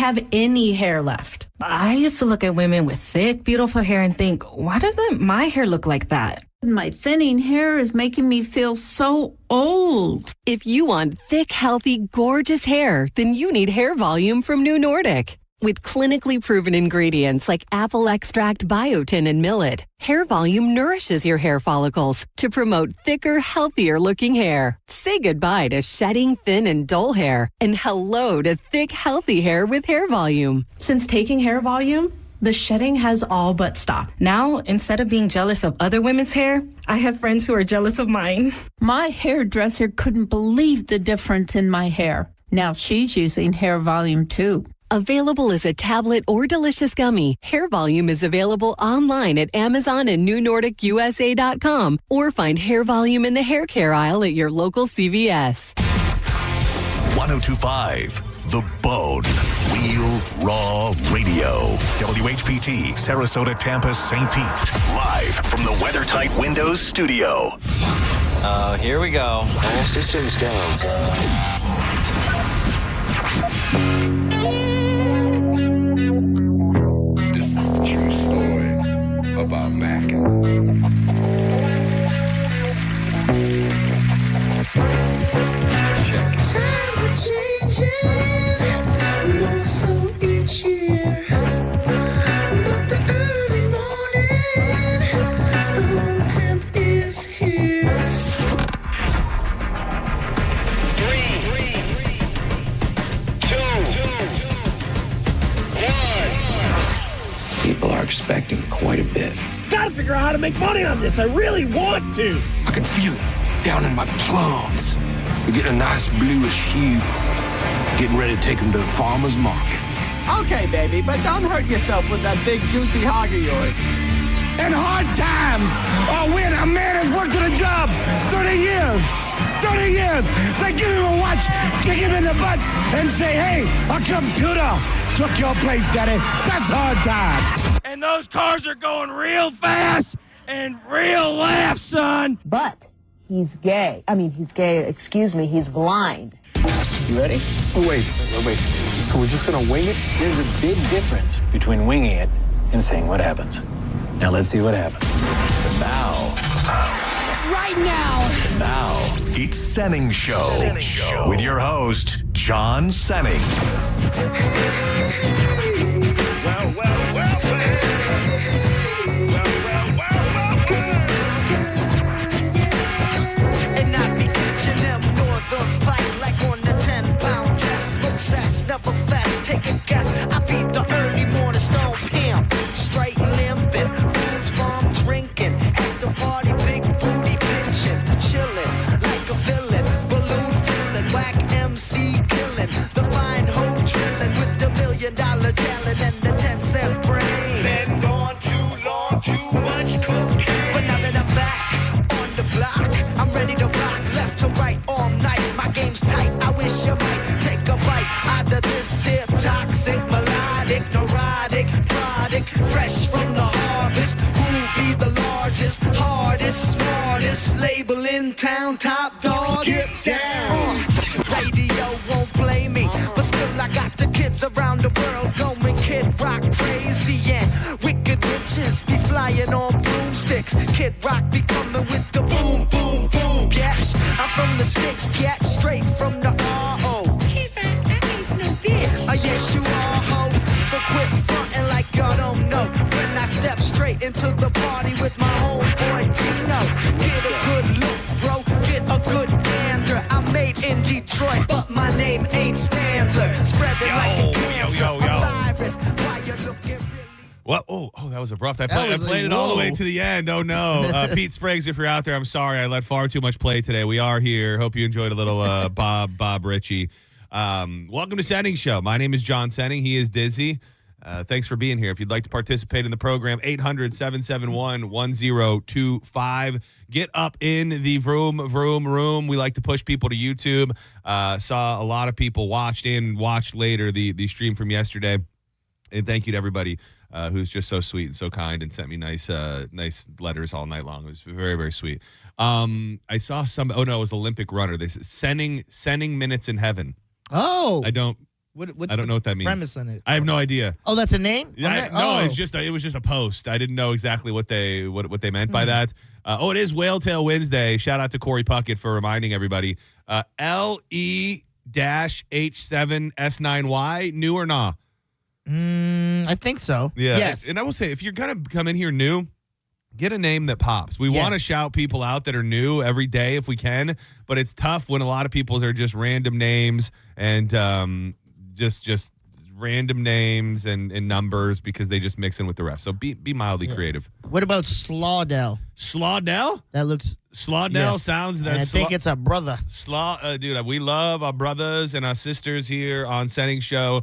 have any hair left. I used to look at women with thick, beautiful hair and think, why doesn't my hair look like that? My thinning hair is making me feel so old. If you want thick, healthy, gorgeous hair, then you need Hair Volume from New Nordic. With clinically proven ingredients like apple extract, biotin, and millet, Hair Volume nourishes your hair follicles to promote thicker, healthier looking hair. Say goodbye to shedding, thin, and dull hair, and hello to thick, healthy hair with Hair Volume. Since taking Hair Volume, the shedding has all but stopped. Now, instead of being jealous of other women's hair, I have friends who are jealous of mine. My hairdresser couldn't believe the difference in my hair. Now she's using Hair Volume too. Available as a tablet or delicious gummy, Hair Volume is available online at Amazon and NewNordicUSA.com, or find Hair Volume in the hair care aisle at your local CVS. 1025 The Bone. Real Raw Radio. WHPT, Sarasota, Tampa, St. Pete. Live from the WeatherTight Windows studio. Here we go. All systems go. This is the true story about Mac. Check it. Times are changing, more so each year. But the early morning Stone Pimp is here. 3, 2, 1. People are expecting quite a bit. Gotta figure out how to make money on this. I really want to. I can feel it down in my plums. We're getting a nice bluish hue. Getting ready to take them to the farmer's market. Okay, baby, but don't hurt yourself with that big juicy hog of yours. In hard times, or when a man has worked at a job 30 years, they give him a watch, kick him in the butt, and say, hey, a computer took your place, daddy. That's hard time. And those cars are going real fast and real laugh, son. But he's gay. He's blind. You ready? Oh, wait. So we're just gonna wing it? There's a big difference between winging it and seeing what happens. Now let's see what happens. Now. Right now. Now, it's Senning Show. With your host, John Senning. Well, And I be catching them northern bite like on the 10-pound test. Smoke cess, never fast, take a guess. I be the early morning Stone Pimp. Straight limping, booze farm drinking. At the party, big booty pinching. Chilling like a villain. Balloon filling, whack MC killing. The fine hoe drilling with the $1 million talent and the 10-cent brain. been gone too long, too much cocaine. But now that I'm back on the block, I'm ready to rock left to right all night. My game's tight, I wish you might take a bite out of this here toxic, melodic, neurotic product, fresh from the harvest. Who be the largest, hardest, smartest label in town? Top dog. Get down. Radio won't play me, but still I got the kids around the world going Kid Rock crazy, and wicked witches be flying on broomsticks. Kid Rock be coming with the boom, boom, boom, bitch. I'm from the sticks, bitch, straight from the R.O. Kid Rock, I ain't no bitch. Yes, you are, ho. So quit frontin' like y'all don't know. When I step straight into the party with my homeboy Tino. Get a good look, bro, get a good gander. I'm made in Detroit, but my name ain't Stanzler. Spreading like a cancer, a virus. Why you looking really... What? Oh, that was abrupt. I played it all the way to the end. Oh, no. Pete Spriggs, if you're out there, I'm sorry. I let far too much play today. We are here. Hope you enjoyed a little Bob Ritchie. Welcome to Senning Show. My name is John Senning. He is Dizzy. Thanks for being here. If you'd like to participate in the program, 800-771-1025. Get up in the room. We like to push people to YouTube. Saw a lot of people watched later the stream from yesterday. And thank you to everybody who's just so sweet and so kind and sent me nice letters all night long. It was very, very sweet. I saw it was Olympic runner. They said sending minutes in heaven. Oh. I don't What's I don't know what that means. premise on it? I have no idea. Oh, that's a name? Yeah, no, it was just a post. I didn't know exactly what they meant by that. It is Whale Tail Wednesday. Shout out to Corey Puckett for reminding everybody. LE-H7S9Y, new or nah? I think so. Yeah. Yes. And I will say, if you're going to come in here new, get a name that pops. We want to shout people out that are new every day if we can, but it's tough when a lot of people's are just random names and just random names and numbers because they just mix in with the rest. So be mildly creative. What about Slawdell? Slawdell? That looks... Slawdell sounds... I think it's a brother. Dude, we love our brothers and our sisters here on Senning Show.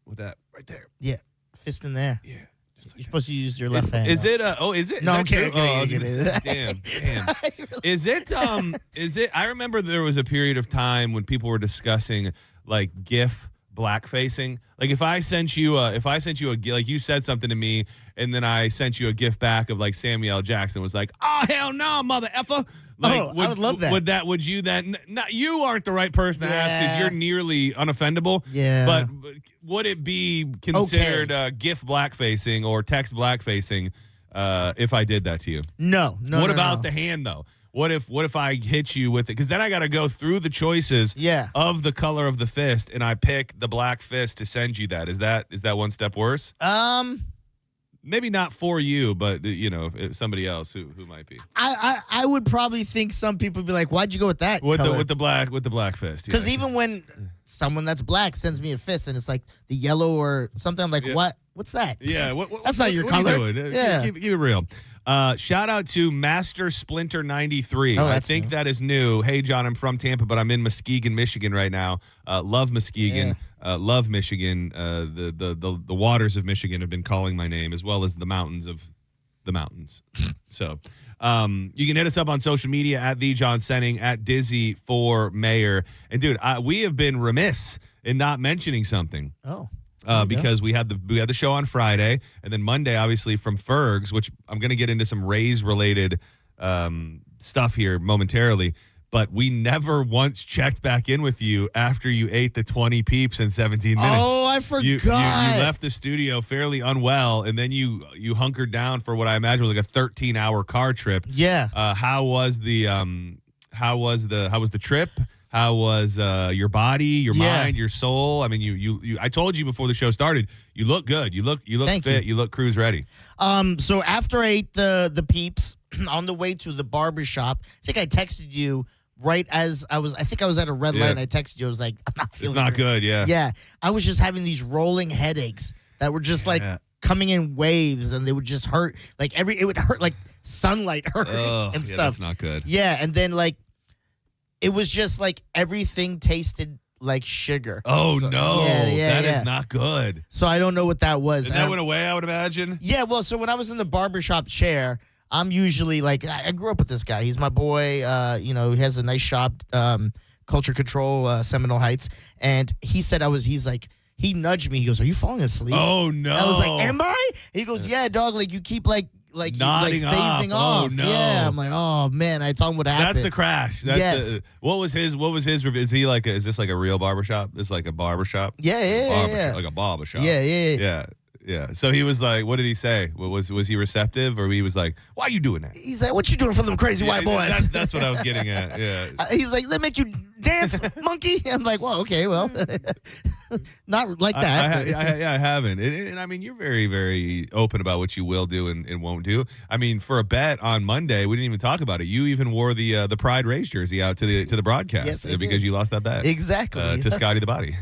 With that right there. Yeah. Fist in there. Yeah. You're supposed to use your left hand. Is it? Is it? No, I'm kidding. kidding. I was gonna say, damn. Is it? Is it? I remember there was a period of time when people were discussing like GIF blackfacing. Like if I sent you a like you said something to me and then I sent you a GIF back of like Samuel L. Jackson was like, oh hell no, mother effer. Like, I would love that. Would you then? Not you aren't the right person to ask because you're nearly unoffendable. Yeah. But would it be considered GIF blackfacing or text blackfacing if I did that to you? No. What about the hand though? What if I hit you with it? Because then I got to go through the choices of the color of the fist, and I pick the black fist to send you that. Is that one step worse? Maybe not for you, but if somebody else who might be. I would probably think some people would be like, "Why'd you go with that?" With color? the black fist. Because even when someone that's black sends me a fist and it's like the yellow or something, I'm like, "What? What's that?" Yeah, that's not your what color. Are you doing? Yeah, keep it real. Shout out to Master Splinter 93. I think that is new. Hey John, I'm from Tampa, but I'm in Muskegon, Michigan right now. Love Muskegon. Love Michigan. The waters of Michigan have been calling my name, as well as the mountains of the mountains. So you can hit us up on social media at the John Senning, at Dizzy for Mayor. And dude, we have been remiss in not mentioning something. Because we had the show on Friday, and then Monday, obviously from Fergs, which I'm going to get into some Rays related stuff here momentarily. But we never once checked back in with you after you ate the 20 peeps in 17 minutes. Oh, I forgot. You left the studio fairly unwell, and then you hunkered down for what I imagine was like a 13-hour car trip. Yeah. How was the trip? How was your body, your mind, your soul? I mean, you. I told you before the show started, you look good. You look fit. You look cruise ready. So after I ate the peeps on the way to the barbershop, I think I texted you right as I was at a red light, and I texted you. I was like, I'm not feeling It's not good, yeah. Yeah. I was just having these rolling headaches that were just like coming in waves, and they would just hurt. Like it would hurt like sunlight hurting and stuff. That's not good. Yeah, and then like it was just like everything tasted like sugar. Oh, no. That is not good. So I don't know what that was. And that went away, I would imagine? Yeah, well, so when I was in the barbershop chair, I'm usually like, I grew up with this guy. He's my boy. He has a nice shop, Culture Control, Seminole Heights. And he said he nudged me. He goes, "Are you falling asleep?" Oh, no. I was like, "Am I?" He goes, "Yeah, dog, like you keep nodding phasing off. off." Oh, no. Yeah, I'm like, "Oh man," I told him what happened. That's the crash. What was his? Is he like? Is this like a real barbershop? This is like a barbershop? Yeah. Like a barbershop. Yeah. So he was like, what did he say? Was he receptive, or he was like, why are you doing that? He's like, "What you doing for them crazy white boys?" That's what I was getting at. Yeah. He's like, "They make you dance, monkey." I'm like, "Well, okay, well, not like that." I haven't. And I mean, you're very, very open about what you will do and won't do. I mean, for a bet on Monday, we didn't even talk about it. You even wore the Pride Race jersey out to the broadcast because you lost that bet. Exactly. To Scotty the Body.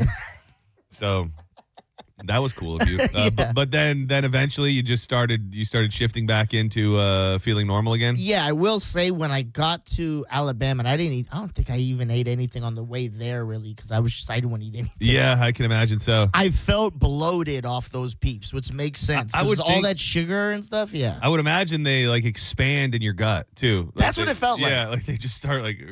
So that was cool of you. But then eventually you started shifting back into feeling normal again. Yeah, I will say when I got to Alabama, and I don't think I even ate anything on the way there really, because I didn't want to eat anything. Yeah, I can imagine so. I felt bloated off those peeps, which makes sense. I would all that sugar and stuff. Yeah, I would imagine they like expand in your gut too. That's what it felt like. Yeah, like they just start like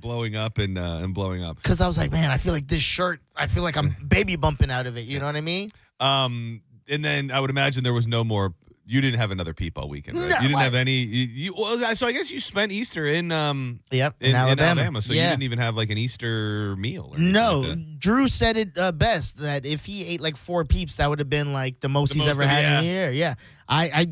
blowing up and blowing up. Because I was like, man, I feel like this shirt, I feel like I'm baby bumping out of it. You know what I mean? And then I would imagine there was no more You didn't have another peep all weekend, right? No, You didn't have any. So I guess you spent Easter in in Alabama. So you Yeah. didn't even have like an Easter meal. Or No, anything like that. Drew said it best that if he ate like 4 peeps, that would have been like the most he's most ever of- had yeah. in a year. Yeah, I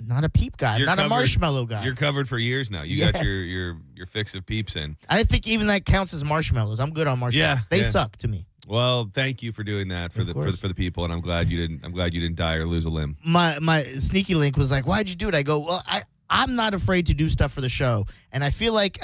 not a peep guy, You're not a covered- marshmallow guy. You're covered for years now. You got Yes. your fix of peeps in. I think even that counts as marshmallows. I'm good on marshmallows. They suck to me. Well, thank you for doing that for for the people, and I'm glad you didn't die or lose a limb. My sneaky link was like, "Why'd you do it?" I go, "Well, I'm not afraid to do stuff for the show," and I feel like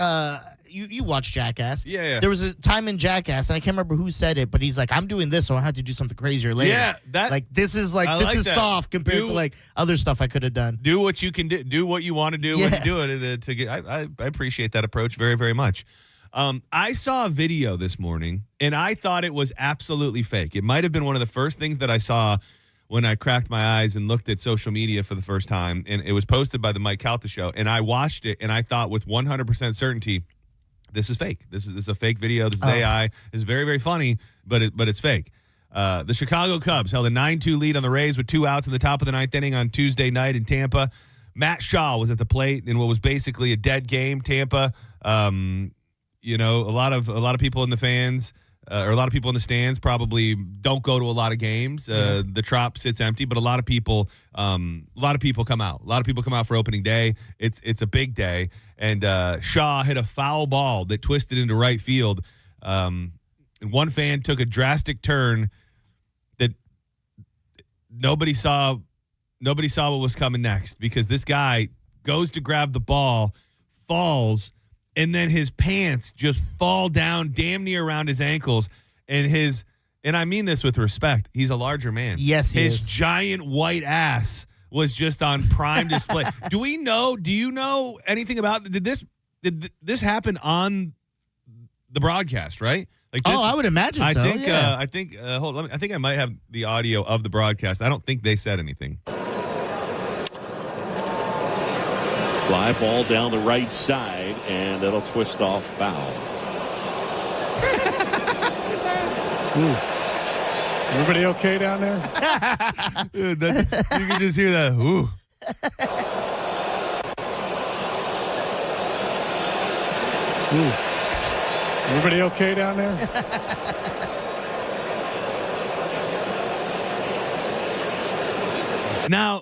you watch Jackass. Yeah. There was a time in Jackass, and I can't remember who said it, but he's like, "I'm doing this, so I have to do something crazier later." Yeah, this is I like that. soft compared to like other stuff I could have done. Do what you can do. Do what you want to do when you do it. And to get, I appreciate that approach very, very much. I saw a video this morning, and I thought it was absolutely fake. It might have been one of the first things that I saw when I cracked my eyes and looked at social media for the first time, and it was posted by the Mike Calta Show, and I watched it, and I thought with 100% certainty, this is fake. This is a fake video. This is AI. It's very, very funny, but it's fake. The Chicago Cubs held a 9-2 lead on the Rays with 2 outs in the top of the 9th inning on Tuesday night in Tampa. Matt Shaw was at the plate in what was basically a dead game. Tampa, a lot of people in the fans or a lot of people in the stands probably don't go to a lot of games. The Trop sits empty, but a lot of people come out. A lot of people come out for opening day. It's a big day, and Shaw hit a foul ball that twisted into right field. And one fan took a drastic turn that nobody saw what was coming next, because this guy goes to grab the ball, falls, and then his pants just fall down damn near around his ankles. And I mean this with respect, he's a larger man. Yes, he his is. giant white ass was just on prime display. Do you know anything about, did this happen on the broadcast, right? Like this, I would imagine so. I think I think I might have the audio of the broadcast. I don't think they said anything. Fly ball down the right side, and it'll twist off foul. Everybody okay down there? Dude, you can just hear that. Ooh. Everybody okay down there?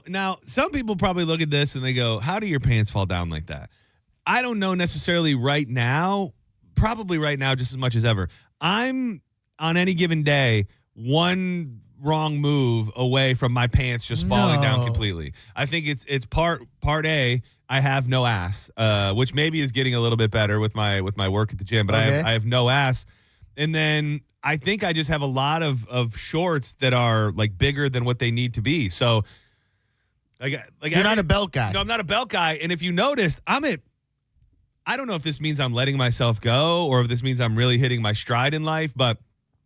Now, some people probably look at this and they go, how do your pants fall down like that? I don't know necessarily right now, probably right now just as much as ever. I'm, on any given day, one wrong move away from my pants just falling down completely. I think it's part A, I have no ass, which maybe is getting a little bit better with my work at the gym, but I have no ass. And then I think I just have a lot of shorts that are like bigger than what they need to be. So You're not a belt guy. No, I'm not a belt guy. And if you noticed, I don't know if this means I'm letting myself go or if this means I'm really hitting my stride in life, but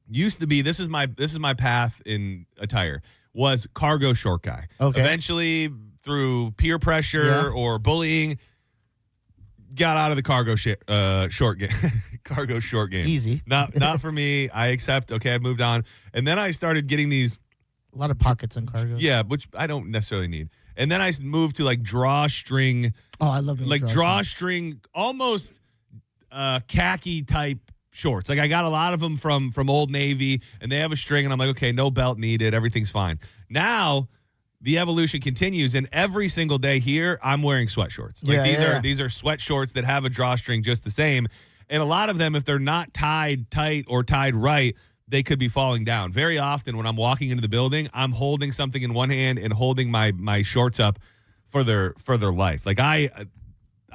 used to be, this is my path in attire, was cargo short guy. Okay. Eventually, through peer pressure or bullying, got out of the cargo short game. Cargo short game. Easy. Not for me. I accept. Okay, I've moved on. And then I started getting these. A lot of pockets in cargo. Yeah, which I don't necessarily need. And then I moved to like drawstring. Oh, I love like drawstring, almost khaki type shorts. Like I got a lot of them from Old Navy, and they have a string, and I'm like, okay, no belt needed, everything's fine. Now the evolution continues, and every single day here, I'm wearing sweat shorts. Like these are sweat shorts that have a drawstring just the same. And a lot of them, if they're not tied tight or tied right, they could be falling down. Very often when I'm walking into the building, I'm holding something in one hand and holding my shorts up for their life. Like I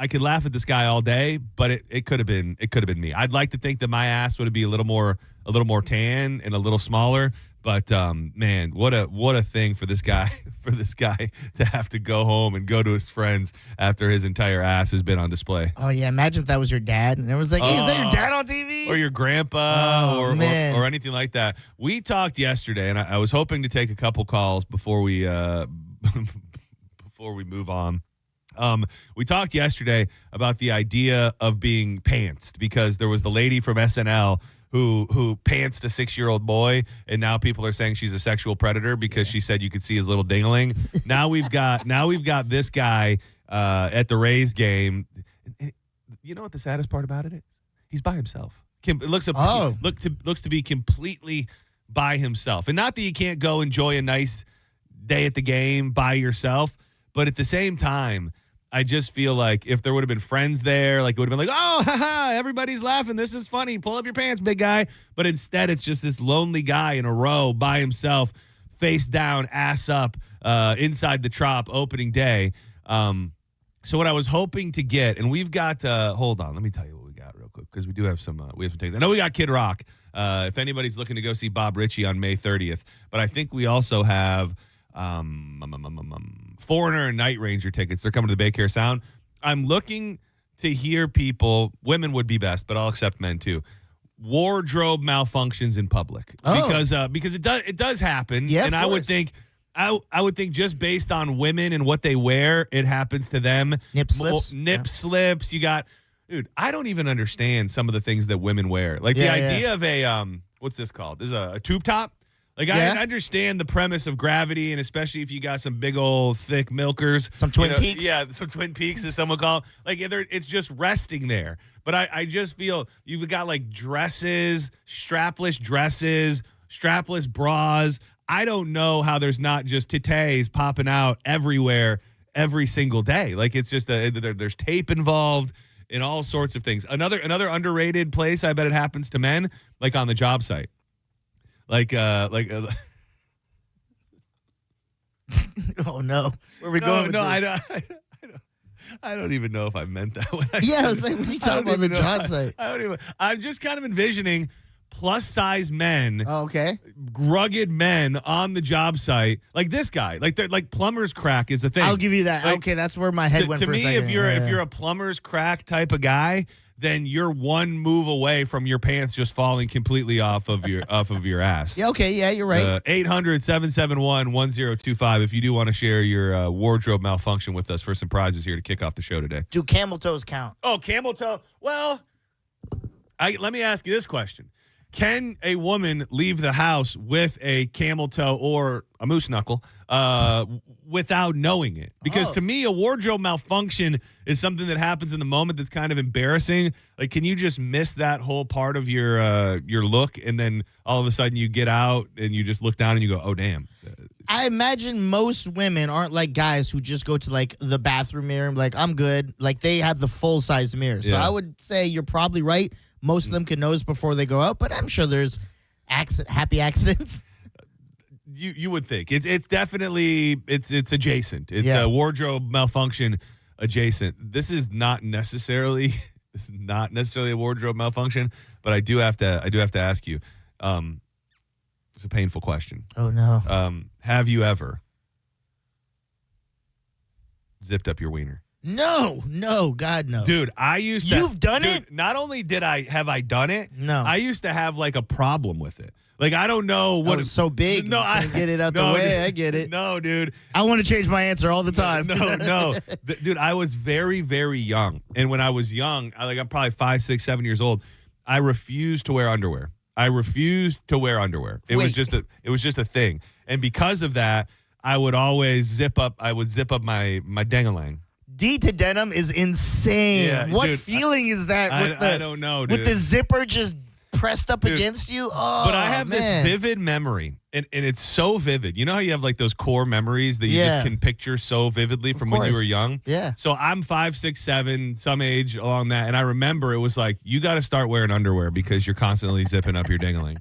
could laugh at this guy all day, but it could have been me. I'd like to think that my ass would be a little more tan and a little smaller. But man, what a thing for this guy to have to go home and go to his friends after his entire ass has been on display. Oh yeah, imagine if that was your dad and it was like, hey, is that your dad on TV? Or your grandpa or anything like that. We talked yesterday, and I was hoping to take a couple calls before we move on. We talked yesterday about the idea of being pantsed, because there was the lady from SNL who pantsed a 6-year-old boy, and now people are saying she's a sexual predator because she said you could see his little dingling. Now we've got this guy at the Rays game. You know what the saddest part about it is? He's by himself. It looks to be completely by himself, and not that you can't go enjoy a nice day at the game by yourself, but at the same time, I just feel like if there would have been friends there, like it would have been like, oh, haha, everybody's laughing. This is funny. Pull up your pants, big guy. But instead, it's just this lonely guy in a row by himself, face down, ass up, inside the Trop opening day. So what I was hoping to get, and we've got, hold on, let me tell you what we got real quick, because we do have some takes. I know we got Kid Rock. If anybody's looking to go see Bob Ritchie on May 30th, but I think we also have Foreigner and Night Ranger tickets. They're coming to the Bay Care Sound. I'm looking to hear people, women would be best, but I'll accept men too, wardrobe malfunctions in public. Because it does happen. Yeah, and I would think just based on women and what they wear, it happens to them. Nip slips. Slips. You got, dude, I don't even understand some of the things that women wear. Like the idea of a, what's this called? There's a tube top. Like, I understand the premise of gravity, and especially if you got some big old thick milkers. Some Twin Peaks. Yeah, some Twin Peaks, as someone call it. Like, it's just resting there. But I just feel you've got, like, dresses, strapless bras. I don't know how there's not just titties popping out everywhere every single day. Like, it's just there's tape involved and all sorts of things. Another underrated place, I bet it happens to men, like on the job site. Oh no, where are we going? No, I don't even know if I meant that when I I said was like, what are you talking about the job site? I'm just kind of envisioning plus size men, rugged men on the job site, like this guy, like plumber's crack is the thing. I'll give you that. Like, okay, that's where my head went. To for me, a second. if you're a plumber's crack type of guy, then you're one move away from your pants just falling completely off of your ass. Yeah, okay, yeah, you're right. 800-771-1025 if you do want to share your wardrobe malfunction with us for some prizes here to kick off the show today. Do camel toes count? Oh, camel toe. Well, let me ask you this question. Can a woman leave the house with a camel toe or a moose knuckle without knowing it? Because to me, a wardrobe malfunction is something that happens in the moment that's kind of embarrassing. Like, can you just miss that whole part of your look, and then all of a sudden you get out and you just look down and you go, oh, damn. I imagine most women aren't like guys who just go to like the bathroom mirror and be like, I'm good. Like, they have the full-size mirror. So I would say you're probably right. Most of them can nose before they go out, but I'm sure there's happy accidents. You would think it's definitely it's adjacent. It's a wardrobe malfunction adjacent. This is not necessarily a wardrobe malfunction, but I do have to ask you. It's a painful question. Oh no. Have you ever zipped up your wiener? No, God, no. Dude, I used to. You've done it? Not only have I done it, no. I used to have like a problem with it. Like, I don't know what it's so big. No, I get it out the way. Dude, I get it. No, dude. I want to change my answer all the time. No. Dude, I was very, very young. And when I was young, I'm probably 5, 6, 7 years old, I refused to wear underwear. It was just a thing. And because of that, I would always zip up my dangalang. D to denim is insane. Yeah, what dude, feeling is that? I don't know, dude. With the zipper just pressed up against you? Oh, but I have this vivid memory, and it's so vivid. You know how you have like those core memories that you just can picture so vividly from when you were young? Yeah. So I'm 5, 6, 7, some age along that, and I remember it was like, you got to start wearing underwear because you're constantly zipping up your dingling.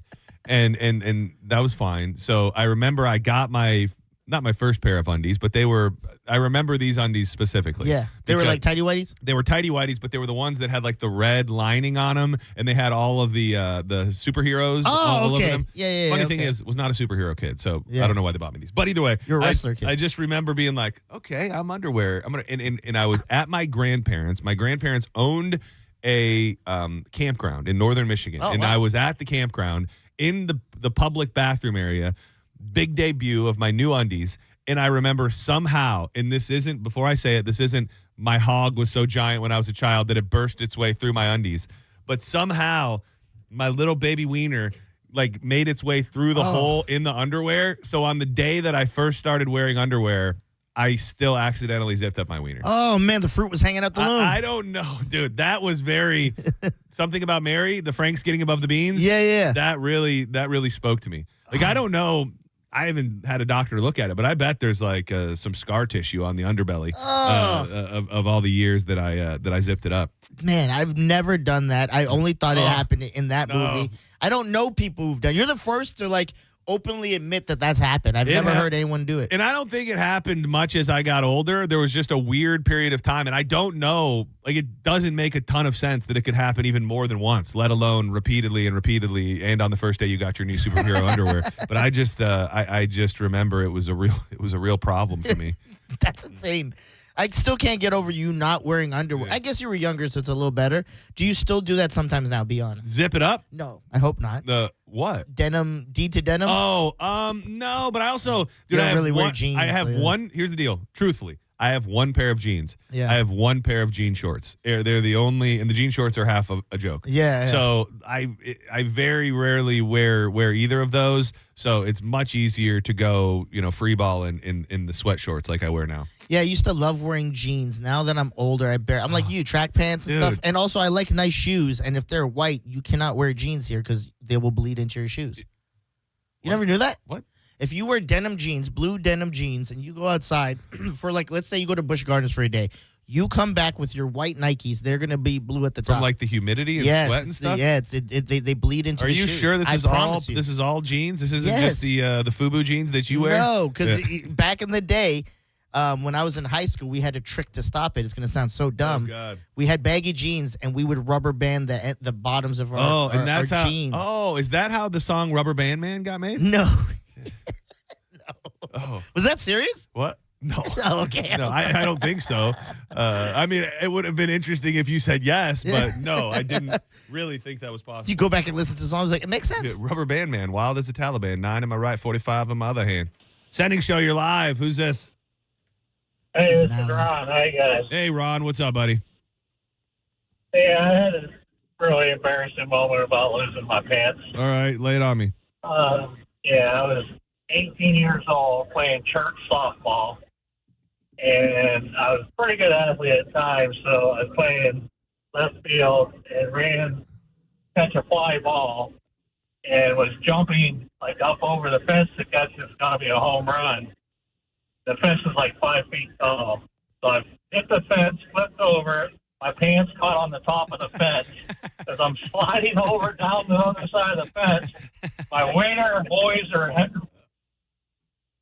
And that was fine. So I remember I got not my first pair of undies, but I remember these undies specifically. Yeah. They were like tighty whities? They were tighty whities, but they were the ones that had like the red lining on them, and they had all of the superheroes all over them. Yeah. Funny thing is, was not a superhero kid, so I don't know why they bought me these. But either way, you're a wrestler kid. I just remember being like, okay, I'm underwear. And I was at my grandparents'. My grandparents owned a campground in northern Michigan. Oh, and wow. I was at the campground in the public bathroom area. Big debut of my new undies, and I remember somehow, and this isn't, before I say it, this isn't my hog was so giant when I was a child that it burst its way through my undies, but somehow my little baby wiener like made its way through the hole in the underwear. So on the day that I first started wearing underwear, I still accidentally zipped up my wiener. Oh, man, the fruit was hanging out the loom. I don't know, dude. That was very something about Mary, the Frank's getting above the beans. Yeah. That really spoke to me. Like, I don't know. I haven't had a doctor look at it, but I bet there's like some scar tissue on the underbelly of all the years that I zipped it up. Man, I've never done that. I only thought it happened in that movie. I don't know people who've done. You're the first to like openly admit that that's happened. I've never heard anyone do it. And I don't think it happened much as I got older. There was just a weird period of time, and I don't know. Like, it doesn't make a ton of sense that it could happen even more than once, let alone repeatedly, and on the first day you got your new superhero underwear. But I just remember it was a real problem for me. That's insane. I still can't get over you not wearing underwear. I guess you were younger, so it's a little better. Do you still do that sometimes now? Be honest. Zip it up? No, I hope not. The what? Denim, D to denim? No, but I also, dude, I really wear jeans. I have one. Here's the deal. Truthfully, I have one pair of jeans. Yeah. I have one pair of jean shorts. They're the only, and the jean shorts are half a joke. Yeah. So I very rarely wear either of those. So it's much easier to go, free ball in the sweat shorts like I wear now. Yeah, I used to love wearing jeans. Now that I'm older, I'm like you, track pants and stuff. And also, I like nice shoes. And if they're white, you cannot wear jeans here because they will bleed into your shoes. You never knew that? What? If you wear denim jeans, blue denim jeans, and you go outside for let's say you go to Busch Gardens for a day, you come back with your white Nikes. They're going to be blue at the top. From like the humidity and sweat and stuff? Yeah, they bleed into Are the you shoes. sure I promise you. this is all jeans? This isn't just the FUBU jeans that you wear? No, because back in the day, when I was in high school, we had a trick to stop it. It's going to sound so dumb. Oh, God. We had baggy jeans, and we would rubber band the bottoms of our jeans. Oh, is that how the song Rubber Band Man got made? No. No. Oh. Was that serious? What? No. Oh, okay. No, I don't think so. I mean, it would have been interesting if you said yes, but no, I didn't really think that was possible. You go back and listen to songs like, it makes sense. Yeah, Rubber Band Man, wild as the Taliban, 9 in my right, 45 in my other hand. Senning Show, you're live. Who's this? Hey, this is Ron. Hi, guys. Hey, Ron. What's up, buddy? Hey, I had a really embarrassing moment about losing my pants. All right, lay it on me. I was 18 years old playing church softball, and I was a pretty good athlete at the time, so I was playing left field and catch a fly ball and was jumping like up over the fence to catch it's going to be a home run. The fence was like 5 feet tall. So I hit the fence, flipped over. My pants caught on the top of the fence. As I'm sliding over down the other side of the fence, my wiener and boys are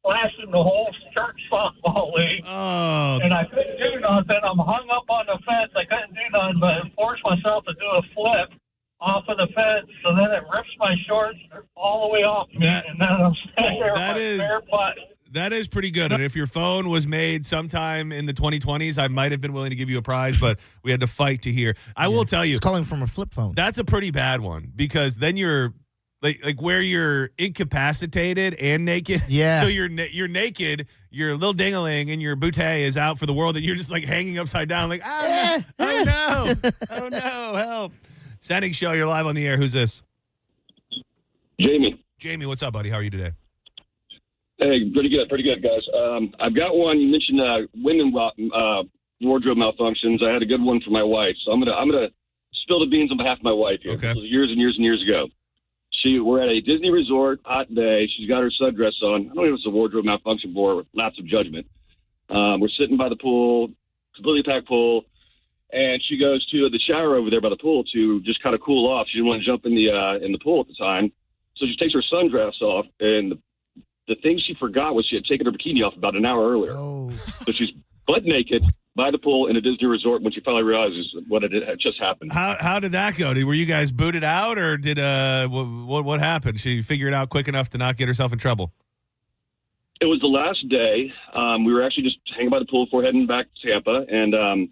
flashing the whole church softball league. Oh. And I couldn't do nothing. I'm hung up on the fence. I couldn't do nothing but force myself to do a flip off of the fence. So then it rips my shorts all the way off me. And then I'm standing there with my bare butt. That is pretty good. And if your phone was made sometime in the 2020s, I might have been willing to give you a prize, but we had to fight to hear. I will tell you. It's calling from a flip phone. That's a pretty bad one because then you're like where you're incapacitated and naked. Yeah. So you're naked, your little ding-a-ling and your bootay is out for the world and you're just like hanging upside down like, oh no, help. Senning Show, you're live on the air. Who's this? Jamie. Jamie, what's up, buddy? How are you today? Hey, pretty good, guys. I've got one. You mentioned women wardrobe malfunctions. I had a good one for my wife, so I'm gonna spill the beans on behalf of my wife here. Okay. This was years and years and years ago. We're at a Disney resort, hot day. She's got her sundress on. I don't know if it's a wardrobe malfunction or lapse of judgment. We're sitting by the pool, completely packed pool, and she goes to the shower over there by the pool to just kind of cool off. She didn't want to jump in the pool at the time, so she takes her sundress off, and the thing she forgot was she had taken her bikini off about an hour earlier. Oh. So she's butt naked by the pool in a Disney resort when she finally realizes what had just happened. How did that go? Were you guys booted out, or did what happened? She figure it out quick enough to not get herself in trouble? It was the last day. We were actually just hanging by the pool before heading back to Tampa, and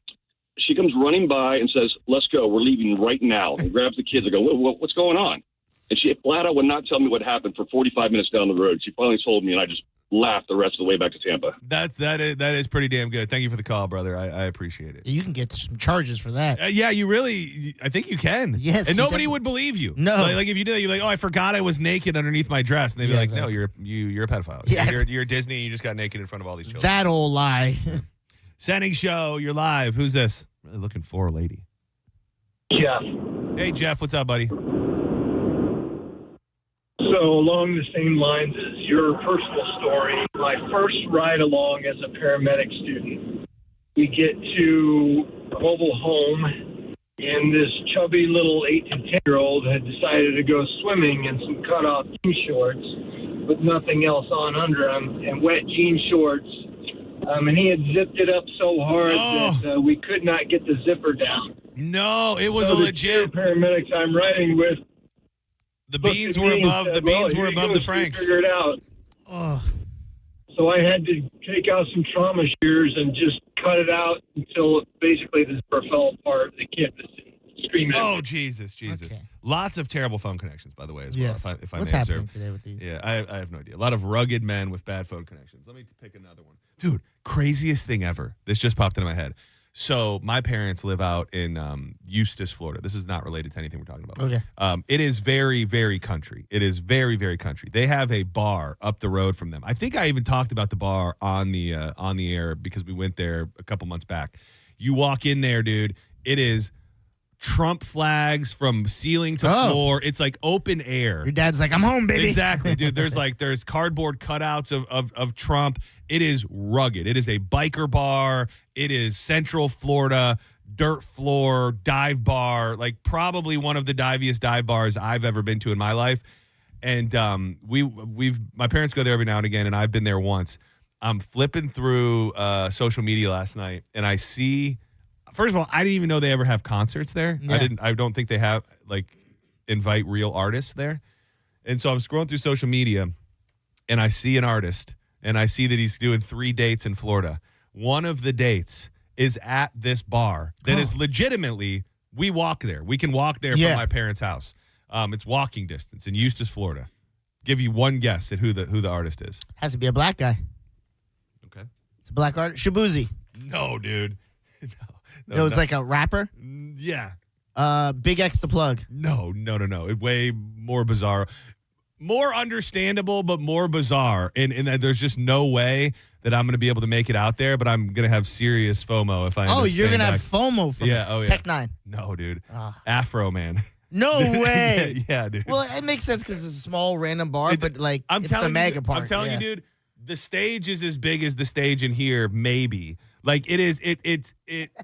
she comes running by and says, "Let's go. We're leaving right now." And grabs the kids. I go, "What's going on?" And she flat out would not tell me what happened for 45 minutes down the road. She finally told me, and I just laughed the rest of the way back to Tampa. That is pretty damn good. Thank you for the call, brother. I appreciate it. You can get some charges for that. Yeah, I think you can. Yes, and you nobody definitely- would believe you. No. Like if you did that, you're like, oh, I forgot I was naked underneath my dress, and they'd be Yeah, like, no, exactly. you're a pedophile. Yeah. You're Disney. And you just got naked in front of all these children. That old lie. Senning Show, you're live. Who's this? Really looking for a lady. Jeff. Hey, Jeff, what's up, buddy? So along the same lines as your personal story, my first ride along as a paramedic student, we get to a mobile home, and this chubby little 8 to 10-year-old had decided to go swimming in some cut-off jean shorts with nothing else on under them and wet jean shorts. And he had zipped it up so hard that we could not get the zipper down. No, it was So a the legit. two paramedics I'm riding with. The beans were above. The beans were above the Franks. Figure it out. Oh. So I had to take out some trauma shears and just cut it out until basically the zipper fell apart. The kid was screaming. Oh, Jesus. Lots of terrible phone connections, by the way, as Yes. well. If I What's may happening observe. today with these? Yeah, I have no idea. A lot of rugged men with bad phone connections. Let me pick another one. Dude, craziest thing ever. This just popped into my head. So my parents live out in Eustis, Florida. This is not related to anything we're talking about. Okay. It is very, very country. It is very, very country. They have a bar up the road from them. I think I even talked about the bar on the air because we went there a couple months back. You walk in there, dude. It is Trump flags from ceiling to floor. It's like open air. Your dad's like, I'm home, baby. Exactly, dude. There's cardboard cutouts of Trump. It is rugged. It is a biker bar. It is Central Florida, dirt floor, dive bar, like probably one of the diviest dive bars I've ever been to in my life. And my parents go there every now and again, and I've been there once. I'm flipping through social media last night, and I see. First of all, I didn't even know they ever have concerts there. Yeah. I don't think they have invite real artists there. And so I'm scrolling through social media, and I see an artist, and I see that he's doing 3 dates in Florida. One of the dates is at this bar that is legitimately, we walk there. We can walk there from my parents' house. It's walking distance in Eustis, Florida. Give you one guess at who the artist is. Has to be a black guy. Okay. It's a black artist. Shabuzi. No, dude. It was like a rapper. Yeah. Big X the Plug. No. Way more bizarre. More understandable, but more bizarre. And that there's just no way that I'm going to be able to make it out there, but I'm going to have serious FOMO if I end up You're staying going to have back. FOMO from Yeah. Tech Nine. No, dude. Afro Man. No way. yeah, dude. Well, it makes sense because it's a small random bar, but like I'm it's telling the mega you, part. I'm telling yeah. you, dude, the stage is as big as the stage in here, maybe. Like it is, it's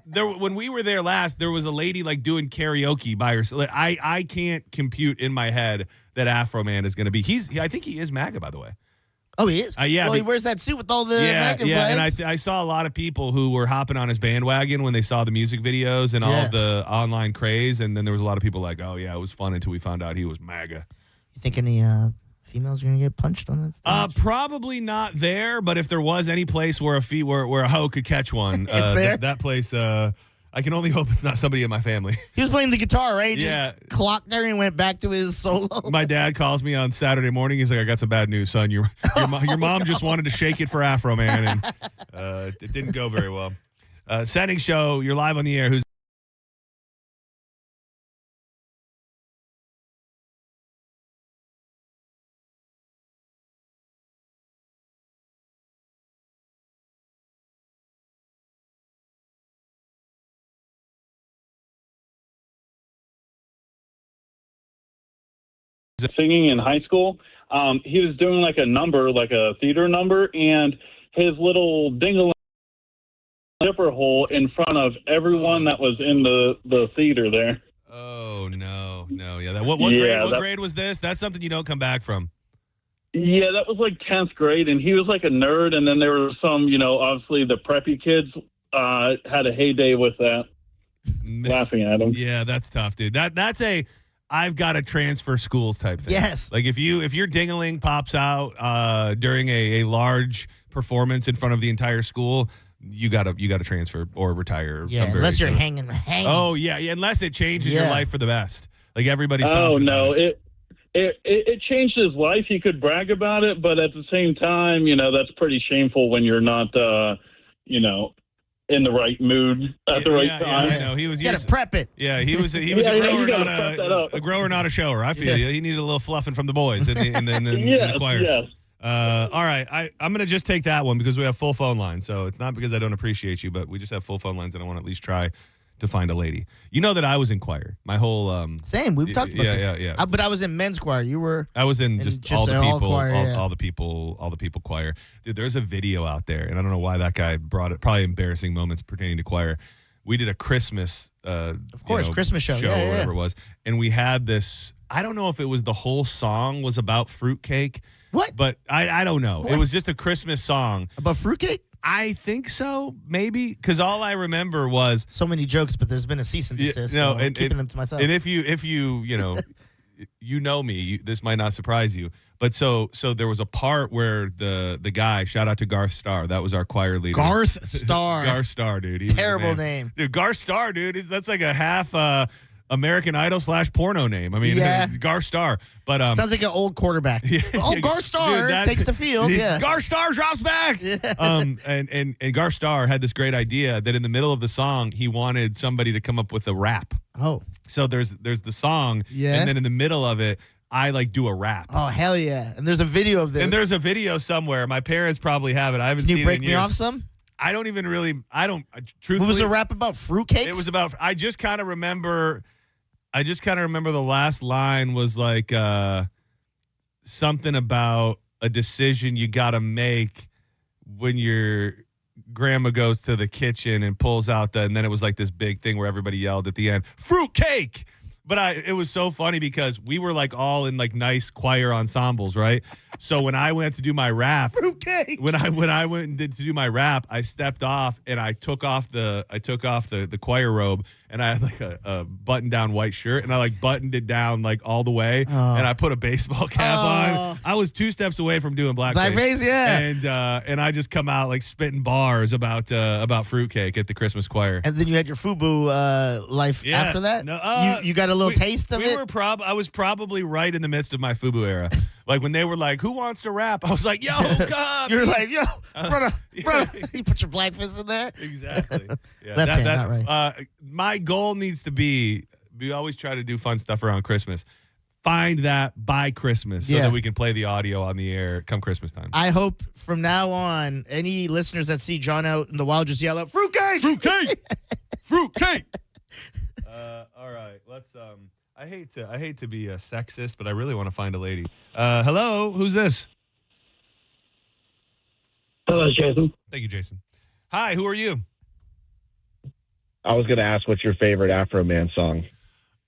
there. When we were there last, there was a lady like doing karaoke by herself. Like, I can't compute in my head that Afro Man is going to be. I think he is MAGA, by the way. Oh, he is. Yeah. Well, he wears that suit with all the American And flags. I saw a lot of people who were hopping on his bandwagon when they saw the music videos and all of the online craze. And then there was a lot of people like, oh yeah, it was fun until we found out he was MAGA. You think any females are gonna get punched on that stage? Probably not there, but if there was any place where where a hoe could catch one, there? that place, I can only hope it's not somebody in my family. He was playing the guitar, right? He Yeah. just clocked there and went back to his solo. My dad calls me on Saturday morning. He's like, I got some bad news, son. Your mom just wanted to shake it for Afro Man, and it didn't go very well. Senning Show, you're live on the air. Who's singing in high school. He was doing like a number, like a theater number, and his little dingle zipper hole in front of everyone that was in the theater there. Oh no, yeah. What grade was this? That's something you don't come back from. Yeah, that was like 10th grade, and he was like a nerd, and then there were some, obviously the preppy kids had a heyday with that, laughing at him. Yeah, that's tough, dude. That's a I've got to transfer schools type thing. Yes. Like if your ding-a-ling pops out during a large performance in front of the entire school, you gotta transfer or retire. Yeah, unless you're hanging. Oh yeah, unless it changes your life for the best. Like everybody's. Oh talking no, about it changed his life. He could brag about it, but at the same time, that's pretty shameful when you're not, in the right mood at the right time. Yeah, I know. He was You gotta prep it. Yeah, he was a grower, not a shower. I feel you. He needed a little fluffing from the boys in the choir. Yes. All right, I'm going to just take that one because we have full phone lines. So it's not because I don't appreciate you, but we just have full phone lines, and I want to at least try to find a lady. You know that I was in choir. My whole same. We've talked about this. Yeah. But I was in men's choir. You were. I was in just all the people, choir, all the people choir. Dude, there's a video out there, and I don't know why that guy brought it. Probably embarrassing moments pertaining to choir. We did a Christmas, Christmas show, or whatever it was, and we had this. I don't know if it was the whole song was about fruitcake. What? But I don't know. What? It was just a Christmas song about fruitcake. I think so, maybe, because all I remember was so many jokes, but there's been a cease and desist. So I'm keeping them to myself. And if you you know me, this might not surprise you, but so there was a part where the guy, shout out to Garth Starr, that was our choir leader. Garth Starr, Garth Starr, dude. Terrible name, dude. Garth Starr, dude. That's like a half American Idol / porno name. I mean, Garth Starr. But sounds like an old quarterback. Garth Starr takes the field. Yeah, Garth Starr drops back. Yeah. And Garth Starr had this great idea that in the middle of the song he wanted somebody to come up with a rap. Oh, so there's the song, and then in the middle of it, I do a rap. Oh, hell yeah! And there's a video of this. And there's a video somewhere. My parents probably have it. I haven't seen it in years. Can you break me off some? I don't even really. I don't. Truthfully, what was a rap about? Fruitcakes? It was about. I just kind of remember the last line was like something about a decision you got to make when your grandma goes to the kitchen and pulls out and then it was like this big thing where everybody yelled at the end, fruitcake. But it was so funny because we were like all in like nice choir ensembles, right? So when I went to do my rap, fruitcake. When I went and did to do my rap, I stepped off and I took off the choir robe and I had like a button down white shirt and I like buttoned it down like all the way and I put a baseball cap on. I was 2 steps away from doing blackface. Blackface, yeah. And I just come out like spitting bars about fruitcake at the Christmas choir. And then you had your FUBU life after that. No, you got a little taste of it. I was probably right in the midst of my FUBU era. Like when they were like, "Who wants to rap?" I was like, "Yo, God!" You're like, "Yo, brother." You put your blackface in there. Exactly. Yeah, Left hand, not right. My goal needs to be. We always try to do fun stuff around Christmas. Find that by Christmas so that we can play the audio on the air come Christmas time. I hope from now on, any listeners that see John out in the wild just yell out, "Fruitcake! Fruitcake! Fruitcake!" All right, let's. I hate to be a sexist, but I really want to find a lady. Hello, who's this? Hello, Jason. Thank you, Jason. Hi, who are you? I was going to ask, what's your favorite Afro Man song?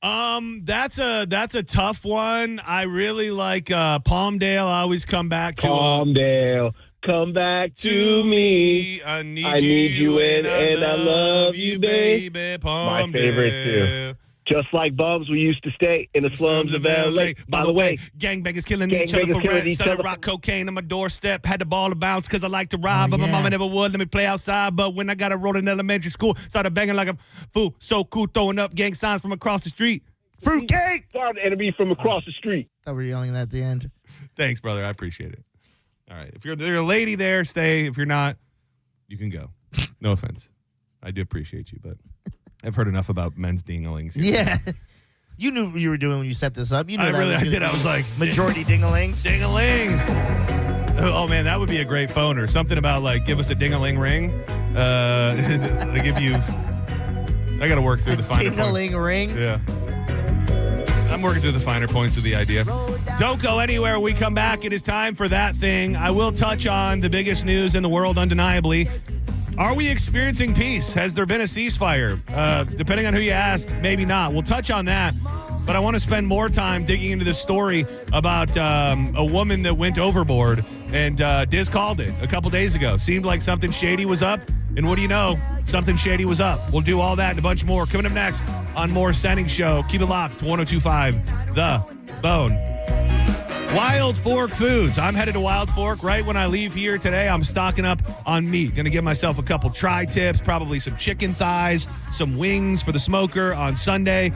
That's a tough one. I really like Palmdale. I always come back to Palmdale. Come back to me. I need you and I love you, baby. Palmdale. My favorite too. Just like bums, we used to stay in the slums of L.A. By the way, gangbangers killing each other for rent. Selling rock cocaine on my doorstep. Had the ball to bounce because I like to rob, but my mama never would let me play outside. But when I got a roll in elementary school, started banging like a fool. So cool, throwing up gang signs from across the street. Fruitcake! Started enemy from across the street. I thought we were yelling that at the end. Thanks, brother. I appreciate it. All right. If you're a lady there, stay. If you're not, you can go. No offense. I do appreciate you, but I've heard enough about men's dinglings. Yeah. You knew what you were doing when you set this up. You knew I did. I was like, majority dinglings. Dinglings. Oh, man, that would be a great phone or something about, like, give us a ding-a-ling ring. Like if you... I got to work through the finer points. Ding-a-ling ring? Yeah. I'm working through the finer points of the idea. Don't go anywhere. When we come back, it is time for that thing. I will touch on the biggest news in the world, undeniably. Are we experiencing peace? Has there been a ceasefire? Depending on who you ask, maybe not. We'll touch on that. But I want to spend more time digging into this story about a woman that went overboard. And Diz called it a couple days ago. Seemed like something shady was up. And what do you know? Something shady was up. We'll do all that and a bunch more. Coming up next on more Senning Show. Keep it locked to 102.5 The Bone. Wild Fork Foods. I'm headed to Wild Fork right when I leave here today. I'm stocking up on meat. Going to give myself a couple tri-tips, probably some chicken thighs, some wings for the smoker on Sunday.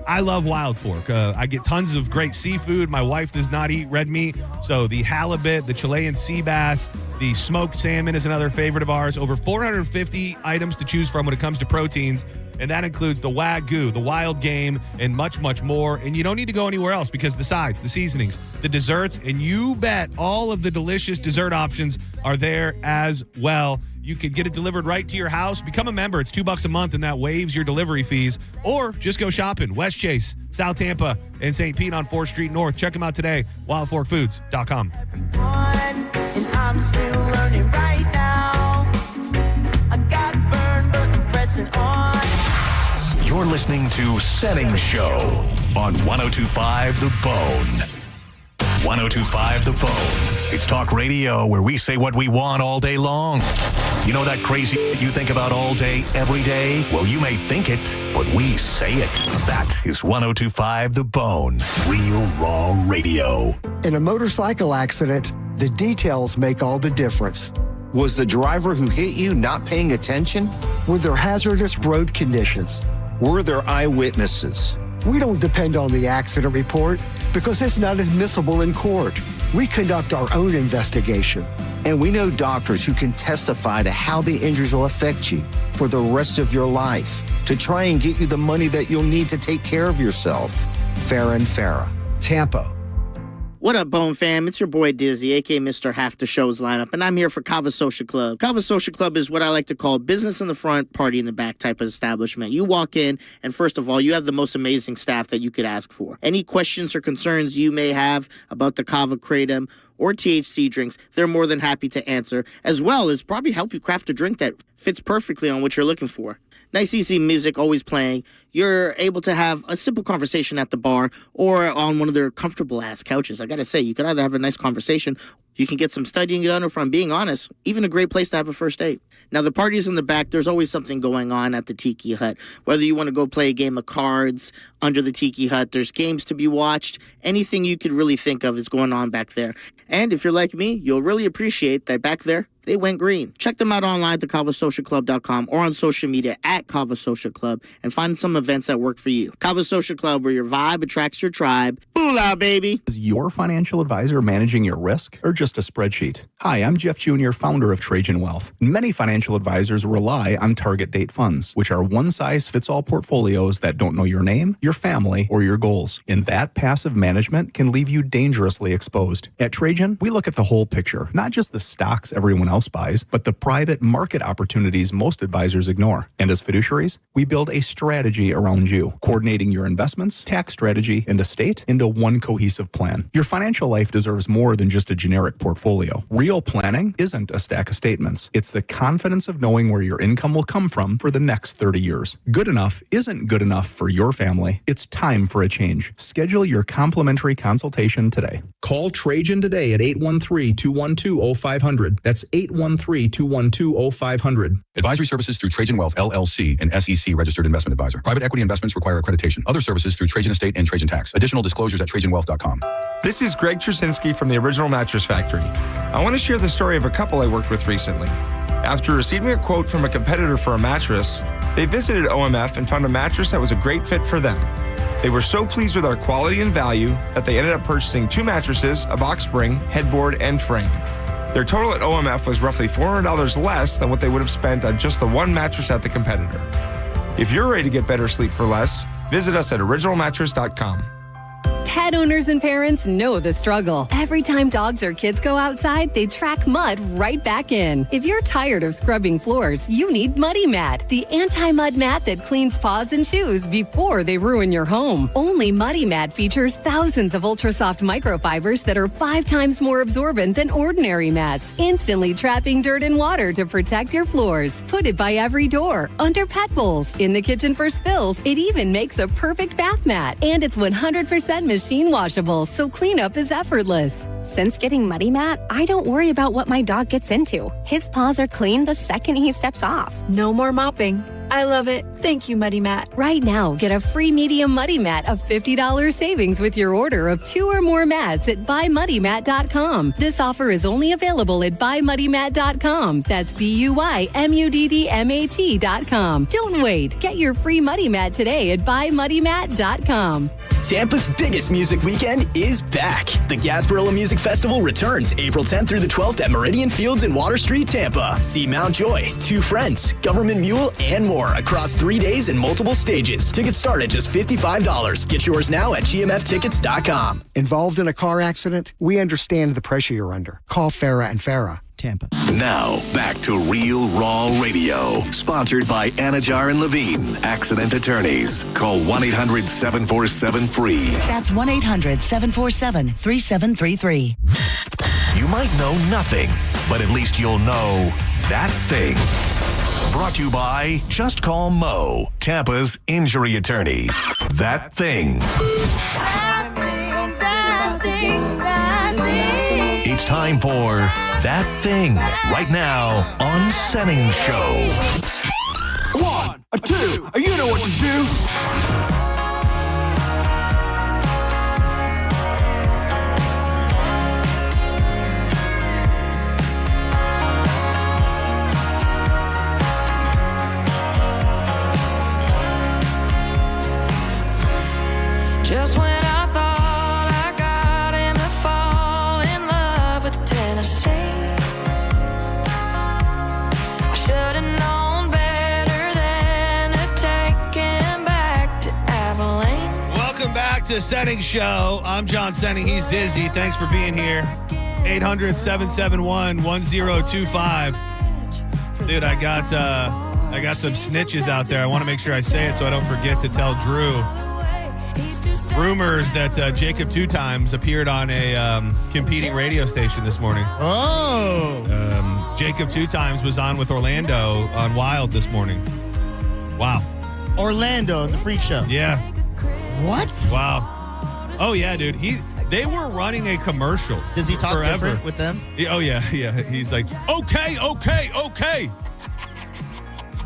I love Wild Fork. I get tons of great seafood. My wife does not eat red meat, so the halibut, the Chilean sea bass, the smoked salmon is another favorite of ours. Over 450 items to choose from when it comes to proteins, and that includes the Wagyu, the wild game, and much, much more. And you don't need to go anywhere else because the sides, the seasonings, the desserts, and you bet all of the delicious dessert options are there as well. You can get it delivered right to your house. Become a member. It's $2 a month, and that waives your delivery fees. Or just go shopping. West Chase, South Tampa, and St. Pete on 4th Street North. Check them out today. wildforkfoods.com. And I'm still learning right now. I got burned, but I'm pressing on. You're listening to Senning Show on 102.5 The Bone. 102.5 The Bone. It's talk radio where we say what we want all day long. You know that crazy you think about all day, every day? Well, you may think it, but we say it. That is 102.5 The Bone. Real raw radio. In a motorcycle accident, the details make all the difference. Was the driver who hit you not paying attention? Were there hazardous road conditions? Were there eyewitnesses? We don't depend on the accident report because it's not admissible in court. We conduct our own investigation. And we know doctors who can testify to how the injuries will affect you for the rest of your life to try and get you the money that you'll need to take care of yourself. Farah and Farah, Tampa. What up, Bone fam? It's your boy Dizzy, aka Mr. Half the Show's lineup, and I'm here for Kava Social Club. Kava Social Club is what I like to call business in the front, party in the back type of establishment. You walk in, and first of all, you have the most amazing staff that you could ask for. Any questions or concerns you may have about the Kava Kratom or THC drinks, they're more than happy to answer, as well as probably help you craft a drink that fits perfectly on what you're looking for. Nice, easy music always playing. You're able to have a simple conversation at the bar or on one of their comfortable-ass couches. I gotta say, you could either have a nice conversation, you can get some studying done, or, if I'm being honest, even a great place to have a first date. Now, the party's in the back. There's always something going on at the Tiki Hut. Whether you want to go play a game of cards under the Tiki Hut, there's games to be watched. Anything you could really think of is going on back there. And if you're like me, you'll really appreciate that back there, they went green. Check them out online at thekavasocialclub.com or on social media at Kava Social Club and find some events that work for you. Kava Social Club, where your vibe attracts your tribe. Boolah, baby. Is your financial advisor managing your risk or just a spreadsheet? Hi, I'm Jeff Jr., founder of Trajan Wealth. Many financial advisors rely on target date funds, which are one-size-fits-all portfolios that don't know your name, your family, or your goals. And that passive management can leave you dangerously exposed. At Trajan, we look at the whole picture, not just the stocks everyone else buys, but the private market opportunities most advisors ignore. And as fiduciaries, we build a strategy around you, coordinating your investments, tax strategy, and estate into one cohesive plan. Your financial life deserves more than just a generic portfolio. Real planning isn't a stack of statements. It's the confidence of knowing where your income will come from for the next 30 years. Good enough isn't good enough for your family. It's time for a change. Schedule your complimentary consultation today. Call Trajan today at 813-212-0500. That's 813-212-0500. Advisory services through Trajan Wealth, LLC, an SEC registered investment advisor. Private equity investments require accreditation. Other services through Trajan Estate and Trajan Tax. Additional disclosures at TrajanWealth.com. This is Greg Trusinski from the Original Mattress Factory. I want to share the story of a couple I worked with recently. After receiving a quote from a competitor for a mattress, they visited OMF and found a mattress that was a great fit for them. They were so pleased with our quality and value that they ended up purchasing 2 mattresses, a box spring, headboard, and frame. Their total at OMF was roughly $400 less than what they would have spent on just the one mattress at the competitor. If you're ready to get better sleep for less, visit us at originalmattress.com. Pet owners and parents know the struggle. Every time dogs or kids go outside, they track mud right back in. If you're tired of scrubbing floors, you need Muddy Mat, the anti-mud mat that cleans paws and shoes before they ruin your home. Only Muddy Mat features thousands of ultra-soft microfibers that are 5 times more absorbent than ordinary mats, instantly trapping dirt and water to protect your floors. Put it by every door, under pet bowls, in the kitchen for spills. It even makes a perfect bath mat. And it's 100% machine washable, so cleanup is effortless. Since getting Muddy Mat, I don't worry about what my dog gets into. His paws are clean the second he steps off. No more mopping. I love it. Thank you, Muddy Mat. Right now, get a free medium Muddy Mat of $50 savings with your order of 2 or more mats at buymuddymat.com. This offer is only available at buymuddymat.com. That's BUYMUDDMAT.com. Don't wait. Get your free Muddy Mat today at buymuddymat.com. Tampa's biggest music weekend is back. The Gasparilla Music Festival returns April 10th through the 12th at Meridian Fields in Water Street, Tampa. See Mount Joy, Two Friends, Government Mule, and more across 3 days and multiple stages. Tickets start at just $55. Get yours now at gmftickets.com. Involved in a car accident? We understand the pressure you're under. Call Farah and Farah. Tampa. Now, back to Real Raw Radio. Sponsored by Anajar and Levine, accident attorneys. Call 1-800-747-FREE. That's 1-800-747-3733. You might know nothing, but at least you'll know that thing. Brought to you by Just Call Mo, Tampa's injury attorney. That thing. It's time for That Thing right now on Senning Show. 1, 2, you know what to do. Just when I thought I got him to fall in love with Tennessee, I should have known better than to take him back to Abilene. Welcome back to Senning Show. I'm John Senning. He's Dizzy. Thanks for being here. 800-771-1025. Dude, I got some snitches out there. I want to make sure I say it so I don't forget to tell Drew. Rumors that Jacob Two Times appeared on a competing radio station this morning. Oh. Jacob Two Times was on with Orlando on Wild this morning. Wow. Orlando, the Freak Show. Yeah. What? Wow. Oh, yeah, dude. They were running a commercial. Does he talk forever. different with them? Oh, yeah. He's like, okay.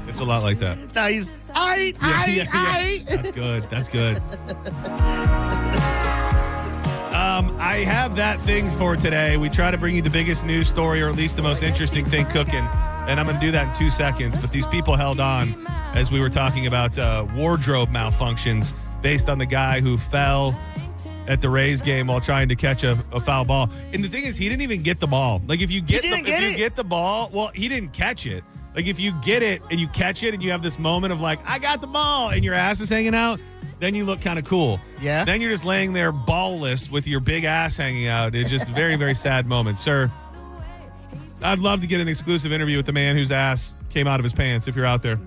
It's a lot like that. No, he's, I. That's good. I have that thing for today. We try to bring you the biggest news story, or at least the most interesting thing cooking. And I'm going to do that in 2 seconds. But these people held on as we were talking about wardrobe malfunctions based on the guy who fell at the Rays game while trying to catch a foul ball. And the thing is, he didn't even get the ball. Like, if you get the ball, well, he didn't catch it. Like, if you get it and you catch it and you have this moment of like, I got the ball, and your ass is hanging out, then you look kind of cool. Yeah. Then you're just laying there ballless with your big ass hanging out. It's just a very, very sad moment. Sir, I'd love to get an exclusive interview with the man whose ass came out of his pants if you're out there.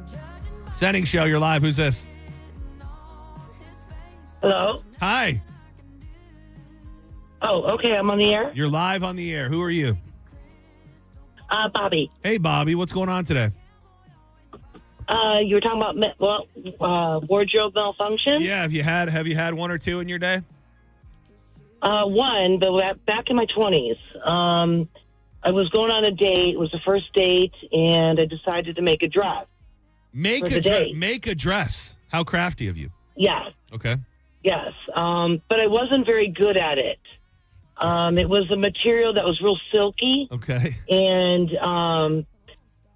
Senning Show, you're live. Who's this? Hello? Hi. Oh, okay. I'm on the air. You're live on the air. Who are you? Bobby. Hey, Bobby. What's going on today? You were talking about wardrobe malfunction. Yeah. Have you had one or two in your day? One, but back in my 20s. I was going on a date. It was the first date, and I decided to make a dress. Make a dress. How crafty of you. Yes. Okay. Yes. But I wasn't very good at it. It was a material that was real silky. Okay. And,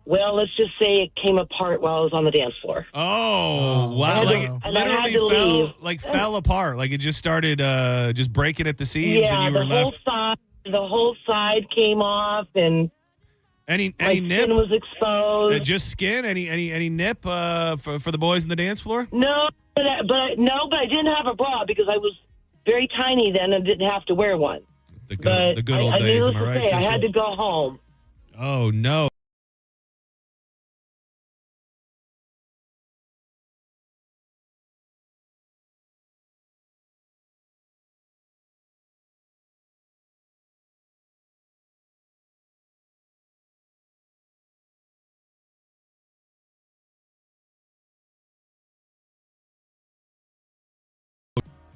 let's just say it came apart while I was on the dance floor. Oh, wow. Like fell apart. Like it just started just breaking at the seams and you were left. The whole side came off and any my nip? skin was exposed. Just skin? Any nip for the boys on the dance floor? No, but I didn't have a bra because I was very tiny then and didn't have to wear one. The good old days, am I right? I had to go home. Oh, no.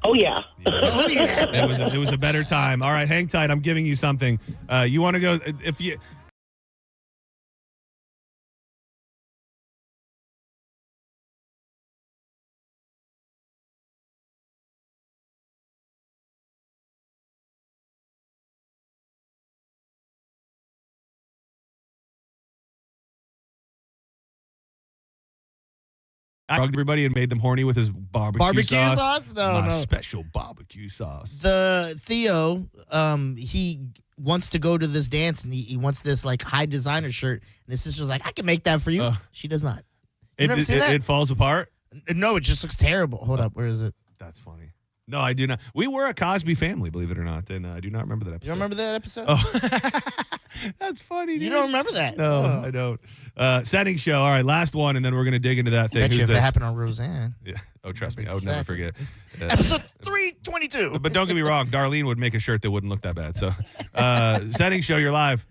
Oh, yeah. It was a better time. All right, hang tight. I'm giving you something. You want to go? If you I drugged everybody and made them horny with his barbecue sauce. No, My no. special barbecue sauce. The Theo, he wants to go to this dance and he wants this like high designer shirt. And his sister's like, I can make that for you. She does not. You never seen that? It falls apart? No, it just looks terrible. Hold up. Where is it? That's funny. No, I do not. We were a Cosby family, believe it or not, and I do not remember that episode. You don't remember that episode? Oh, that's funny. Dude. You don't remember that? No, I don't. Senning Show. All right, last one, and then we're going to dig into that thing. Bet you Who's if it this? happened on Roseanne. Yeah. Oh, trust me, I would never forget. Episode 322. But don't get me wrong, Darlene would make a shirt that wouldn't look that bad. So, Senning Show, you're live.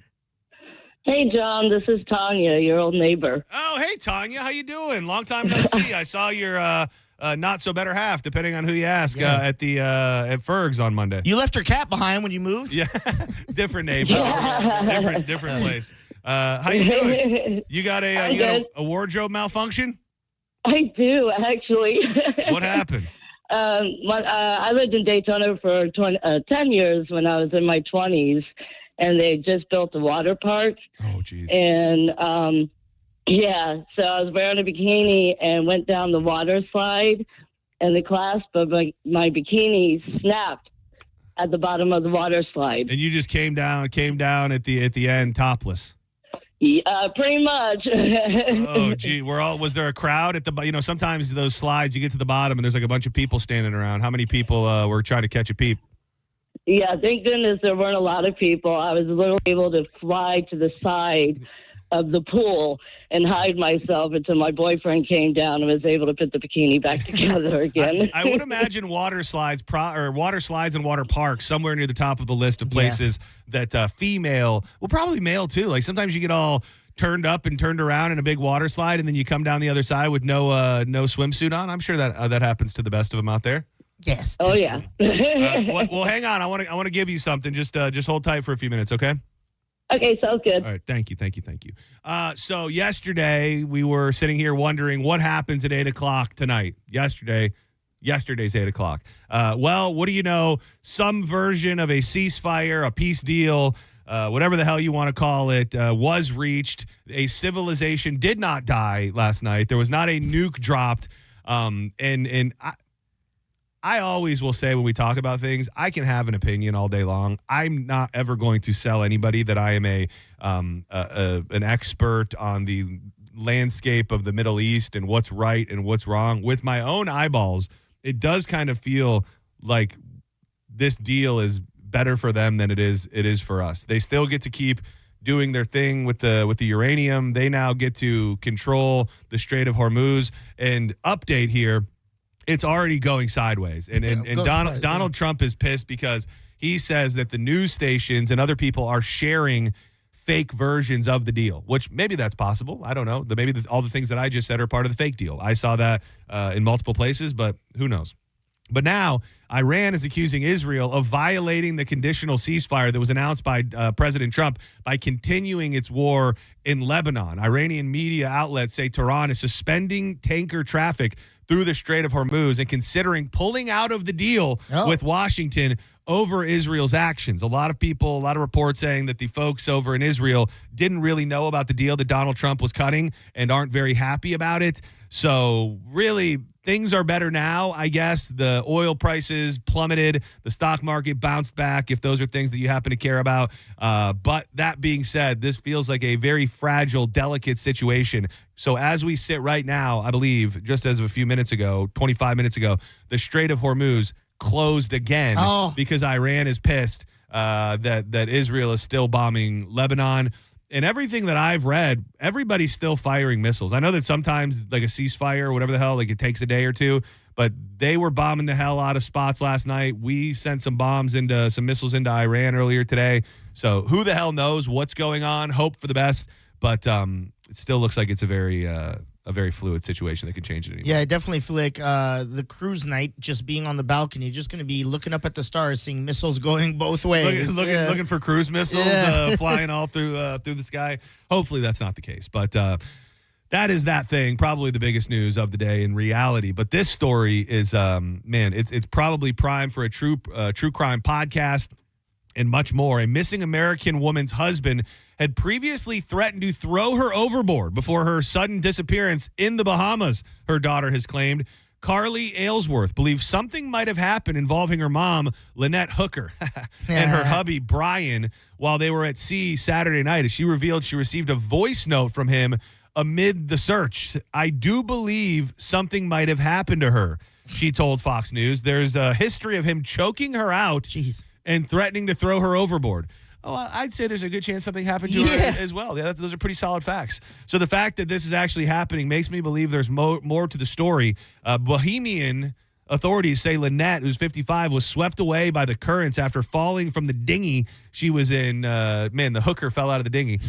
Hey, John, this is Tanya, your old neighbor. Oh, hey, Tanya, how you doing? Long time no see. I saw your not so better half, depending on who you ask, at Ferg's on Monday. You left your cat behind when you moved? Yeah, different neighbor, different place. How you doing? You got a wardrobe malfunction? I do, actually. What happened? I lived in Daytona for 10 years when I was in my 20s, and they just built a water park. Oh, geez. And, so I was wearing a bikini and went down the water slide, and the clasp of my bikini snapped at the bottom of the water slide. And you just came down at the end topless. Yeah, pretty much. Oh, gee. Was there a crowd at the, sometimes those slides, you get to the bottom and there's like a bunch of people standing around. How many people were trying to catch a peep? Yeah, thank goodness there weren't a lot of people. I was literally able to fly to the side of the pool and hide myself until my boyfriend came down and was able to put the bikini back together again. I would imagine water slides and water parks somewhere near the top of the list of places that female, well, probably male too. Like sometimes you get all turned up and turned around in a big water slide and then you come down the other side with no swimsuit on. I'm sure that happens to the best of them out there. Yes. Oh, yeah. Well, hang on. I want to give you something. Just hold tight for a few minutes, okay? Okay, sounds good. All right, thank you. So yesterday we were sitting here wondering what happens at 8 o'clock tonight. Yesterday's 8 o'clock. Well, what do you know? Some version of a ceasefire, a peace deal, whatever the hell you want to call it, was reached. A civilization did not die last night. There was not a nuke dropped. And I always will say when we talk about things, I can have an opinion all day long. I'm not ever going to sell anybody that I am an expert on the landscape of the Middle East and what's right and what's wrong. With my own eyeballs, it does kind of feel like this deal is better for them than it is for us. They still get to keep doing their thing with the uranium. They now get to control the Strait of Hormuz. And update here, it's already going sideways. And Donald Trump is pissed because he says that the news stations and other people are sharing fake versions of the deal, which maybe that's possible. I don't know. Maybe all the things that I just said are part of the fake deal. I saw that in multiple places, but who knows? But now Iran is accusing Israel of violating the conditional ceasefire that was announced by President Trump by continuing its war in Lebanon. Iranian media outlets say Tehran is suspending tanker traffic through the Strait of Hormuz and considering pulling out of the deal with Washington over Israel's actions. A lot of reports saying that the folks over in Israel didn't really know about the deal that Donald Trump was cutting and aren't very happy about it. So really, things are better now, I guess. The oil prices plummeted. The stock market bounced back, if those are things that you happen to care about. But that being said, this feels like a very fragile, delicate situation. So as we sit right now, I believe, just as of a few minutes ago, 25 minutes ago, the Strait of Hormuz closed again because Iran is pissed that Israel is still bombing Lebanon. And everything that I've read, everybody's still firing missiles. I know that sometimes like a ceasefire or whatever the hell, like it takes a day or two, but they were bombing the hell out of spots last night. We sent some missiles into Iran earlier today. So who the hell knows what's going on? Hope for the best. But it still looks like it's a very fluid situation that can change at any moment. Yeah, I definitely feel like the cruise night, just being on the balcony, just going to be looking up at the stars, seeing missiles going both ways. Looking for cruise missiles flying all through the sky. Hopefully that's not the case. But that is that thing, probably the biggest news of the day in reality. But this story is, it's probably prime for a true crime podcast. and much more. A missing American woman's husband had previously threatened to throw her overboard before her sudden disappearance in the Bahamas, her daughter has claimed. Carly Aylesworth believes something might have happened involving her mom, Lynette Hooker, and her hubby, Brian, while they were at sea Saturday night. As she revealed, she received a voice note from him amid the search. I do believe something might have happened to her, she told Fox News. There's a history of him choking her out and threatening to throw her overboard. Oh, I'd say there's a good chance something happened to her as well. Yeah, those are pretty solid facts. So the fact that this is actually happening makes me believe there's more to the story. Bohemian authorities say Lynette, who's 55, was swept away by the currents after falling from the dinghy she was in. The hooker fell out of the dinghy.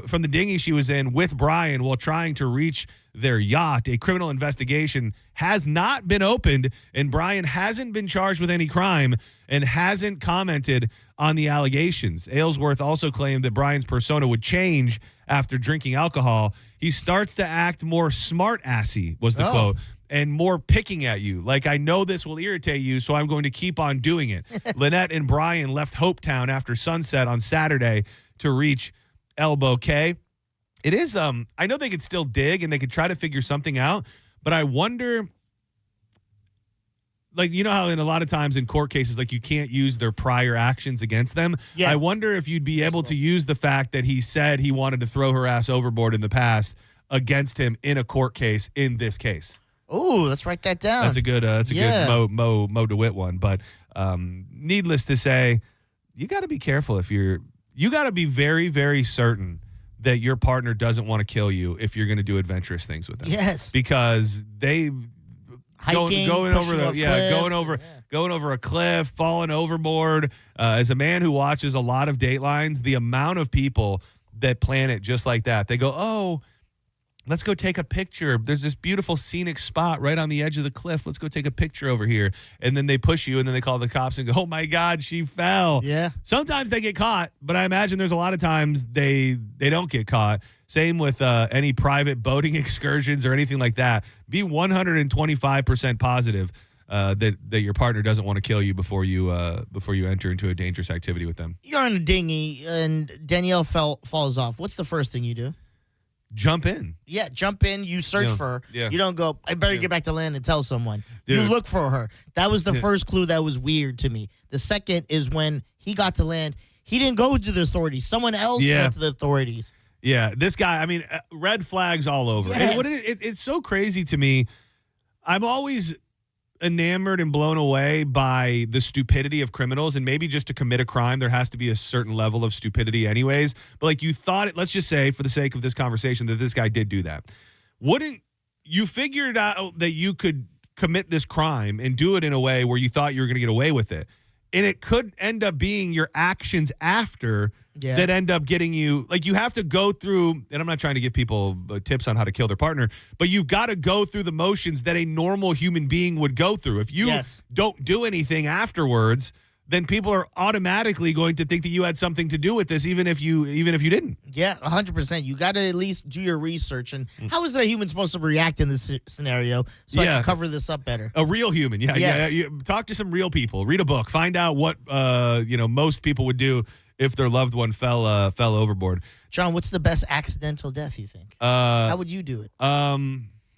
From the dinghy she was in with Brian while trying to reach their yacht. A criminal investigation has not been opened, and Brian hasn't been charged with any crime and hasn't commented on the allegations. Aylesworth also claimed that Brian's persona would change after drinking alcohol. He starts to act more smart-assy, was the quote, and more picking at you. Like, I know this will irritate you, so I'm going to keep on doing it. Lynette and Brian left Hopetown after sunset on Saturday to reach Elbow Cay. It is, I know they could still dig and they could try to figure something out, but I wonder, like, you know how in a lot of times in court cases, like, you can't use their prior actions against them. Yeah. I wonder if you'd be able to use the fact that he said he wanted to throw her ass overboard in the past against him in a court case in this case. Oh, let's write that down. That's a good, good Mo DeWitt one. But needless to say, you got to be careful you got to be very, very certain that your partner doesn't want to kill you if you're going to do adventurous things with them. Yes. Because they hiking, going over a cliff, falling overboard. As a man who watches a lot of Datelines, the amount of people that plan it just like that, they go, oh, let's go take a picture. There's this beautiful scenic spot right on the edge of the cliff. Let's go take a picture over here. And then they push you, and then they call the cops and go, oh, my God, she fell. Yeah. Sometimes they get caught, but I imagine there's a lot of times they don't get caught. Same with any private boating excursions or anything like that. Be 125% positive that your partner doesn't want to kill you before you enter into a dangerous activity with them. You're on a dinghy, and Danielle falls off. What's the first thing you do? Jump in. Yeah, jump in. You search for her. Yeah. You don't go, I better get back to land and tell someone. Dude. You look for her. That was the first clue that was weird to me. The second is when he got to land, he didn't go to the authorities. Someone else went to the authorities. Yeah, this guy, I mean, red flags all over. Yes. And it's so crazy to me. I'm always enamored and blown away by the stupidity of criminals, and maybe just to commit a crime there has to be a certain level of stupidity anyways, but like, you thought it, let's just say for the sake of this conversation that this guy did do that. Wouldn't you figured out that you could commit this crime and do it in a way where you thought you were going to get away with it, and it could end up being your actions after that end up getting you, like, you have to go through, and I'm not trying to give people tips on how to kill their partner, but you've got to go through the motions that a normal human being would go through. If you don't do anything afterwards, then people are automatically going to think that you had something to do with this, even if you didn't. Yeah, 100%. You got to at least do your research. And how is a human supposed to react in this scenario so I can cover this up better? A real human, yeah. You talk to some real people. Read a book. Find out what most people would do if their loved one fell overboard. John, what's the best accidental death, you think? How would you do it?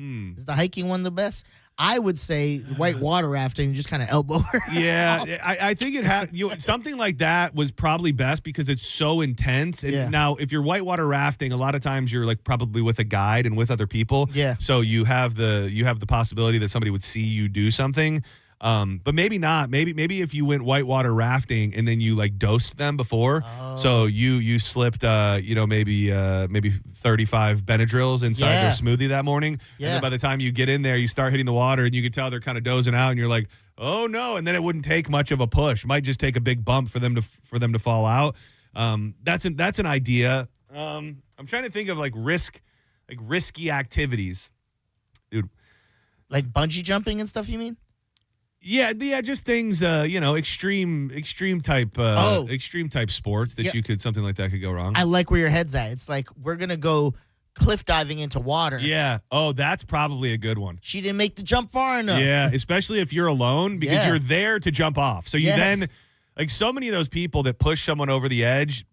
Is the hiking one the best? I would say white water rafting, just kind of elbow her. Yeah, I think it had something like that was probably best because it's so intense. And now, if you're whitewater rafting, a lot of times you're like probably with a guide and with other people. Yeah. So you have the possibility that somebody would see you do something. But maybe not. Maybe if you went whitewater rafting and then you like dosed them before, so you slipped maybe 35 Benadryls inside their smoothie that morning, and then by the time you get in there, you start hitting the water and you can tell they're kind of dozing out, and you're like, oh no, and then it wouldn't take much of a push. Might just take a big bump for them to fall out. That's an idea. I'm trying to think of risky activities, dude. Like bungee jumping and stuff, you mean? Yeah, just things, extreme type sports that something like that could go wrong. I like where your head's at. It's like, we're going to go cliff diving into water. Yeah. Oh, that's probably a good one. She didn't make the jump far enough. Yeah, especially if you're alone because you're there to jump off. So you then, Like so many of those people that push someone over the edge,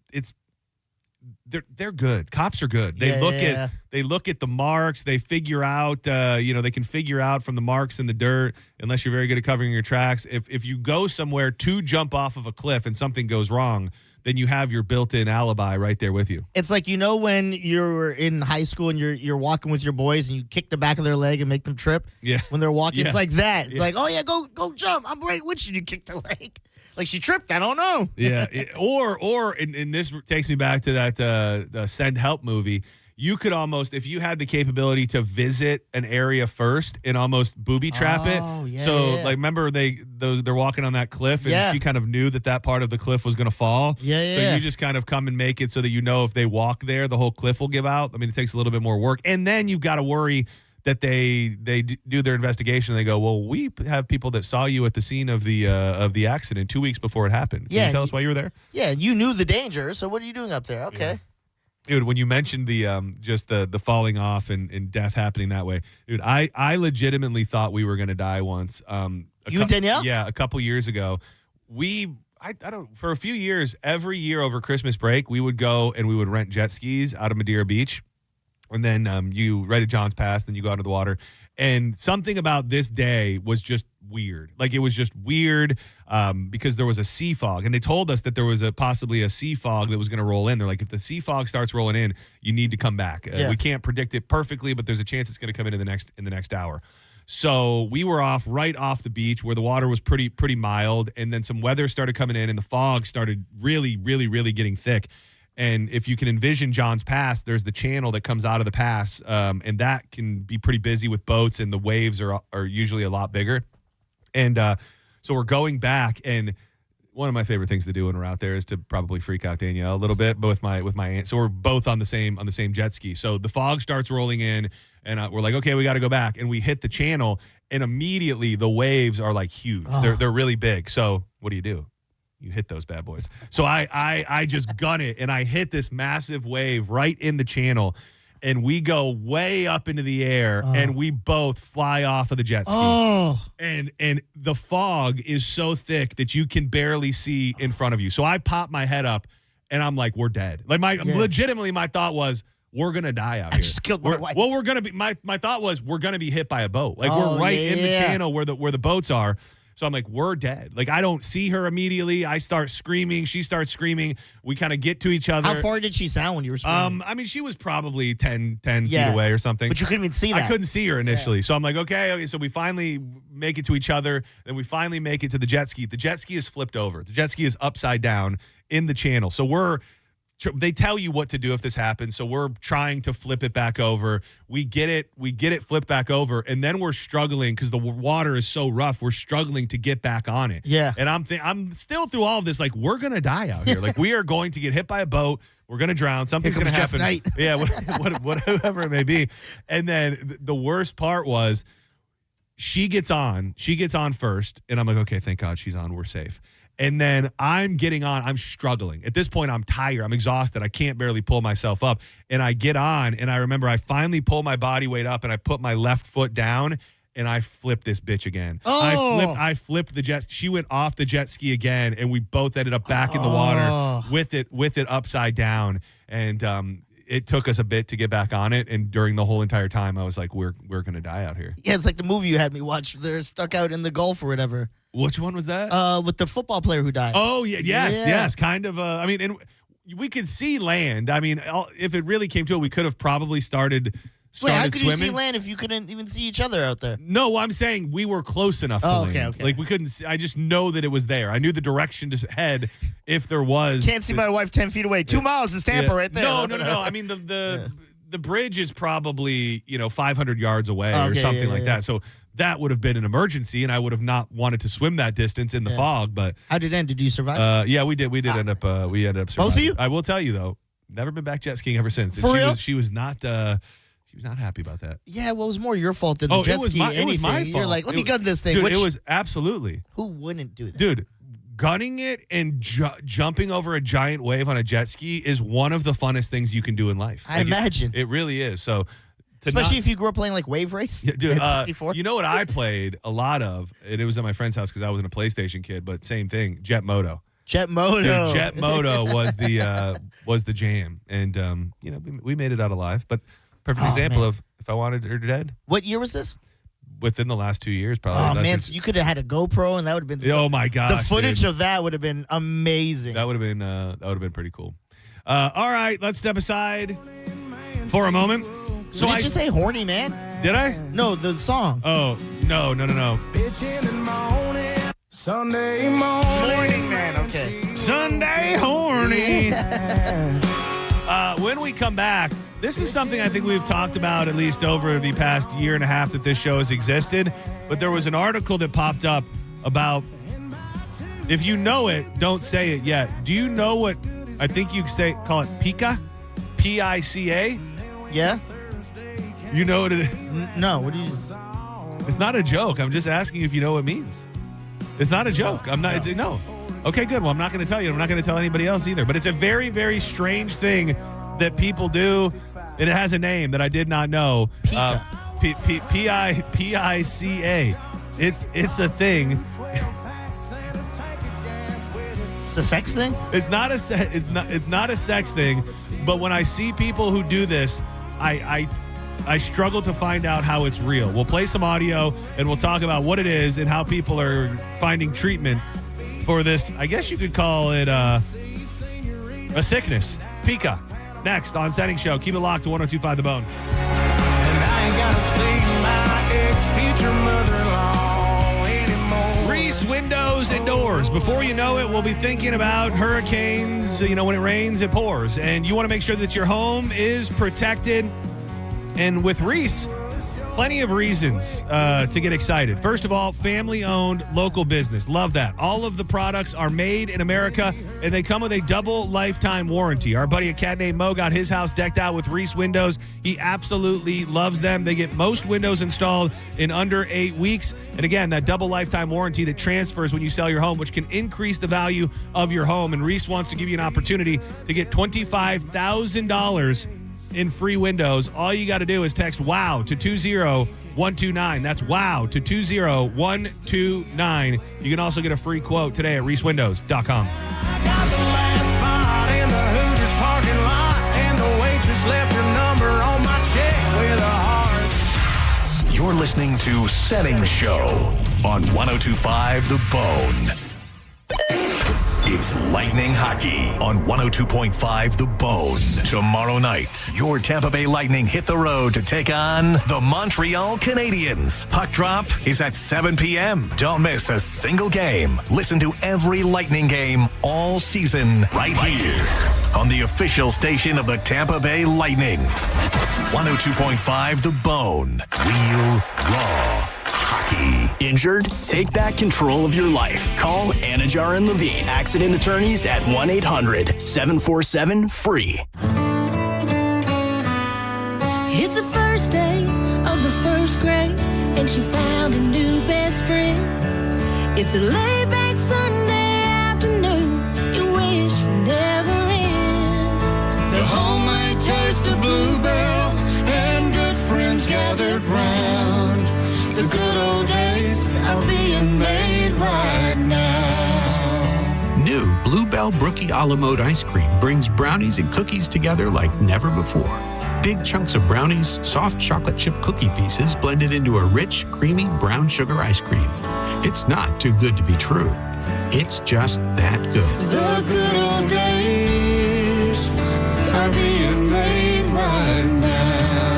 they're good. Cops are good. They look at the marks. They figure out, they can figure out from the marks in the dirt, unless you're very good at covering your tracks. If you go somewhere to jump off of a cliff and something goes wrong, then you have your built-in alibi right there with you. It's like, when you're in high school and you're walking with your boys and you kick the back of their leg and make them trip. Yeah. When they're walking, Yeah. It's like that. It's Yeah. like, oh yeah, go jump. I'm right with you. You kick the leg. Like she tripped. I don't know. Yeah. And this takes me back to that Send Help movie. You could almost, if you had the capability to visit an area first and almost booby trap it. Yeah, so, yeah. like, remember they're walking on that cliff, and Yeah. she kind of knew that part of the cliff was going to fall. Yeah. So you just kind of come and make it so that if they walk there, the whole cliff will give out. I mean, it takes a little bit more work, and then you've got to worry that they do their investigation. And they go, well, we have people that saw you at the scene of the accident 2 weeks before it happened. Can you tell us why you were there? Yeah, you knew the danger. So what are you doing up there? Okay. Yeah. Dude, when you mentioned the just the falling off and death happening that way, dude, I legitimately thought we were going to die once. You and Danielle? Yeah, a couple years ago. For a few years, every year over Christmas break, we would go and we would rent jet skis out of Madeira Beach. And then you right at John's Pass, then you go out into the water. And something about this day was just weird. Like, it was just weird because there was a sea fog. And they told us that there was possibly a sea fog that was going to roll in. They're like, if the sea fog starts rolling in, you need to come back. We can't predict it perfectly, but there's a chance it's going to come in the next hour. So we were right off the beach where the water was pretty mild. And then some weather started coming in and the fog started really, really, really getting thick. And if you can envision John's Pass, there's the channel that comes out of the pass, and that can be pretty busy with boats, and the waves are usually a lot bigger. And so we're going back, and one of my favorite things to do when we're out there is to probably freak out Danielle a little bit, but with my aunt. So we're both on the same jet ski. So the fog starts rolling in, and we're like, okay, we got to go back, and we hit the channel, and immediately the waves are like huge. Oh. They're really big. So what do? You hit those bad boys. So I just gun it, and I hit this massive wave right in the channel, and we go way up into the air, and we both fly off of the jet ski. Oh. And the fog is so thick that you can barely see in front of you. So I pop my head up, and I'm like, we're dead. Like, legitimately, my thought was, we're gonna die out here. I just killed my wife. Well, we're gonna be. My thought was, we're gonna be hit by a boat. Like, we're right in the channel where the boats are. So I'm like, we're dead. Like, I don't see her immediately. I start screaming. She starts screaming. We kind of get to each other. How far did she sound when you were screaming? I mean, she was probably 10 feet away or something. But you couldn't even see that. I couldn't see her initially. So I'm like, okay. So we finally make it to each other. Then we finally make it to the jet ski. The jet ski is flipped over. The jet ski is upside down in the channel. So they tell you what to do if this happens. So we're trying to flip it back over. We get it flipped back over, and then we're struggling because the water is so rough. We're struggling to get back on it. Yeah. And I'm still through all of this, like, we're gonna die out here. Like, we are going to get hit by a boat. We're gonna drown. Something's gonna happen. Jeff Knight. Yeah, whatever it may be. And then the worst part was, she gets on first, and I'm like, okay, thank God she's on. We're safe. And then I'm getting on. I'm struggling. At this point, I'm tired. I'm exhausted. I can't barely pull myself up. And I get on, and I remember I finally pull my body weight up, and I put my left foot down, and I flipped this bitch again. Oh. I flipped the jet. She went off the jet ski again, and we both ended up back in the water with it upside down. And it took us a bit to get back on it. And during the whole entire time, I was like, we're going to die out here. Yeah, it's like the movie you had me watch. They're stuck out in the Gulf or whatever. Which one was that? With the football player who died. Oh, yeah. Yes. Kind of. I mean, and we could see land. I mean, if it really came to it, we could have probably started Wait, how could swimming. you see land if you couldn't even see each other out there? No, I'm saying we were close enough to land. Okay. Like, we couldn't see. I just know that it was there. I knew the direction to head if there was. Can't see my wife 10 feet away. 2 miles is Tampa right there. No. I mean, the bridge is probably 500 yards away or something like that. So that would have been an emergency, and I would have not wanted to swim that distance in the fog. But how did it end? Did you survive? Yeah, we did. We did end up. We ended up surviving. Both of you? I will tell you though, never been back jet skiing ever since. For real? She was not. She was not happy about that. Yeah, well, it was more your fault than the jet ski. It was my fault. You're like, let me gun this thing. Dude, it was absolutely. Who wouldn't do that? Dude, gunning it and jumping over a giant wave on a jet ski is one of the funnest things you can do in life. I imagine. It really is. So, especially if you grew up playing like Wave Race. Yeah, dude, 64. You know what I played a lot of, and it was at my friend's house because I wasn't a PlayStation kid, but same thing, Jet Moto. Jet Moto. Dude, Jet Moto was the jam, and we made it out alive. But perfect example of if I wanted her dead. What year was this? Within the last 2 years, probably. Oh man, so you could have had a GoPro, and that would have been. Oh my gosh, the footage dude. of that would have been amazing. That would have been pretty cool. All right, let's step aside for a moment. So did you say horny man? Did I? No, the song. Oh no. Bitch in the morning, Sunday morning man. Okay. Sunday horny. When we come back, this is something I think we've talked about at least over the past year and a half that this show has existed. But there was an article that popped up about if you know it, don't say it yet. Do you know what I think you call it pica? P-I-C-A? Yeah. You know what it is? No, what do you... It's not a joke. I'm just asking if you know what it means. It's not a joke. I'm not... No. Okay, good. Well, I'm not going to tell you. I'm not going to tell anybody else either. But it's a very, very strange thing that people do, and it has a name that I did not know. P-I-C-A. It's a thing. It's a sex thing? It's not a sex thing, but when I see people who do this, I struggle to find out how it's real. We'll play some audio and we'll talk about what it is and how people are finding treatment for this. I guess you could call it a sickness. Pica. Next on Senning Show. Keep it locked to 102.5 The Bone. And I ain't gotta see my ex-future mother-in-law anymore. Reese Windows and Doors. Before you know it, we'll be thinking about hurricanes. You know, when it rains, it pours. And you want to make sure that your home is protected. And with Reese, plenty of reasons to get excited. First of all, family-owned local business. Love that. All of the products are made in America, and they come with a double lifetime warranty. Our buddy, a cat named Mo, got his house decked out with Reese windows. He absolutely loves them. They get most windows installed in under 8 weeks. And again, that double lifetime warranty that transfers when you sell your home, which can increase the value of your home. And Reese wants to give you an opportunity to get $25,000 in free windows. All you got to do is text WOW to 20129. That's WOW to 20129. You can also get a free quote today at reesewindows.com. I got the last spot in the Hooters parking lot, and the waitress left her number on my check with a heart. You're listening to Senning Show on 102.5 The Bone. It's Lightning Hockey on 102.5 The Bone. Tomorrow night, your Tampa Bay Lightning hit the road to take on the Montreal Canadiens. Puck drop is at 7 p.m. Don't miss a single game. Listen to every Lightning game all season right here on the official station of the Tampa Bay Lightning. 102.5 The Bone. Real, raw hockey. Injured? Take back control of your life. Call Anajar and Levine, accident attorneys at 1-800-747-FREE. It's the first day of the first grade, and she found a new best friend. It's a laid-back Sunday afternoon you wish would never end. The homemade taste of Bluebell and good friends gathered round. The good old days are being made right now. New Bluebell Brookie a la mode ice cream brings brownies and cookies together like never before. Big chunks of brownies, soft chocolate chip cookie pieces blended into a rich, creamy brown sugar ice cream. It's not too good to be true. It's just that good. The good old days are being made right now.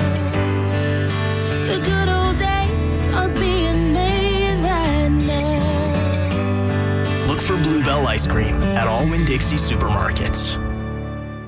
The good old days are being made right now. Look for Bluebell ice cream at all Winn-Dixie supermarkets.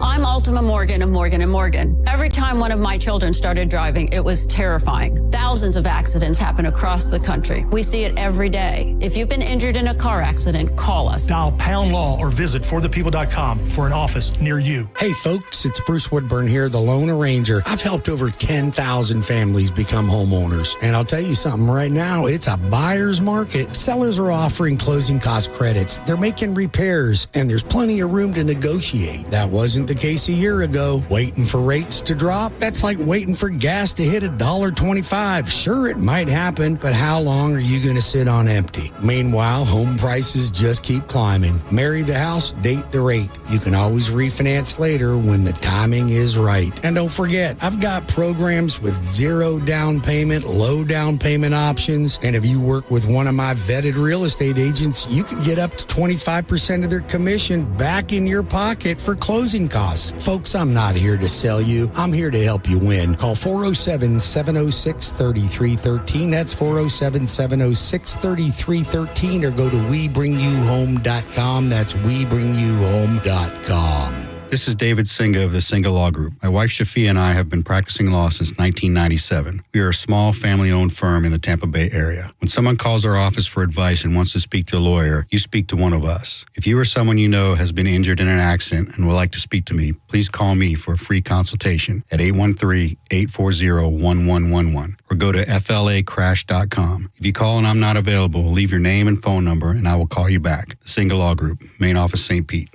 I'm Ultima Morgan of Morgan & Morgan. Every time one of my children started driving, it was terrifying. Thousands of accidents happen across the country. We see it every day. If you've been injured in a car accident, call us. Dial pound law or visit forthepeople.com for an office near you. Hey folks, it's Bruce Woodburn here, the Lone Arranger. I've helped over 10,000 families become homeowners. And I'll tell you something right now, it's a buyer's market. Sellers are offering closing cost credits. They're making repairs, and there's plenty of room to negotiate. That wasn't the case a a year ago. Waiting for rates to drop? That's like waiting for gas to hit $1.25. Sure, it might happen, but how long are you going to sit on empty? Meanwhile, home prices just keep climbing. Marry the house, date the rate. You can always refinance later when the timing is right. And don't forget, I've got programs with zero down payment, low down payment options. And if you work with one of my vetted real estate agents, you can get up to 25% of their commission back in your pocket for closing costs. Folks, I'm not here to sell you. I'm here to help you win. Call 407-706-3313. That's 407-706-3313, or go to WeBringYouHome.com. That's WeBringYouHome.com. This is David Singa of the Singa Law Group. My wife Shafia and I have been practicing law since 1997. We are a small family-owned firm in the Tampa Bay area. When someone calls our office for advice and wants to speak to a lawyer, you speak to one of us. If you or someone you know has been injured in an accident and would like to speak to me, please call me for a free consultation at 813-840-1111 or go to flacrash.com. If you call and I'm not available, leave your name and phone number and I will call you back. The Singa Law Group, main office, St. Pete.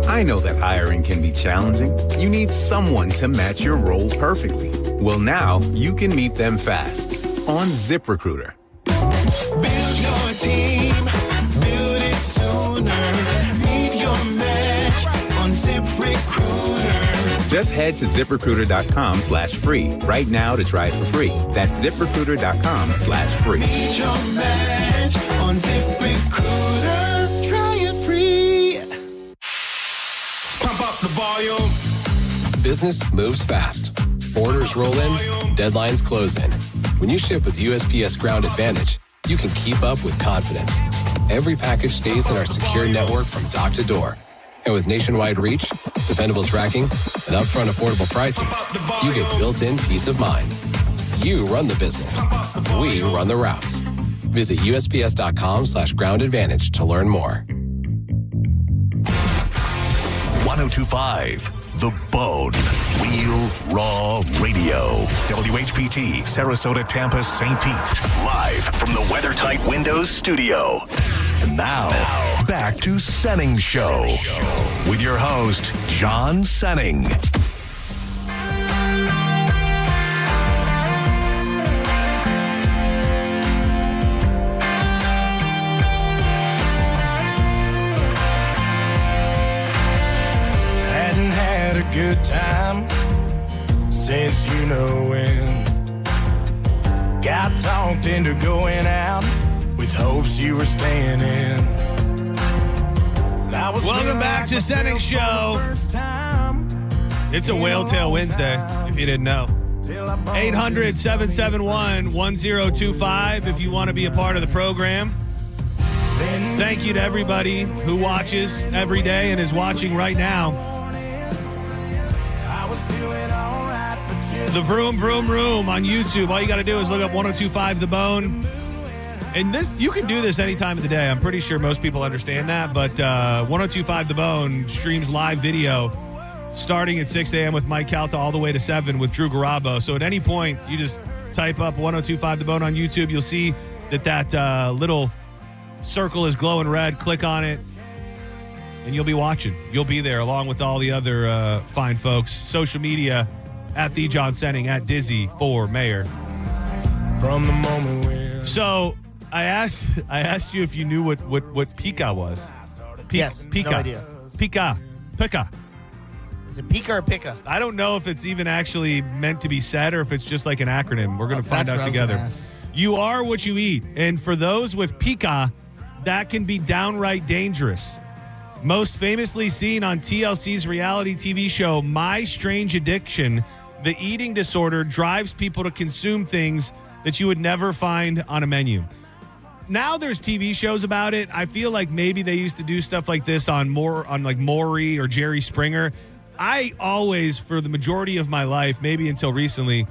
I know that hiring can be challenging. You need someone to match your role perfectly. Well, now you can meet them fast on ZipRecruiter. Build your team, build it sooner. Meet your match on ZipRecruiter. Just head to ZipRecruiter.com/free right now to try it for free. That's ZipRecruiter.com/free. Meet your match on ZipRecruiter. Try it free. Pump up the volume. Business moves fast. Orders roll in, deadlines close in. When you ship with USPS Ground Advantage, you can keep up with confidence. Every package stays in our secure network from dock to door. And with nationwide reach, dependable tracking, and upfront affordable pricing, you get built-in peace of mind. You run the business. We run the routes. Visit USPS.com/Ground Advantage to learn more. 1025 The Bone. Real Raw Radio. WHPT, Sarasota, Tampa, St. Pete. Live from the WeatherTight Windows studio. And now, back to Senning Show. With your host, John Senning. A good time since you know when. Got talked into going out with hopes you were staying in. Welcome back to Senning Show. It's a Whale Tail Wednesday, if you didn't know. 800-771-1025 if you want to be a part of the program. Thank you to everybody who watches every day and is watching right now. The Vroom Vroom Room on YouTube. All you got to do is look up 1025 The Bone. And this, you can do this any time of the day. I'm pretty sure most people understand that. But 1025 The Bone streams live video starting at 6 a.m. with Mike Calta all the way to 7 with Drew Garabo. So at any point, you just type up 1025 The Bone on YouTube. You'll see that little circle is glowing red. Click on it, and you'll be watching. You'll be there along with all the other fine folks. Social media, at the John Senning, at Dizzy for Mayor. From the moment when. So I asked you if you knew what pica was. Yes, pica. no idea. Pica. Is it pica or pica? I don't know if it's even actually meant to be said or if it's just like an acronym. We're going to find out together. You are what you eat. And for those with pica, that can be downright dangerous. Most famously seen on TLC's reality TV show, My Strange Addiction, the eating disorder drives people to consume things that you would never find on a menu. Now there's TV shows about it. I feel like maybe they used to do stuff like this on like Maury or Jerry Springer. I always, for the majority of my life, maybe until recently,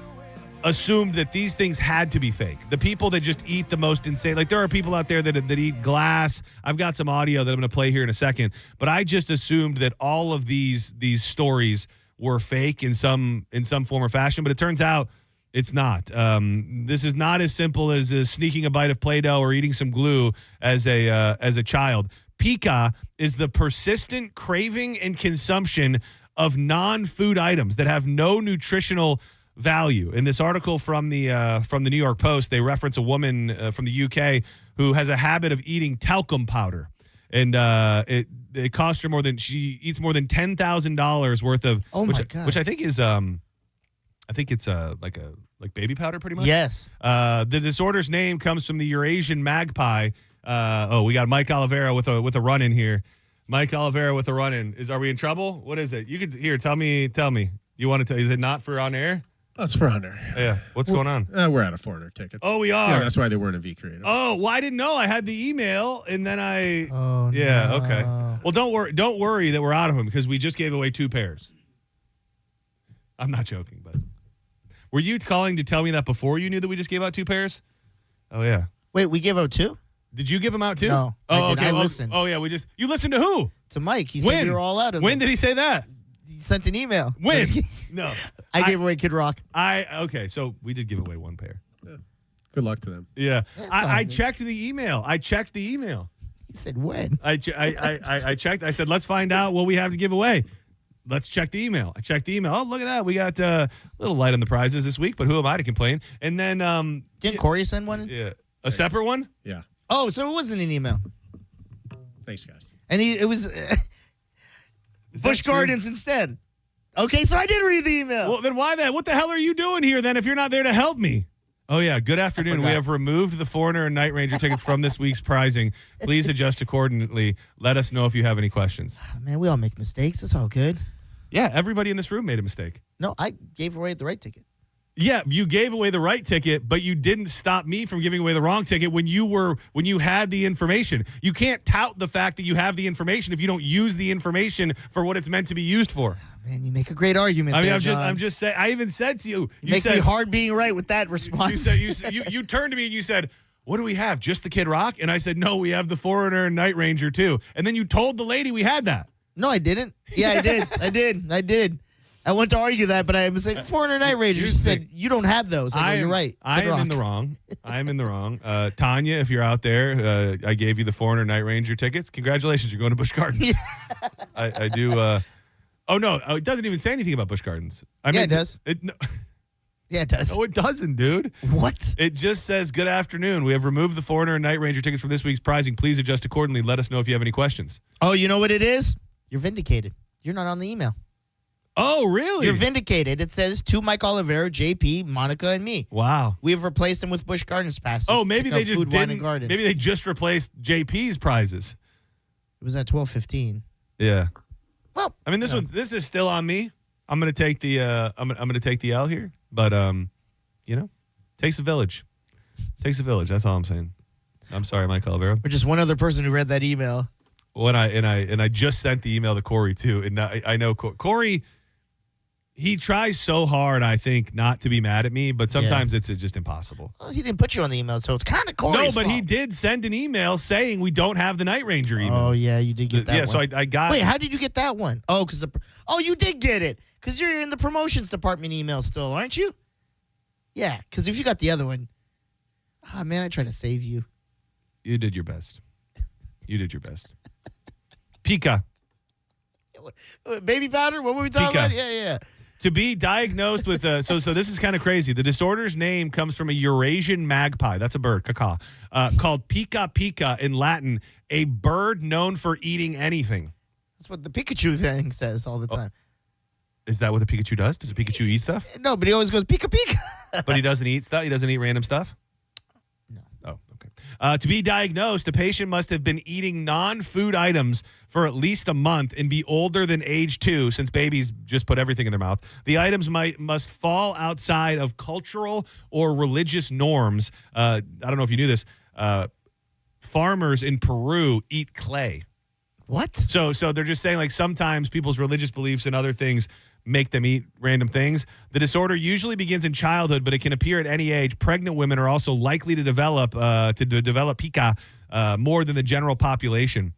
assumed that these things had to be fake. The people that just eat the most insane, like there are people out there that eat glass. I've got some audio that I'm going to play here in a second, but I just assumed that all of these stories were fake in some form or fashion, but it turns out it's not. This is not as simple as sneaking a bite of Play-Doh or eating some glue as a child. Pica is the persistent craving and consumption of non-food items that have no nutritional value. In this article from the New York Post, they reference a woman from the UK who has a habit of eating talcum powder, and it cost her she eats more than $10,000 worth of which I think is it's like baby powder pretty much. Yes. The disorder's name comes from the Eurasian magpie. We got Mike Oliveira with a run in here. Mike Oliveira with a run in. Are we in trouble? What is it? You could tell me. You want to tell? Is it not for on air? That's for Hunter. Yeah. What's going on? We're out of foreigner tickets. Oh, we are. Yeah, that's why they weren't a V creative. Oh, well, I didn't know. I had the email, and then I. Oh, yeah. no. Okay. Well, don't worry that we're out of them because we just gave away 2 pairs. I'm not joking, but were you calling to tell me that before you knew that we just gave out 2 pairs? Oh yeah. Wait, we gave out 2? Did you give them out too? No. Oh, okay. I listened. Oh yeah, you listened to who? To Mike. He said we were all out of When them. did he say that? He sent an email. When? No. I gave away Kid Rock. Okay, so we did give away 1 pair. Yeah. Good luck to them. Yeah. That's I fine. checked the email. He said when? I checked. I said, let's find out what we have to give away. Let's check the email. I checked the email. Oh, look at that. We got a little light on the prizes this week, but who am I to complain? And then didn't Corey send one? Yeah. A separate one? Yeah. Oh, so it wasn't an email. Thanks, guys. And it was Busch Gardens instead. Okay, so I did read the email. Well, then why that? What the hell are you doing here then if you're not there to help me? Oh, yeah. Good afternoon. We have removed the Foreigner and Night Ranger tickets from this week's prizing. Please adjust accordingly. Let us know if you have any questions. Man, we all make mistakes. It's all good. Yeah, everybody in this room made a mistake. No, I gave away the right ticket. Yeah, you gave away the right ticket, but you didn't stop me from giving away the wrong ticket when you had the information. You can't tout the fact that you have the information if you don't use the information for what it's meant to be used for. Man, you make a great argument. I mean, there, I'm just saying. I even said to you, you make me hard being right with that response. You turned to me and you said, "What do we have? Just the Kid Rock?" And I said, "No, we have the Foreigner and Night Ranger too." And then you told the lady we had that. No, I didn't. Yeah, I did. I did. I went to argue that, but I was like, Foreigner Night Ranger. She said, you don't have those. I go, you're right. I am in the wrong. I am in the wrong. Tanya, if you're out there, I gave you the Foreigner Night Ranger tickets. Congratulations. You're going to Busch Gardens. I do. Oh, no. It doesn't even say anything about Busch Gardens. It does. No. Yeah, it does. No, it doesn't, dude. What? It just says, good afternoon. We have removed the Foreigner and Night Ranger tickets from this week's prizing. Please adjust accordingly. Let us know if you have any questions. Oh, you know what it is? You're vindicated. You're not on the email. Oh, really? You're vindicated. It says to Mike Oliveira, JP, Monica, and me. Wow. We have replaced them with Busch Gardens passes. Oh, maybe they just didn't. Garden. Maybe they just replaced JP's prizes. It was at 12:15. Yeah. Well, I mean, this is still on me. I'm gonna take the I'm gonna take the L here, but takes a village. Takes a village. That's all I'm saying. I'm sorry, Mike Oliveira. We're just one other person who read that email. I just sent the email to Corey too, and I know Corey. He tries so hard, I think, not to be mad at me, but sometimes it's just impossible. Well, he didn't put you on the email, so it's kind of Corey's No, but fault. he did send an email saying we don't have the Night Ranger emails. Oh, yeah, you did get that one. Yeah, so I got Wait, how did you get that one? Oh, you did get it. Because you're in the promotions department email still, aren't you? Yeah, because if you got the other one, man, I tried to save you. You did your best. You did your best. Pika. Baby powder? What were we talking about? Yeah. To be diagnosed with so this is kind of crazy. The disorder's name comes from a Eurasian magpie. That's a bird, caca, called pica pica in Latin, a bird known for eating anything. That's what the Pikachu thing says all the time. Is that what the Pikachu does? Does the Pikachu eat stuff? No, but he always goes pika pika. But he doesn't eat stuff? He doesn't eat random stuff? No. Oh, okay. To be diagnosed, a patient must have been eating non-food items for at least a month and be older than age 2, since babies just put everything in their mouth. The items must fall outside of cultural or religious norms. I don't know if you knew this. Farmers in Peru eat clay. What? So they're just saying, like, sometimes people's religious beliefs and other things make them eat random things. The disorder usually begins in childhood, but it can appear at any age. Pregnant women are also likely to develop pica more than the general population.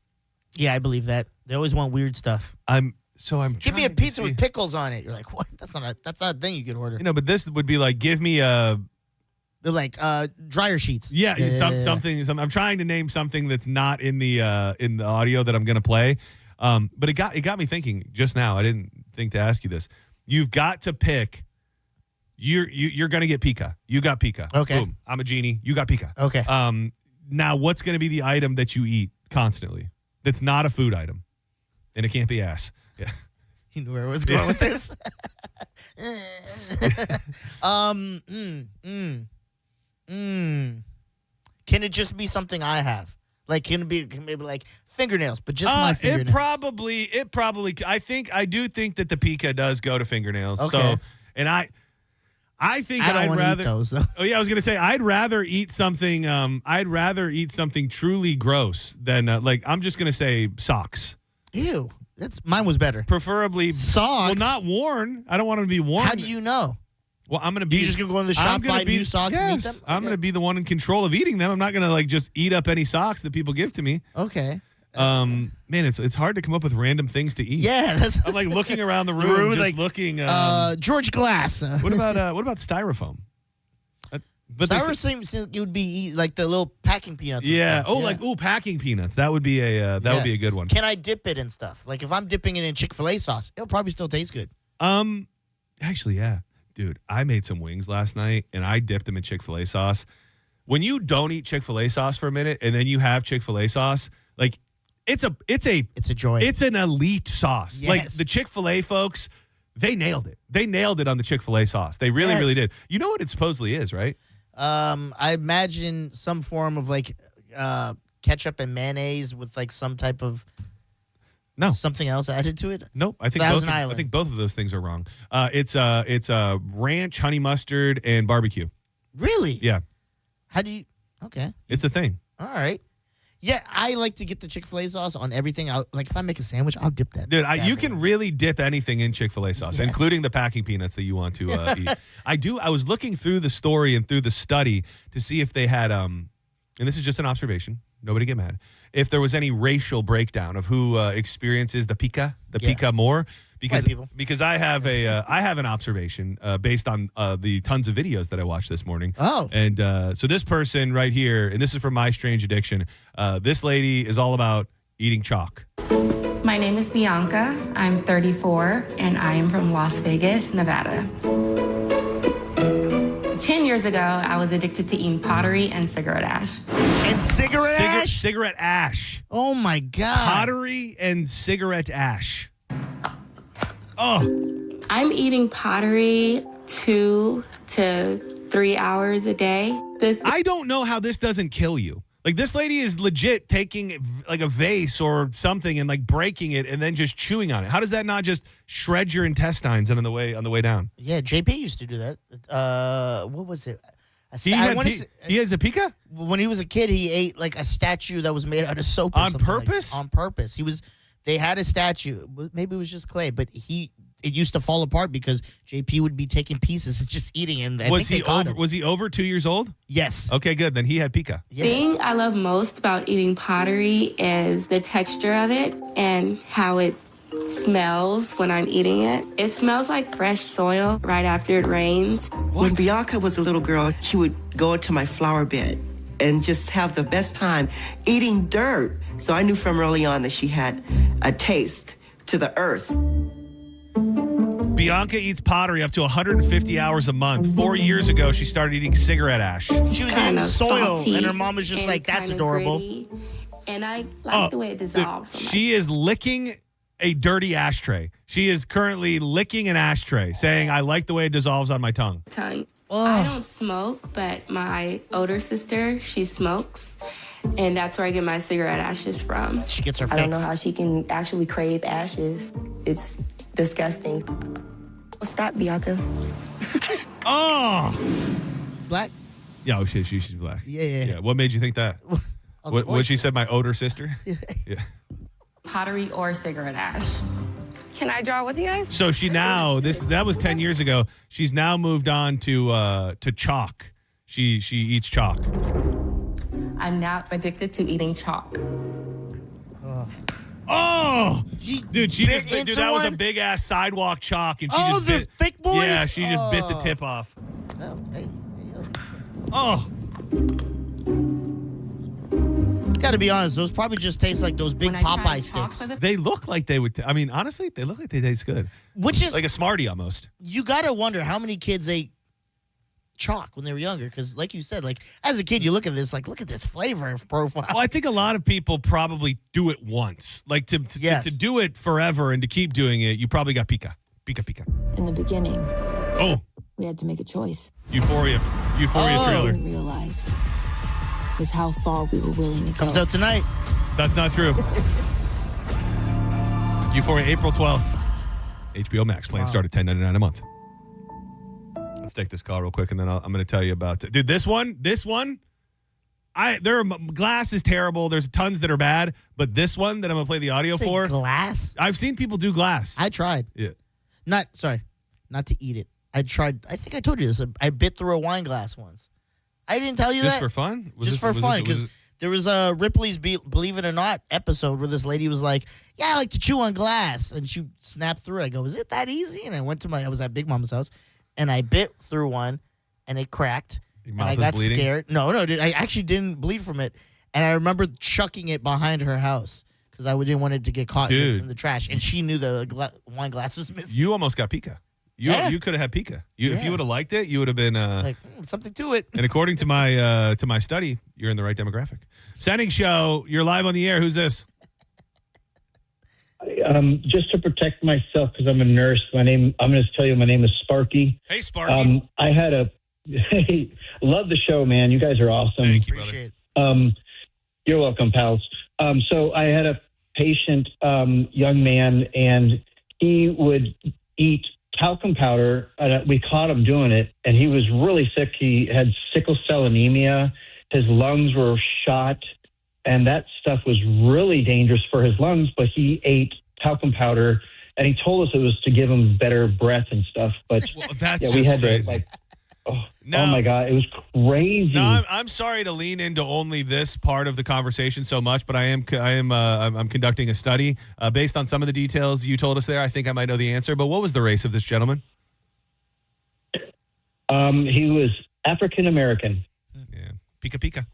Yeah, I believe that. They always want weird stuff. Give me a pizza with pickles on it. You're like, what? That's not a thing you could order. But this would be like, give me a. They're like dryer sheets. Something. I'm trying to name something that's not in the audio that I'm going to play. But it got me thinking just now. I didn't think to ask you this. You've got to pick. You're going to get pica. You got pica. Okay. Boom. I'm a genie. You got pica. Okay. Now, what's going to be the item that you eat constantly that's not a food item? And it can't be ass. Yeah. You knew where I was going with this. Can it just be something I have? Like, can it be maybe like fingernails, but just my fingernails? It probably. I do think that the pica does go to fingernails. Okay. So, and I think I don't I'd wanna rather. eat those, though. Oh yeah, I was gonna say I'd rather eat something. I'd rather eat something truly gross than like I'm just gonna say socks. Ew, mine was better. Preferably socks. Well, not worn. I don't want them to be worn. How do you know? Well, I'm gonna be. You just gonna go in the shop, buy new socks, and eat them? Okay. I'm gonna be the one in control of eating them. I'm not gonna like just eat up any socks that people give to me. Okay. Man, it's hard to come up with random things to eat. Yeah, I'm like looking around the room, just looking. George Glass. What about styrofoam? But styrofoam seems it would be like the little packing peanuts. Yeah. And stuff. Like packing peanuts. That would be a would be a good one. Can I dip it in stuff? Like if I'm dipping it in Chick-fil-A sauce, it'll probably still taste good. Actually, yeah. Dude, I made some wings last night, and I dipped them in Chick-fil-A sauce. When you don't eat Chick-fil-A sauce for a minute, and then you have Chick-fil-A sauce, like it's a joy. It's an elite sauce. Yes. Like the Chick-fil-A folks, they nailed it. They nailed it on the Chick-fil-A sauce. They really, really did. You know what it supposedly is, right? I imagine some form of like ketchup and mayonnaise with like some type of. No. Something else added to it? Nope. I think both of those things are wrong. It's ranch, honey mustard, and barbecue. Really? Yeah. How do you? Okay. It's a thing. All right. Yeah, I like to get the Chick-fil-A sauce on everything. Like if I make a sandwich, I'll dip that. Dude, you can really dip anything in Chick-fil-A sauce, including the packing peanuts that you want to eat. I was looking through the story and through the study to see if they had and this is just an observation. Nobody get mad. If there was any racial breakdown of who experiences the pica more, because I have an observation based on the tons of videos that I watched this morning. Oh, and so this person right here, and this is from My Strange Addiction. This lady is all about eating chalk. My name is Bianca. I'm 34, and I am from Las Vegas, Nevada. 10 years ago, I was addicted to eating pottery and cigarette ash. And cigarette ash? Cigarette ash. Oh, my God. Pottery and cigarette ash. Oh. I'm eating pottery 2 to 3 hours a day. I don't know how this doesn't kill you. Like, this lady is legit taking, like, a vase or something and, like, breaking it and then just chewing on it. How does that not just shred your intestines on the way down? Yeah, JP used to do that. What was it? He has a pica? When he was a kid, he ate, like, a statue that was made out of soap or on something. Purpose? On purpose. They had a statue. Maybe it was just clay, but it used to fall apart because JP would be taking pieces and just eating it. Was he over 2 years old? Yes. Okay, good. Then he had pica. The thing I love most about eating pottery is the texture of it and how it smells when I'm eating it. It smells like fresh soil right after it rains. When Bianca was a little girl, she would go into my flower bed and just have the best time eating dirt. So I knew from early on that she had a taste to the earth. Bianca eats pottery up to 150 hours a month. 4 years ago, she started eating cigarette ash. She was eating soil, and her mom was just like, that's adorable. Gritty, and I like the way it dissolves. She is licking a dirty ashtray. She is currently licking an ashtray, saying, I like the way it dissolves on my tongue. I don't smoke, but my older sister, she smokes. And that's where I get my cigarette ashes from. She gets her fix. I don't know how she can actually crave ashes. It's disgusting. Stop, Bianca. Oh! Black? Yeah, she's black. Yeah. What made you think that? What she said, my older sister? Yeah. Pottery or cigarette ash. Can I draw with you guys? So she now, that was 10 years ago. She's now moved on to chalk. She eats chalk. I'm now addicted to eating chalk. Oh, dude, that was a big ass sidewalk chalk, and she just the bit, thick boys. Yeah, she just bit the tip off. Oh, hey. Oh, Got to be honest, those probably just taste like those big Popeye sticks. They look like they would. I mean, honestly, they look like they taste good. Which is like a Smartie almost. You got to wonder how many kids ate chalk when they were younger, because like you said, like as a kid you look at this, like look at this flavor profile. Well, I think a lot of people probably do it once. Like to do it forever and to keep doing it, you probably got pika. In the beginning, we had to make a choice. Euphoria trailer. I didn't realize was how far we were willing to go. Comes out tonight. That's not true. Euphoria, April 12th. HBO Max. Plans start at $10.99 a month. Let's take this call real quick, and then I'm going to tell you about it. Dude, this one, glass is terrible. There's tons that are bad, but this one that I'm going to play the audio for. Glass? I've seen people do glass. I tried. Yeah. Not to eat it. I tried. I think I told you this. I bit through a wine glass once. I didn't tell you Just that. for fun? Just for fun, because there was a Ripley's Believe It or Not episode where this lady was like, "Yeah, I like to chew on glass," and she snapped through it. I go, "Is it that easy?" And I was at Big Mom's house, and I bit through one, and it cracked, and I got scared. No, dude, I actually didn't bleed from it, and I remember chucking it behind her house because I didn't want it to get caught in the trash, and she knew the wine glass was missing. You almost got pika. You could have had pika. If you would have liked it, you would have been something to it. And according to my study, you're in the right demographic. Senning Show, you're live on the air. Who's this? Just to protect myself, because I'm a nurse. I'm going to tell you my name is Sparky. Hey, Sparky. I had love the show, man. You guys are awesome. Thank you, brother. You're welcome, pals. So I had a patient, young man, and he would eat talcum powder. We caught him doing it, and he was really sick. He had sickle cell anemia. His lungs were shot, and that stuff was really dangerous for his lungs, but he ate talcum powder, and he told us it was to give him better breath and stuff. But we had crazy. Oh my God, it was crazy. No, I'm sorry to lean into only this part of the conversation so much, but I'm conducting a study based on some of the details you told us there. I think I might know the answer, but what was the race of this gentleman? He was African American. Yeah, pika.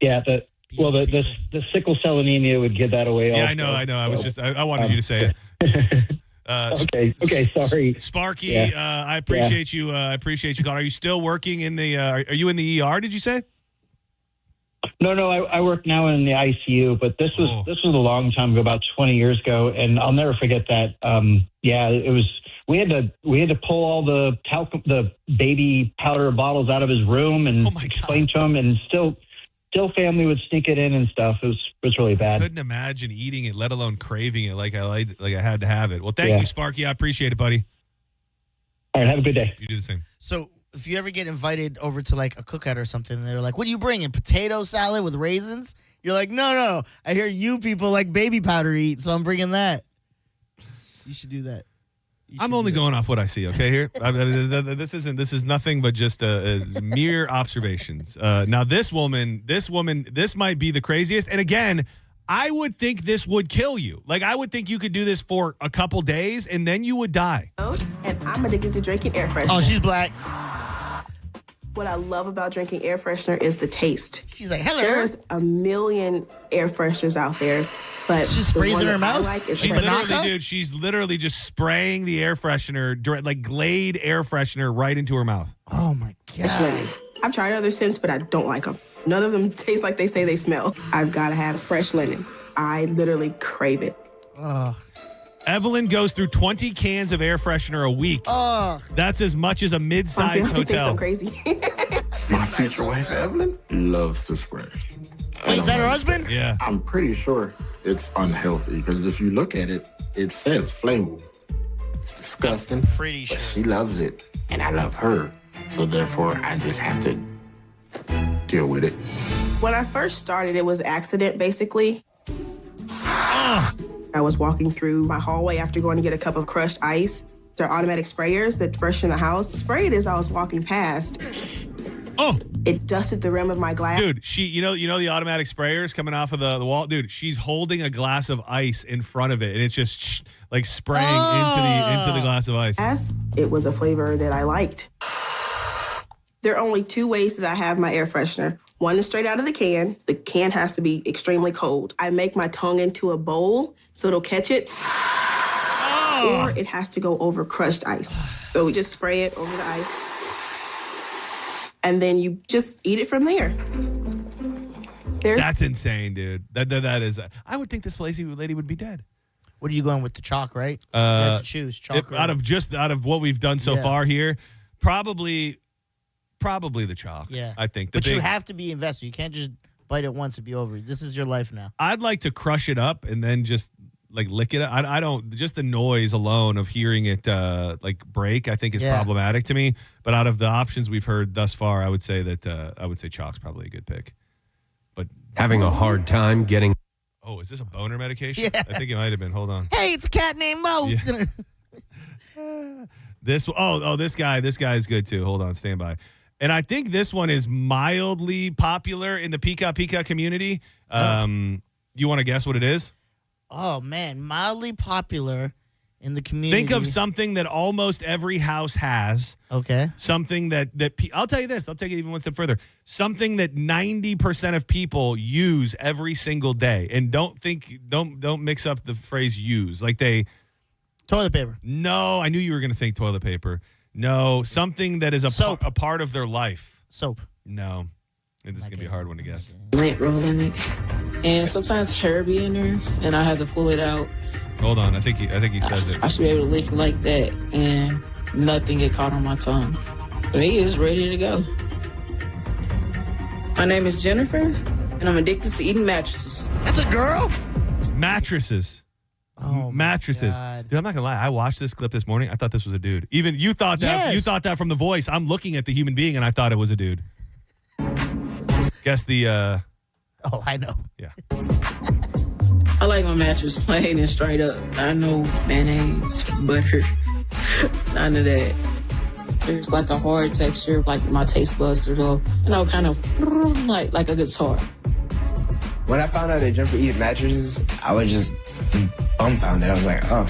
Yeah, the sickle cell anemia would give that away. Yeah, also. I know. I wanted you to say it. Okay, sorry, Sparky. Yeah. I appreciate you. I appreciate you, calling. Are you still working in the? Are you in the ER? Did you say? No. I work now in the ICU, but this was a long time ago, about 20 years ago, and I'll never forget that. It was. We had to pull all the baby powder bottles out of his room and explain to him, and still family would sneak it in and stuff. It was really bad. I couldn't imagine eating it, let alone craving it like I had to have it. Well, thank you, Sparky. I appreciate it, buddy. All right, have a good day. You do the same. So if you ever get invited over to like a cookout or something, and they're like, "What are you bringing? Potato salad with raisins?" You're like, "No. I hear you people like baby powder eat, so I'm bringing that." You should do that. I'm only going off what I see. Okay, here. This is nothing but just mere observations. Now, this woman, this might be the craziest. And again, I would think this would kill you. Like, I would think you could do this for a couple days and then you would die. And I'm addicted to drinking air freshener. Oh, she's black. What I love about drinking air freshener is the taste. She's like, hello. There's a million air fresheners out there, but she sprays in her mouth. She's literally just spraying the air freshener, like Glade air freshener, right into her mouth. Oh my God! I've tried other scents, but I don't like them. None of them taste like they say they smell. I've got to have fresh linen. I literally crave it. Evelyn goes through 20 cans of air freshener a week. That's as much as a mid-sized hotel. I'm crazy. My future wife, Evelyn, loves to spray. Wait, is that her husband? Yeah. I'm pretty sure it's unhealthy because if you look at it, it says flammable. It's disgusting. Pretty sure. She loves it, and I love her. So therefore, I just have to deal with it. When I first started, it was accident, basically. I was walking through my hallway after going to get a cup of crushed ice. They're automatic sprayers that freshen the house. Sprayed as I was walking past. It dusted the rim of my glass. Dude, you know the automatic sprayers coming off of the wall? Dude, she's holding a glass of ice in front of it, and it's just like spraying into the glass of ice. It was a flavor that I liked. There are only two ways that I have my air freshener. One is straight out of the can. The can has to be extremely cold. I make my tongue into a bowl so it'll catch it. Or it has to go over crushed ice. So we just spray it over the ice. And then you just eat it from there. That's insane, dude. That is. I would think this lazy lady would be dead. What are you going with, the chalk, right? You have to choose chalk. Out of what we've done so far here, probably the chalk. Yeah, I think. But you have to be invested. You can't just bite it once and be over. This is your life now. I'd like to crush it up and then just like lick it. I don't. Just the noise alone of hearing it like break, I think is problematic to me. But out of the options we've heard thus far, I would say chalk's probably a good pick. But having a hard time getting. Oh, is this a boner medication? Yeah. I think it might have been. Hold on. Hey, it's a cat named Mo. Yeah. This guy's good too. Hold on, stand by. And I think this one is mildly popular in the Pika community. You want to guess what it is? Oh man, mildly popular in the community. Think of something that almost every house has. Okay. Something that I'll tell you this. I'll take it even one step further. Something that 90% of people use every single day. And don't mix up the phrase use. Like toilet paper. No, I knew you were going to think toilet paper. No, something that is a part of their life. Soap. No. This is going to be a hard one to guess. Lint roll in it. And sometimes hair be in there, and I have to pull it out. Hold on. I think he says it. I should be able to lick it like that, and nothing get caught on my tongue. But he is ready to go. My name is Jennifer, and I'm addicted to eating mattresses. That's a girl? Mattresses. Oh, mattresses. Dude, I'm not gonna lie. I watched this clip this morning. I thought this was a dude. Even you thought that. Yes. You thought that from the voice. I'm looking at the human being, and I thought it was a dude. Guess the. Oh, I know. Yeah. I like my mattress plain and straight up. I know mayonnaise, butter, none of that. There's like a hard texture, like my taste buds to go, kind of like a guitar. When I found out that Jennifer eat mattresses, I was just dumbfounded. I was like, oh.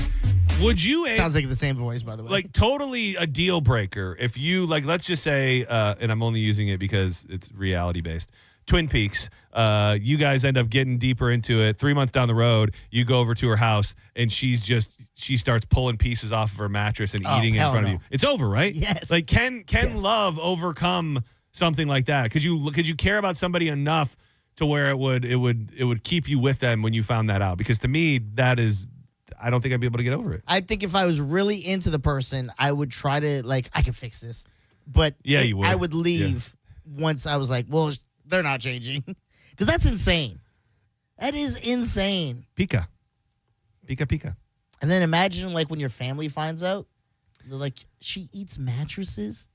Would you? Sounds like the same voice, by the way. Like totally a deal breaker. If you let's just say, and I'm only using it because it's reality based. Twin Peaks. You guys end up getting deeper into it. 3 months down the road, you go over to her house and she starts pulling pieces off of her mattress and eating it in front of you. It's over, right? Yes. Like can love overcome something like that? Could you care about somebody enough to where it would keep you with them when you found that out? Because to me, that is, I don't think I'd be able to get over it. I think if I was really into the person, I would try to I can fix this. But you would. I would leave once I was like, well, they're not changing. Because that's insane. That is insane. Pika. And then imagine when your family finds out, they're like, she eats mattresses?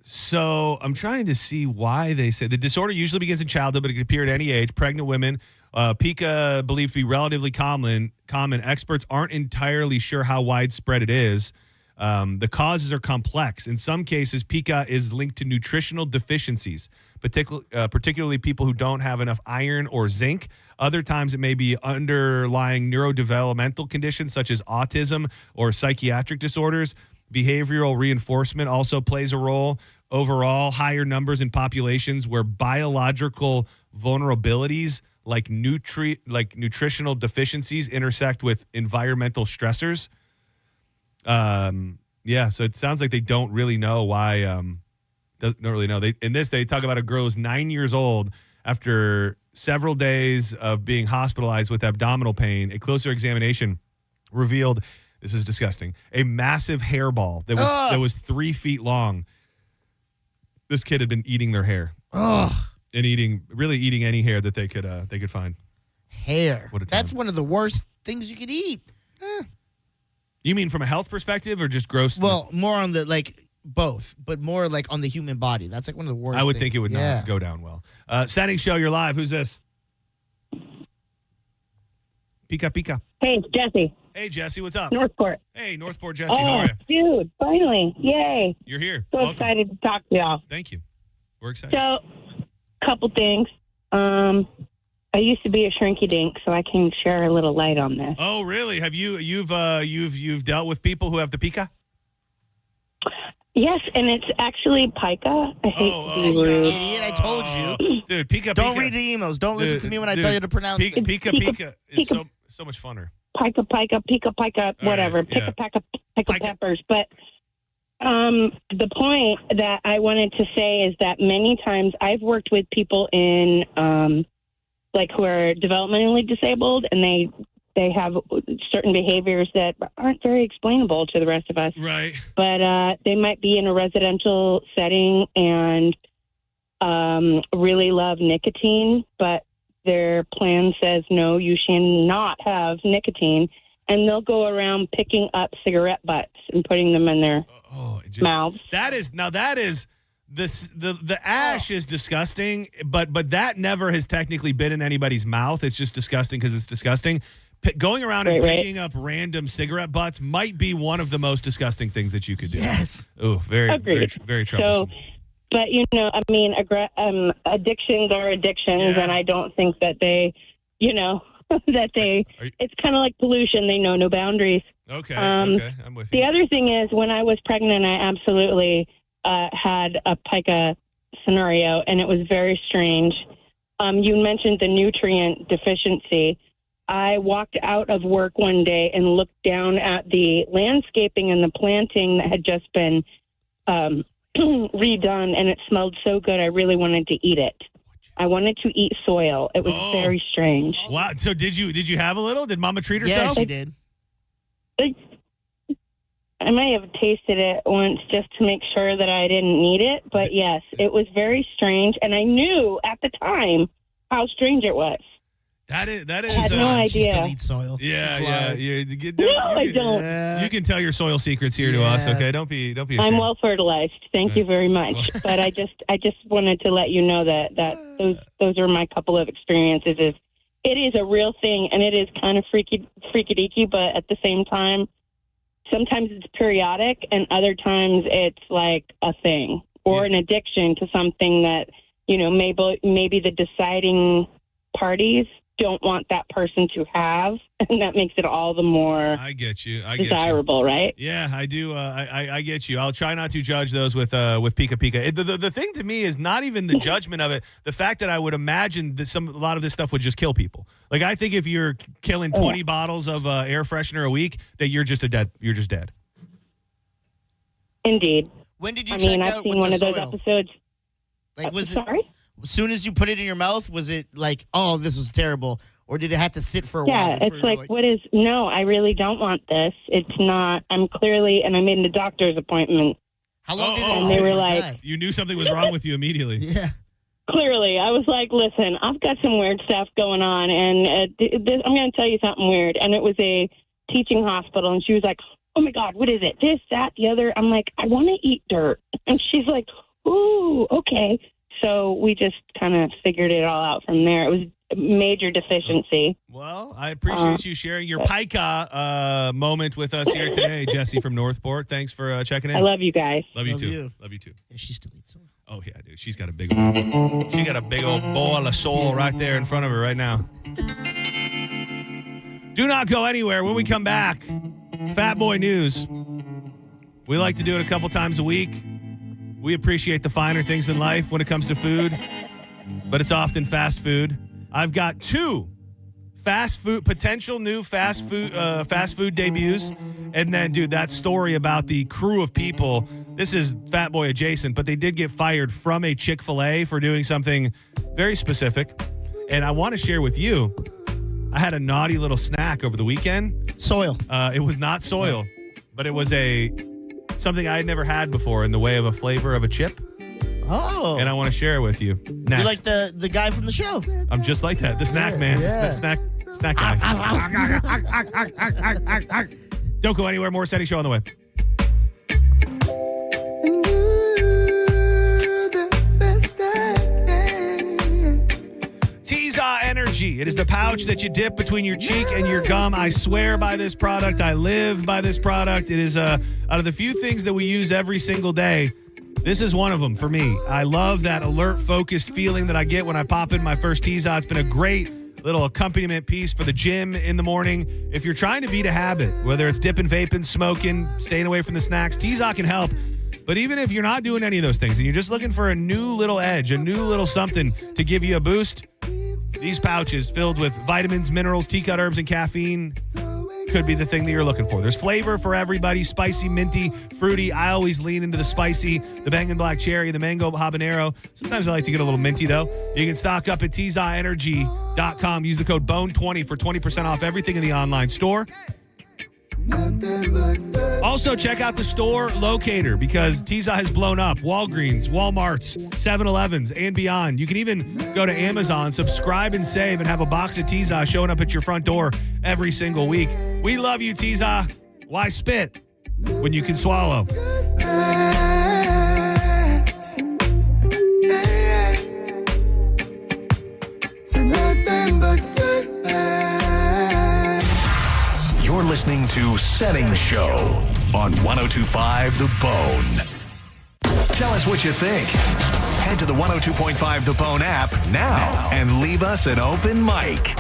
So I'm trying to see why they say the disorder usually begins in childhood, but it can appear at any age. Pregnant women, Pika believed to be relatively common. Experts aren't entirely sure how widespread it is. The causes are complex. In some cases, Pika is linked to nutritional deficiencies, particularly people who don't have enough iron or zinc. Other times it may be underlying neurodevelopmental conditions such as autism or psychiatric disorders. Behavioral reinforcement also plays a role. Overall, higher numbers in populations where biological vulnerabilities like nutritional deficiencies intersect with environmental stressors. So it sounds like they don't really know why. Don't really know. They talk about a girl who's 9 years old after several days of being hospitalized with abdominal pain. A closer examination revealed, this is disgusting, a massive hairball that was 3 feet long. This kid had been eating their hair. Ugh. And eating any hair that they could find. Hair. That's one of the worst things you could eat. You mean from a health perspective or just gross? Well, more on the both, but more on the human body. That's one of the worst. I would things. think it would not go down well. Senning Show, you're live. Who's this? Pika. Hey, it's Jesse. Hey, Jesse, what's up? Northport. Hey, Northport Jesse, how are you? Dude, finally. Yay. You're here. So Welcome. excited to talk to y'all. Thank you. We're excited. So, couple things. I used to be a shrinky dink, so I can share a little light on this. Oh, really? Have you've dealt with people who have the Pika? Yes, and it's actually pica. I hate to be rude. Idiot, I told you. Dude, pica. Don't read the emails. Don't listen to me when I tell you to pronounce it. Pica is so much funner. Pica, whatever. Right, Pica peppers. But the point that I wanted to say is that many times I've worked with people in, who are developmentally disabled, and they have certain behaviors that aren't very explainable to the rest of us. Right. But they might be in a residential setting and really love nicotine, but their plan says, no, you shall not have nicotine. And they'll go around picking up cigarette butts and putting them in their mouths. That is the ash is disgusting, but that never has technically been in anybody's mouth. It's just disgusting because it's disgusting. Going around and picking up random cigarette butts might be one of the most disgusting things that you could do. Yes. Oh, very troublesome. So, but, addictions are addictions, and I don't think that they, it's kind of like pollution. They know no boundaries. Okay, I'm with you. The other thing is, when I was pregnant, I absolutely had a pica scenario, and it was very strange. You mentioned the nutrient deficiency. I walked out of work one day and looked down at the landscaping and the planting that had just been redone, and it smelled so good I really wanted to eat it. I wanted to eat soil. It was very strange. Wow. So did you have a little? Did Mama treat herself? Yes, she did. I may have tasted it once just to make sure that I didn't need it, but yes, it was very strange, and I knew at the time how strange it was. That is. I had no idea. She delete soil. Yeah. I don't. You can tell your soil secrets here to us, okay? Don't be ashamed. I'm well fertilized. Thank you very much. But I just wanted to let you know that those are my couple of experiences. It is a real thing, and it is kind of freaky deaky, but at the same time, sometimes it's periodic, and other times it's like a thing or an addiction to something that maybe the deciding parties don't want that person to have, and that makes it all the more desirable, right? Yeah, I do. I get you. I'll try not to judge those with Pika Pika. The thing to me is not even the judgment of it. The fact that I would imagine that a lot of this stuff would just kill people. Like, I think if you're killing 20 bottles of air freshener a week, that you're just dead. Indeed. When did you check out I've seen with one the of those soil? episodes. Like, was sorry? As soon as you put it in your mouth, was it like, oh, this was terrible? Or did it have to sit for a while? Yeah, it's like, no, I really don't want this. It's not, and I made a doctor's appointment. How long did it And they were like, you knew something was wrong with you immediately. Yeah. Clearly, I was like, listen, I've got some weird stuff going on, and I'm going to tell you something weird. And it was a teaching hospital, and she was like, oh my God, what is it? This, that, the other. I'm like, I want to eat dirt. And she's like, ooh, okay. So we just kind of figured it all out from there. It was a major deficiency. Well, I appreciate you sharing your pica moment with us here today, Jesse from Northport. Thanks for checking in. I love you guys. Love you too. Love you too. Yeah, she still eats soil. Oh yeah, dude. She got a big old bowl of soul right there in front of her right now. Do not go anywhere. When we come back, Fat Boy News. We like to do it a couple times a week. We appreciate the finer things in life when it comes to food, but it's often fast food. I've got two potential new fast food debuts, and then, dude, that story about the crew of people. This is Fat Boy adjacent, but they did get fired from a Chick-fil-A for doing something very specific, and I want to share with you. I had a naughty little snack over the weekend. Soil. It was not soil, but it was something I had never had before in the way of a flavor of a chip. Oh. And I want to share it with you. Next. You're like the guy from the show. I'm just like that. The snack man. Yeah. The snack guy. Don't go anywhere. More Senning Show on the way. Teaza Energy. It is the pouch that you dip between your cheek and your gum. I swear by this product. I live by this product. It is out of the few things that we use every single day. This is one of them for me. I love that alert, focused feeling that I get when I pop in my first Teaza. It's been a great little accompaniment piece for the gym in the morning. If you're trying to beat a habit, whether it's dipping, vaping, smoking, staying away from the snacks, Teaza can help. But even if you're not doing any of those things and you're just looking for a new little edge, a new little something to give you a boost, these pouches filled with vitamins, minerals, tea-cut herbs, and caffeine could be the thing that you're looking for. There's flavor for everybody, spicy, minty, fruity. I always lean into the spicy, the bangin' black cherry, the mango habanero. Sometimes I like to get a little minty, though. You can stock up at TZAEnergy.com. Use the code BONE20 for 20% off everything in the online store. Also, check out the store locator because Tiza has blown up. Walgreens, Walmarts, 7-Elevens, and beyond. You can even go to Amazon, subscribe and save, and have a box of Tiza showing up at your front door every single week. We love you, Tiza. Why spit when you can swallow? You're listening to Senning Show on 102.5 The Bone. Tell us what you think. Head to the 102.5 The Bone app now and leave us an open mic.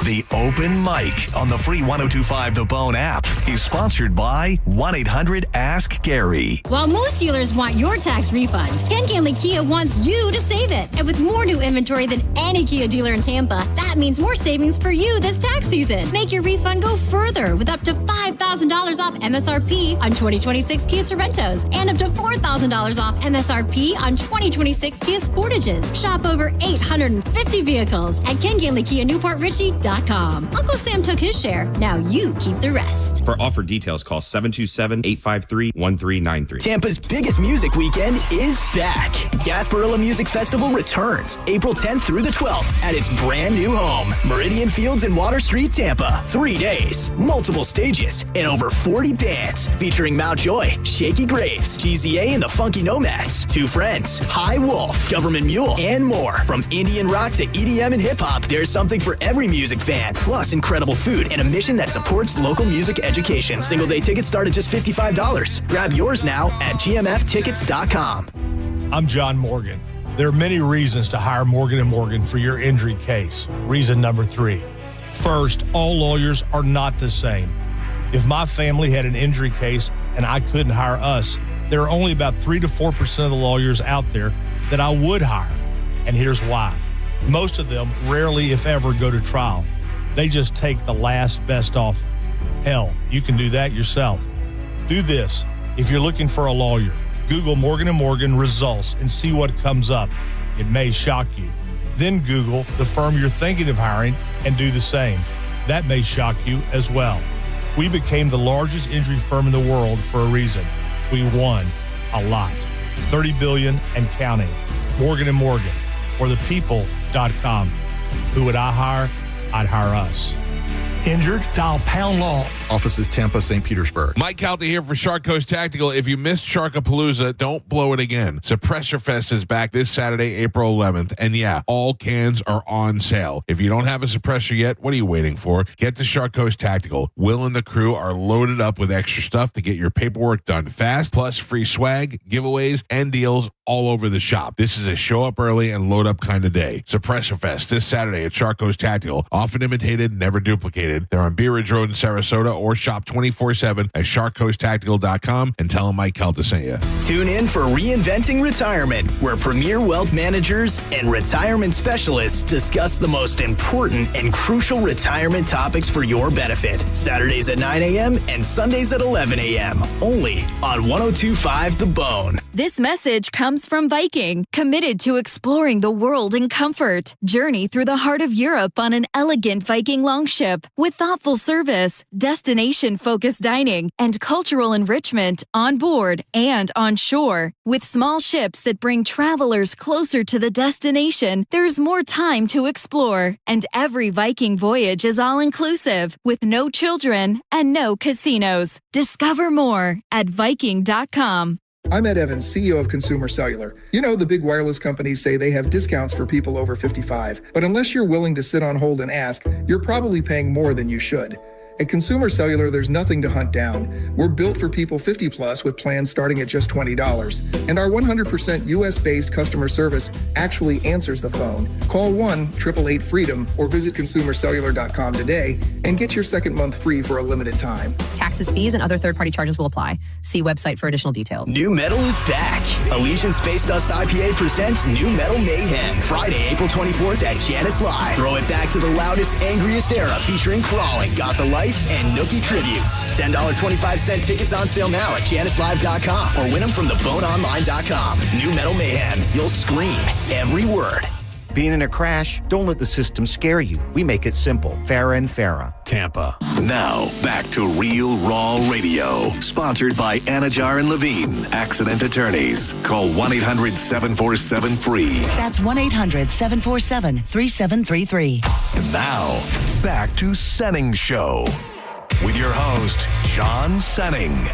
The Open Mic on the free 102.5 The Bone app is sponsored by 1-800-ASK-GARY. While most dealers want your tax refund, Ken Ganley Kia wants you to save it. And with more new inventory than any Kia dealer in Tampa, that means more savings for you this tax season. Make your refund go further with up to $5,000 off MSRP on 2026 Kia Sorrentos and up to $4,000 off MSRP on 2026 Kia Sportages. Shop over 850 vehicles at KenGanleyKiaNewportRichie.com. Uncle Sam took his share. Now you keep the rest. For offer details, call 727-853-1393. Tampa's biggest music weekend is back. Gasparilla Music Festival returns April 10th through the 12th at its brand new home, Meridian Fields in Water Street, Tampa. 3 days, multiple stages, and over 40 bands featuring Mount Joy, Shaky Graves, GZA and the Funky Nomads, Two Friends, High Wolf, Government Mule, and more. From Indian rock to EDM and hip-hop, there's something for every music fan, plus incredible food and a mission that supports local music education. Single day tickets start at just $55. Grab yours now at gmftickets.com. I'm John Morgan. There are many reasons to hire Morgan & Morgan for your injury case. Reason number 3. First, all lawyers are not the same. If my family had an injury case and I couldn't hire us, there are only about 3 to 4% of the lawyers out there that I would hire. And here's why. Most of them rarely, if ever, go to trial. They just take the last best offer. Hell, you can do that yourself. Do this. If you're looking for a lawyer, Google Morgan & Morgan results and see what comes up. It may shock you. Then Google the firm you're thinking of hiring and do the same. That may shock you as well. We became the largest injury firm in the world for a reason. We won a lot. $30 billion and counting. Morgan & Morgan. For the people.com. Who would I hire? I'd hire us. Injured? Dial pound law. Offices Tampa, St. Petersburg. Mike Calta here for Shark Coast Tactical. If you missed Sharkapalooza, don't blow it again. Suppressor Fest is back this Saturday, April 11th. And yeah, all cans are on sale. If you don't have a suppressor yet, what are you waiting for? Get to Shark Coast Tactical. Will and the crew are loaded up with extra stuff to get your paperwork done fast, plus free swag, giveaways, and deals all over the shop. This is a show up early and load up kind of day. Suppressor Fest this Saturday at Shark Coast Tactical. Often imitated, never duplicated. They're on Bee Ridge Road in Sarasota or shop 24/7 at sharkcoasttactical.com and tell them Mike Calta sent you. Tune in for Reinventing Retirement, where premier wealth managers and retirement specialists discuss the most important and crucial retirement topics for your benefit. Saturdays at 9 a.m. and Sundays at 11 a.m. Only on 102.5 The Bone. This message comes from Viking, committed to exploring the world in comfort. Journey through the heart of Europe on an elegant Viking longship with thoughtful service, destination-focused dining, and cultural enrichment on board and on shore. With small ships that bring travelers closer to the destination, there's more time to explore. And every Viking voyage is all-inclusive, with no children and no casinos. Discover more at Viking.com. I'm Ed Evans, CEO of Consumer Cellular. You know, the big wireless companies say they have discounts for people over 55, but unless you're willing to sit on hold and ask, you're probably paying more than you should. At Consumer Cellular, there's nothing to hunt down. We're built for people 50 plus with plans starting at just $20. And our 100% US-based customer service actually answers the phone. Call 1-888-FREEDOM or visit consumercellular.com today and get your second month free for a limited time. Taxes, fees, and other third-party charges will apply. See website for additional details. New Metal is back. Elysian Space Dust IPA presents New Metal Mayhem. Friday, April 24th at Janice Live. Throw it back to the loudest, angriest era featuring Crawling, Got the Life, and Nookie tributes. $10.25 tickets on sale now at JaniceLive.com or win them from theboneonline.com. New Metal Mayhem. You'll scream every word. Being in a crash? Don't let the system scare you. We make it simple. Farah and Farah. Tampa. Now, back to Real Raw Radio. Sponsored by Anajar and Levine. Accident attorneys. Call 1-800-747-FREE. That's 1-800-747-3733. And now, back to Senning Show. With your host, John Senning.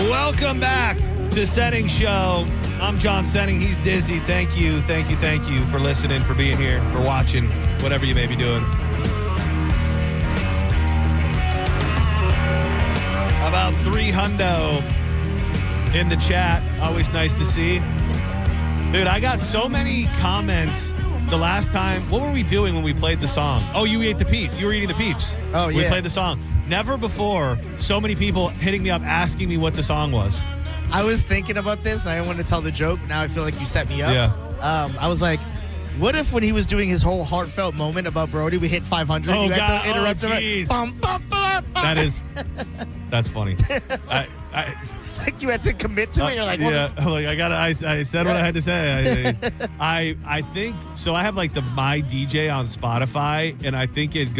Welcome back to Senning Show. I'm John Senning. He's Dizzy. Thank you for listening, for being here, for watching, whatever you may be doing. About 300 in the chat. Always nice to see. Dude, I got so many comments the last time. What were we doing when we played the song? Oh, you ate the peep. You were eating the peeps. Oh, yeah. We played the song. Never before so many people hitting me up asking me what the song was. I was thinking about this. I didn't want to tell the joke. Now I feel like you set me up. Yeah. I was like, what if when he was doing his whole heartfelt moment about Brody, we hit 500? Oh, you God. had to interrupt him. Jeez. Bum, bum, bum, bum. That's funny. Like you had to commit to it. You're like, well, yeah. Like I said what I had to say. I think so. I have like the My DJ on Spotify, and I think it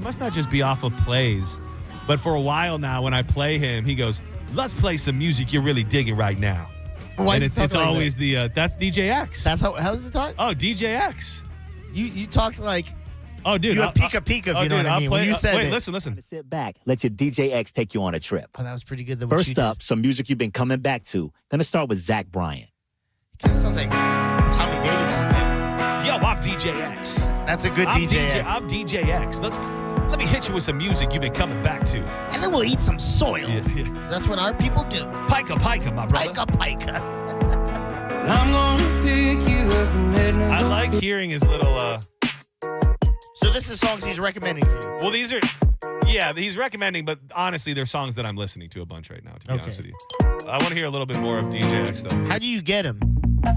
must not just be off of plays, but for a while now, when I play him, he goes, "Let's play some music you're really digging right now." Why and is it's like always that's DJ X. That's how's it talk? Oh, DJ X. You talked like. Oh, dude. You have Pika, if you know what I mean. When you said wait, it. listen. Sit back. Let your DJ X take you on a trip. Oh, that was pretty good. First up, some music you've been coming back to. Gonna start with Zach Bryan. Kind of sounds like Tommy Davidson. Yo, I'm DJ X. That's a good DJ. I'm DJ X. Let me hit you with some music you've been coming back to. And then we'll eat some soil. Yeah. That's what our people do. Pika, my brother. Pika. I'm gonna pick you up at midnight. I like hearing his little So this is songs he's recommending for you. Well, these are he's recommending, but honestly, they're songs that I'm listening to a bunch right now, to be honest with you. I want to hear a little bit more of DJ X though. How do you get him?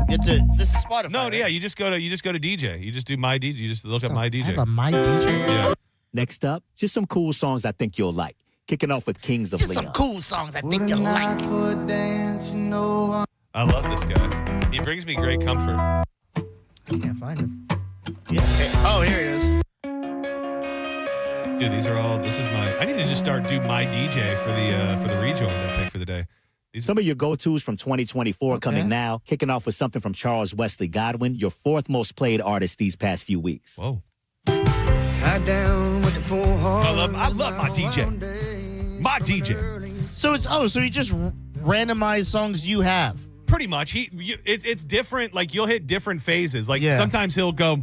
This is Spotify. No, right? yeah, you just go to DJ. You just do My DJ. You just look up My DJ. I have a My DJ. Yeah. Next up, just some cool songs I think you'll like. Kicking off with Kings of Just Leon. some cool songs I think you'll like. I love this guy. He brings me great comfort. I can't find him. Yeah. Oh, here he is. Dude, this is my. I need to just start do My DJ for the rejoins I pick for the day. Some of your go-tos from 2024 coming now. Kicking off with something from Charles Wesley Godwin, your fourth most played artist these past few weeks. Whoa. Tied down with the full heart. I love my DJ. My DJ. So he just randomized songs you have. Pretty much. It's different. Like you'll hit different phases. Like sometimes he'll go,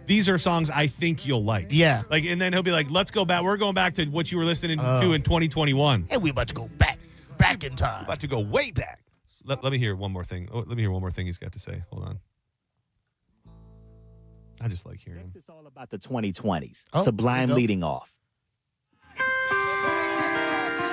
these are songs I think you'll like. Yeah. Like, and then he'll be like, let's go back. We're going back to what you were listening to in 2021. And we about to go back in time. About to go way back. Let me hear one more thing. Oh, let me hear one more thing he's got to say. Hold on. I just like hearing him. It's all about the 2020s. Sublime leading off.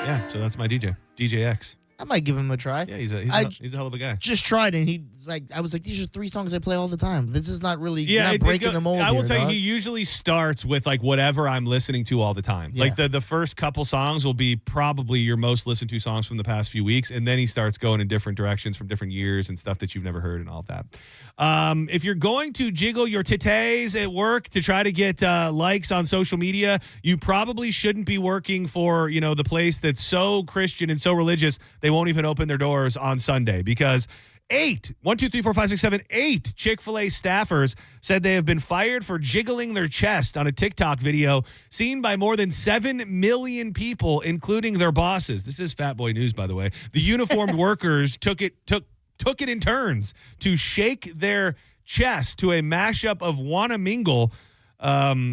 Yeah, so that's my DJ. DJ X. I might give him a try. Yeah, he's a hell of a guy. Just tried, and I was like, these are 3 songs I play all the time. This is not really, Yeah, you're not breaking the mold. I will tell you, dog. he usually starts with like whatever I'm listening to all the time. Yeah. Like the first couple songs will be probably your most listened to songs from the past few weeks, and then he starts going in different directions from different years and stuff that you've never heard and all of that. If you're going to jiggle your titties at work to try to get likes on social media, you probably shouldn't be working for, the place that's so Christian and so religious they won't even open their doors on Sunday, because 8 Chick-fil-A staffers said they have been fired for jiggling their chest on a TikTok video seen by more than 7 million people, including their bosses. This is Fat Boy News, by the way. The uniformed workers took it in turns to shake their chest to a mashup of Wanna Mingle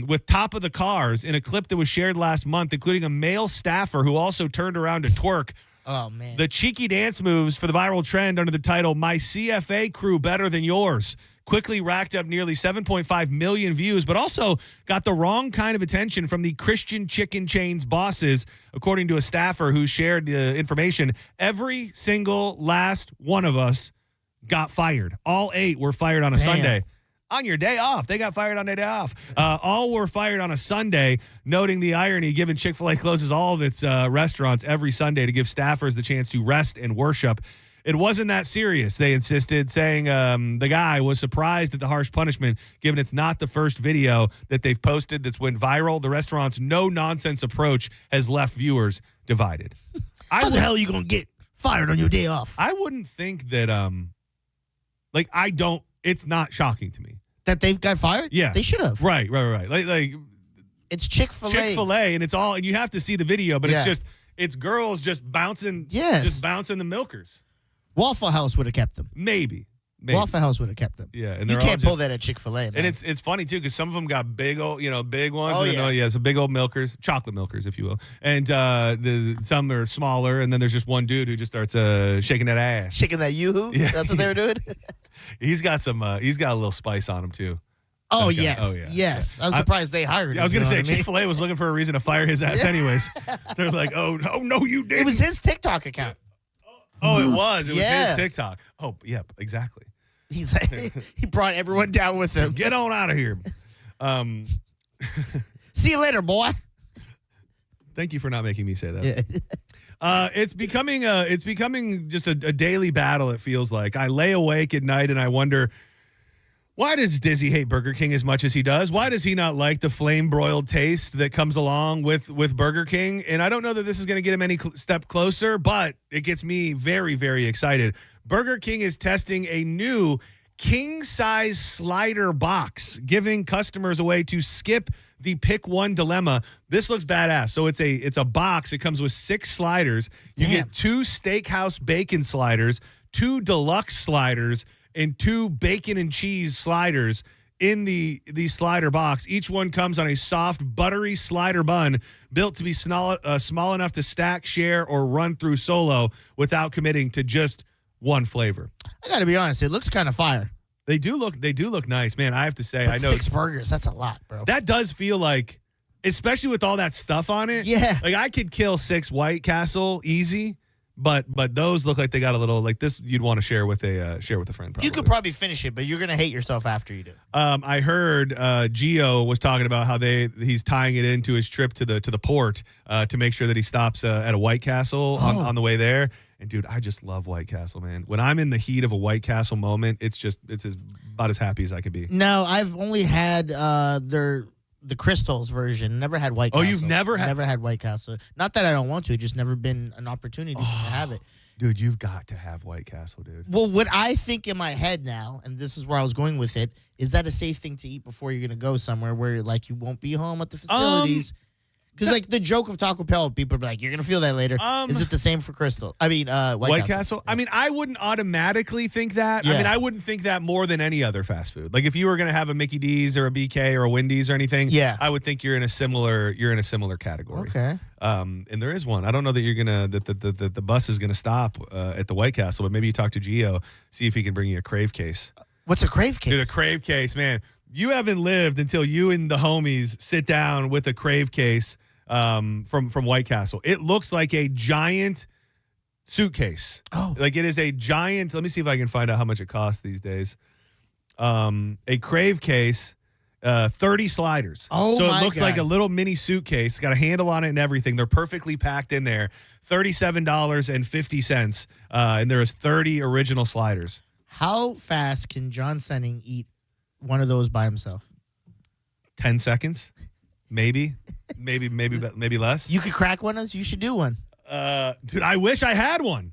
with Top of the Cars in a clip that was shared last month, including a male staffer who also turned around to twerk. Oh, man. The cheeky dance moves for the viral trend under the title My CFA Crew Better Than Yours quickly racked up nearly 7.5 million views, but also got the wrong kind of attention from the Christian chicken chain's bosses, according to a staffer who shared the information. Every single last one of us got fired. All 8 were fired on a Sunday. On your day off. They got fired on their day off. All were fired on a Sunday, noting the irony given Chick-fil-A closes all of its restaurants every Sunday to give staffers the chance to rest and worship. It wasn't that serious, they insisted, saying the guy was surprised at the harsh punishment, given it's not the first video that they've posted that's went viral. The restaurant's no-nonsense approach has left viewers divided. How the hell are you going to get fired on your day off? I wouldn't think that, it's not shocking to me. That they've got fired? Yeah. They should have. Right. Like it's Chick-fil-A. Chick-fil-A, and and you have to see the video, but it's girls just bouncing the milkers. Waffle House would have kept them. Maybe. Waffle House would have kept them. Yeah, and you can't pull that at Chick-fil-A, man. And it's funny too, because some of them got big old, big ones. Oh, so big old milkers, chocolate milkers, if you will. And some are smaller, and then there's just one dude who just starts shaking that ass, shaking that yoo-hoo. Yeah, that's what they were doing. He's got a little spice on him too. Oh, yes. Yes. I'm surprised they hired him. I was going to say, Chick-fil-A was looking for a reason to fire his ass anyways. They're like, oh, no, you didn't. It was his TikTok account. Oh, it was. It was his TikTok. Oh, yeah, exactly. He's like, he brought everyone down with him. Get on out of here. See you later, boy. Thank you for not making me say that. Yeah. It's becoming just a daily battle, it feels like. I lay awake at night and I wonder, why does Dizzy hate Burger King as much as he does? Why does he not like the flame-broiled taste that comes along with Burger King? And I don't know that this is going to get him any step closer, but it gets me very, very excited. Burger King is testing a new king-size slider box, giving customers a way to skip the pick one dilemma. This looks badass. So it's a box. It comes with 6 sliders. You get 2 steakhouse bacon sliders, 2 deluxe sliders, and 2 bacon and cheese sliders in the slider box. Each one comes on a soft, buttery slider bun built to be small enough to stack, share, or run through solo without committing to just one flavor. I got to be honest, it looks kind of fire. They do look nice, man. I have to say, but I know 6 burgers, that's a lot, bro. That does feel like, especially with all that stuff on it. Yeah. Like I could kill 6 White Castle easy. But those look like they got a little, like this you'd want to share with a friend. Probably. You could probably finish it, but you're gonna hate yourself after you do. I heard Gio was talking about how he's tying it into his trip to the port to make sure that he stops at a White Castle on the way there. And dude, I just love White Castle, man. When I'm in the heat of a White Castle moment, it's about as happy as I could be. No, I've only had the Crystals version. Never had White Castle. Oh, you've never had White Castle. Not that I don't want to. Just never been an opportunity to have it. Dude, you've got to have White Castle, dude. Well, what I think in my head now, and this is where I was going with it, is that a safe thing to eat before you're going to go somewhere where like you won't be home at the facilities? Because like the joke of Taco Bell, people are like, you're going to feel that later. Is it the same for Crystal? I mean, White Castle? I mean, I wouldn't automatically think that. Yeah. I mean, I wouldn't think that more than any other fast food. Like if you were going to have a Mickey D's or a BK or a Wendy's or anything, I would think you're in a similar category. Okay. And there is one. I don't know that you're gonna that the bus is gonna stop at the White Castle, but maybe you talk to Gio, see if he can bring you a Crave case. What's a Crave case? Dude, a Crave case, man. You haven't lived until you and the homies sit down with a Crave case from White Castle. It looks like a giant suitcase. Oh. Like it is a giant. Let me see if I can find out how much it costs these days. A Crave case, 30 sliders. Oh, so it my looks God. like a little mini suitcase. Got a handle on it and everything. They're perfectly packed in there. $37.50. And there is 30 original sliders. How fast can John Senning eat one of those by himself? 10 seconds, maybe less. You could crack one of those. You should do one. Dude, I wish I had one.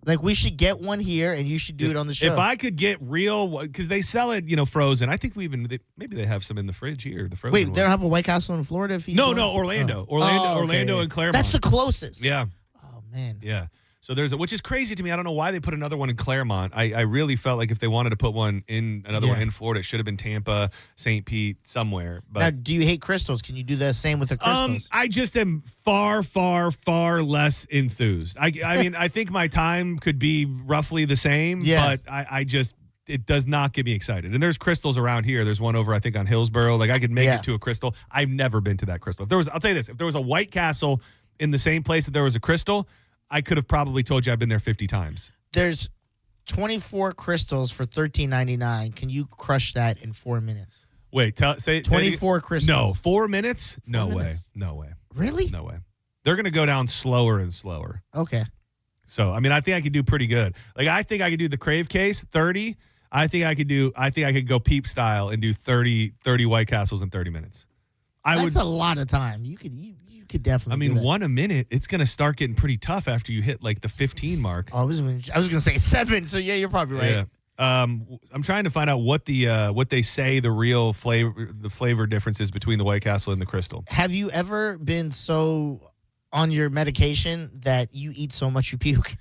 Like, we should get one here, and you should do it on the show. If I could get real, because they sell it, frozen. I think maybe they have some in the fridge here. The frozen. Wait, ones. they don't have a White Castle in Florida? No, Orlando. Oh. Orlando and Claremont. That's the closest. Yeah. Oh, man. Yeah. So which is crazy to me. I don't know why they put another one in Claremont. I really felt like if they wanted to put one in another one in Florida, it should have been Tampa, St. Pete, somewhere. But Now, do you hate crystals? Can you do the same with the crystals? I just am far, far, far less enthused. I mean, I think my time could be roughly the same, but I just it does not get me excited. And there's crystals around here. There's one over, I think, on Hillsborough. Like I could make it to a crystal. I've never been to that crystal. I'll tell you this: if there was a White Castle in the same place that there was a crystal, I could have probably told you I've been there 50 times. There's 24 crystals for $13.99. Can you crush that in 4 minutes? Wait, say 24 crystals. No, 4 minutes? No way. Really? No way. They're going to go down slower and slower. Okay. So, I mean, I think I could do pretty good. Like, I think I could do the Crave case, 30. I think I could go Peep style and do 30 White Castles in 30 minutes. That's a lot of time. You could definitely. I mean, do that. one a minute. It's going to start getting pretty tough after you hit like the 15 mark. Oh, I was going to say 7. So yeah, you're probably right. Yeah. I'm trying to find out what they say the real flavor difference is between the White Castle and the Crystal. Have you ever been so on your medication that you eat so much you puke?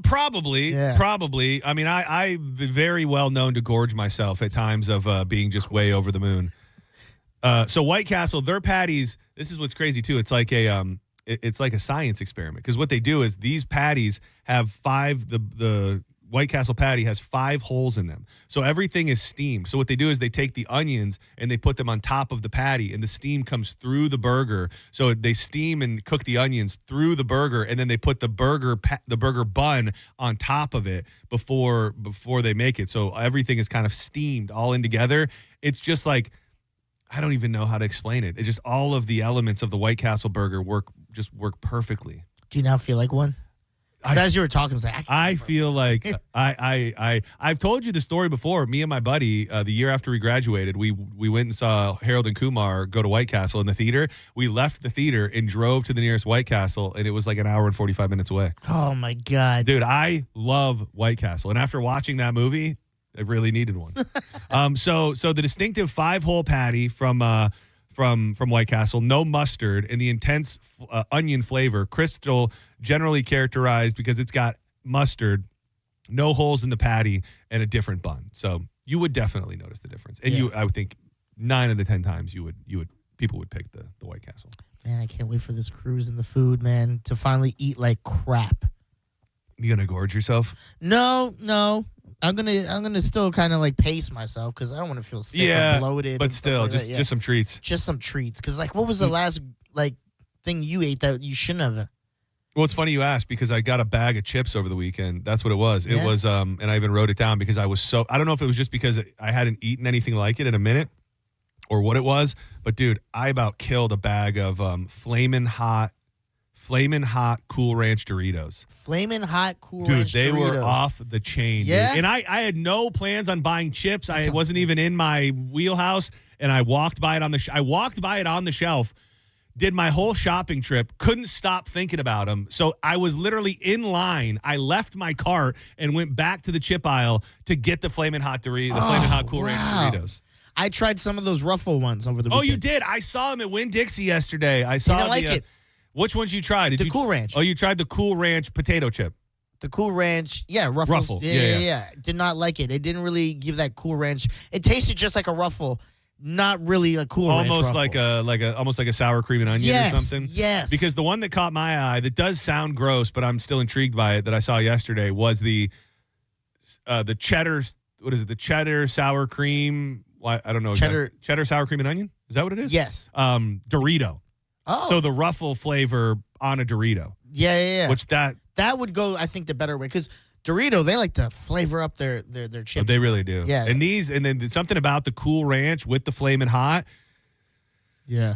Probably. I mean, I'm very well known to gorge myself at times of being just way over the moon. So White Castle, their patties. This is what's crazy too. It's like a science experiment because what they do is these patties have 5. The White Castle patty has 5 holes in them, so everything is steamed. So what they do is they take the onions and they put them on top of the patty, and the steam comes through the burger. So they steam and cook the onions through the burger, and then they put the burger bun on top of it before they make it. So everything is kind of steamed all in together. It's just like, I don't even know how to explain it. It's just all of the elements of the White Castle burger work perfectly. Do you now feel like one? As you were talking, I was like, I feel like I've told you the story before. Me and my buddy, the year after we graduated, we went and saw Harold and Kumar go to White Castle in the theater. We left the theater and drove to the nearest White Castle, and it was like an hour and 45 minutes away. Oh my God, dude! I love White Castle, and after watching that movie, I really needed one. So the distinctive 5-hole patty from White Castle, no mustard, and the intense onion flavor. Crystal generally characterized because it's got mustard, no holes in the patty, and a different bun. So you would definitely notice the difference. And I would think 9 out of 10 times people would pick the White Castle. Man, I can't wait for this cruise and the food, man, to finally eat like crap. You gonna gorge yourself? No. I'm gonna still kind of like pace myself because I don't want to feel sick or bloated. But still, just some treats. Just some treats. Because like, what was the last thing you ate that you shouldn't have? Well, it's funny you ask because I got a bag of chips over the weekend. That's what it was. It was, and I even wrote it down because I don't know if it was just because I hadn't eaten anything like it in a minute or what it was. But dude, I about killed a bag of Flamin' Hot Cool Ranch Doritos. Flamin' Hot Cool Dude, Ranch Doritos. They were off the chain. Yeah. Dude. And I had no plans on buying chips. I wasn't even in my wheelhouse. And I walked by it on the shelf. Did my whole shopping trip. Couldn't stop thinking about them. So I was literally in line. I left my cart and went back to the chip aisle to get the Flamin' Hot Flamin' Hot Cool Ranch Doritos. I tried some of those Ruffle ones over the weekend. Oh, you did? I saw them at Winn-Dixie yesterday. I saw didn't like it. Which ones you tried? The Cool Ranch. Oh, you tried the Cool Ranch potato chip. The Cool Ranch, Ruffles. Ruffle. Yeah. Did not like it. It didn't really give that Cool Ranch. It tasted just like a Ruffle, not really a Cool Ranch. Almost Ruffle. almost like a sour cream and onion or something. Yes. Because the one that caught my eye that does sound gross, but I'm still intrigued by it that I saw yesterday was the cheddar. What is it? The cheddar sour cream. I don't know. Cheddar sour cream and onion. Is that what it is? Yes. Dorito. Oh. So the Ruffle flavor on a Dorito. Yeah. Which that would go, I think, the better way because Dorito, they like to flavor up their chips. Oh, they really do. Yeah. And then something about the Cool Ranch with the Flamin' Hot. Yeah.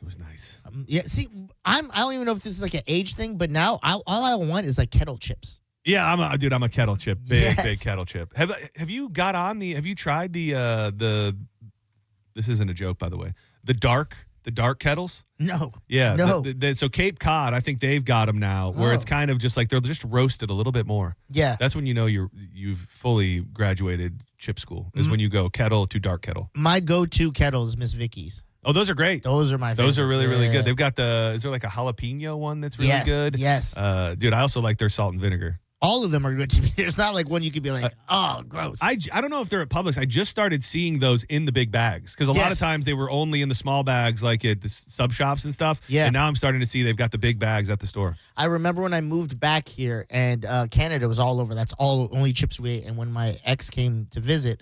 It was nice. Yeah. See, I don't even know if this is like an age thing, but now all I want is like kettle chips. Yeah, I'm a kettle chip. Big kettle chip. Have you tried the this isn't a joke, by the way. The dark kettles? No. Yeah. No. So Cape Cod, I think they've got them now where it's kind of just like they're just roasted a little bit more. Yeah. That's when you know you've fully graduated chip school is when you go kettle to dark kettle. My go-to kettle is Miss Vicky's. Oh, those are great. Those are my favorite. Those are really, really good. They've got is there like a jalapeno one that's really good? Yes. Dude, I also like their salt and vinegar. All of them are good to me. There's not like one you could be like, oh, gross. I don't know if they're at Publix. I just started seeing those in the big bags because a lot of times they were only in the small bags like at the sub shops and stuff. Yeah. And now I'm starting to see they've got the big bags at the store. I remember when I moved back here and Canada was all over. That's only chips we ate. And when my ex came to visit,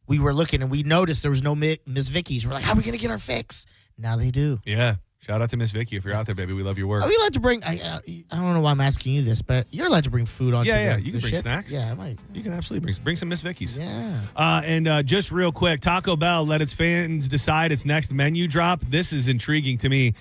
we were looking and we noticed there was no Miss Vicky's. We're like, how are we going to get our fix? Now they do. Yeah. Shout out to Miss Vicky if you're out there, baby. We love your work. Are we allowed to bring? I don't know why I'm asking you this, but you're allowed to bring food on. Yeah. You can bring ship? snacks. Yeah, I might. You can absolutely bring some Miss Vicky's. Yeah. And just real quick, Taco Bell let its fans decide its next menu drop. This is intriguing to me.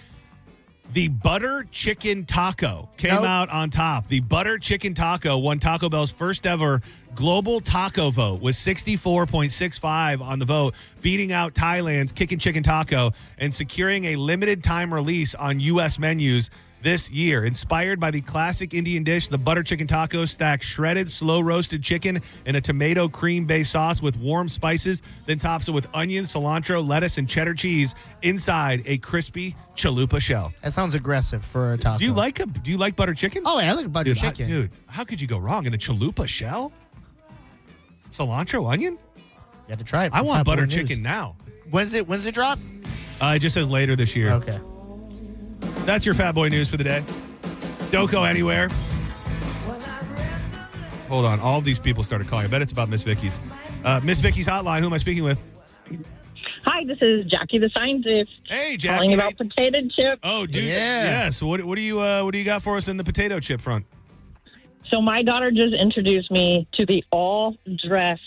The butter chicken taco came out on top. The butter chicken taco won Taco Bell's first ever global taco vote with 64.65 on the vote, beating out Thailand's chicken taco and securing a limited time release on U.S. menus this year. Inspired by the classic Indian dish, the butter chicken taco stacks shredded, slow-roasted chicken in a tomato cream-based sauce with warm spices, then tops it with onion, cilantro, lettuce, and cheddar cheese inside a crispy chalupa shell. That sounds aggressive for a taco. Do you like butter chicken? Oh, yeah, I like butter chicken. Dude, how could you go wrong in a chalupa shell? Cilantro, onion? You have to try it. I want butter chicken now. When's it drop? It just says later this year. Okay. That's your Fat Boy News for the day. Don't go anywhere. Hold on. All of these people started calling. I bet it's about Miss Vicky's. Miss Vicky's hotline. Who am I speaking with? Hi, this is Jackie the scientist. Hey, Jackie. Calling about potato chips. Oh, dude. Yeah. So what do you got for us in the potato chip front? So my daughter just introduced me to the all-dressed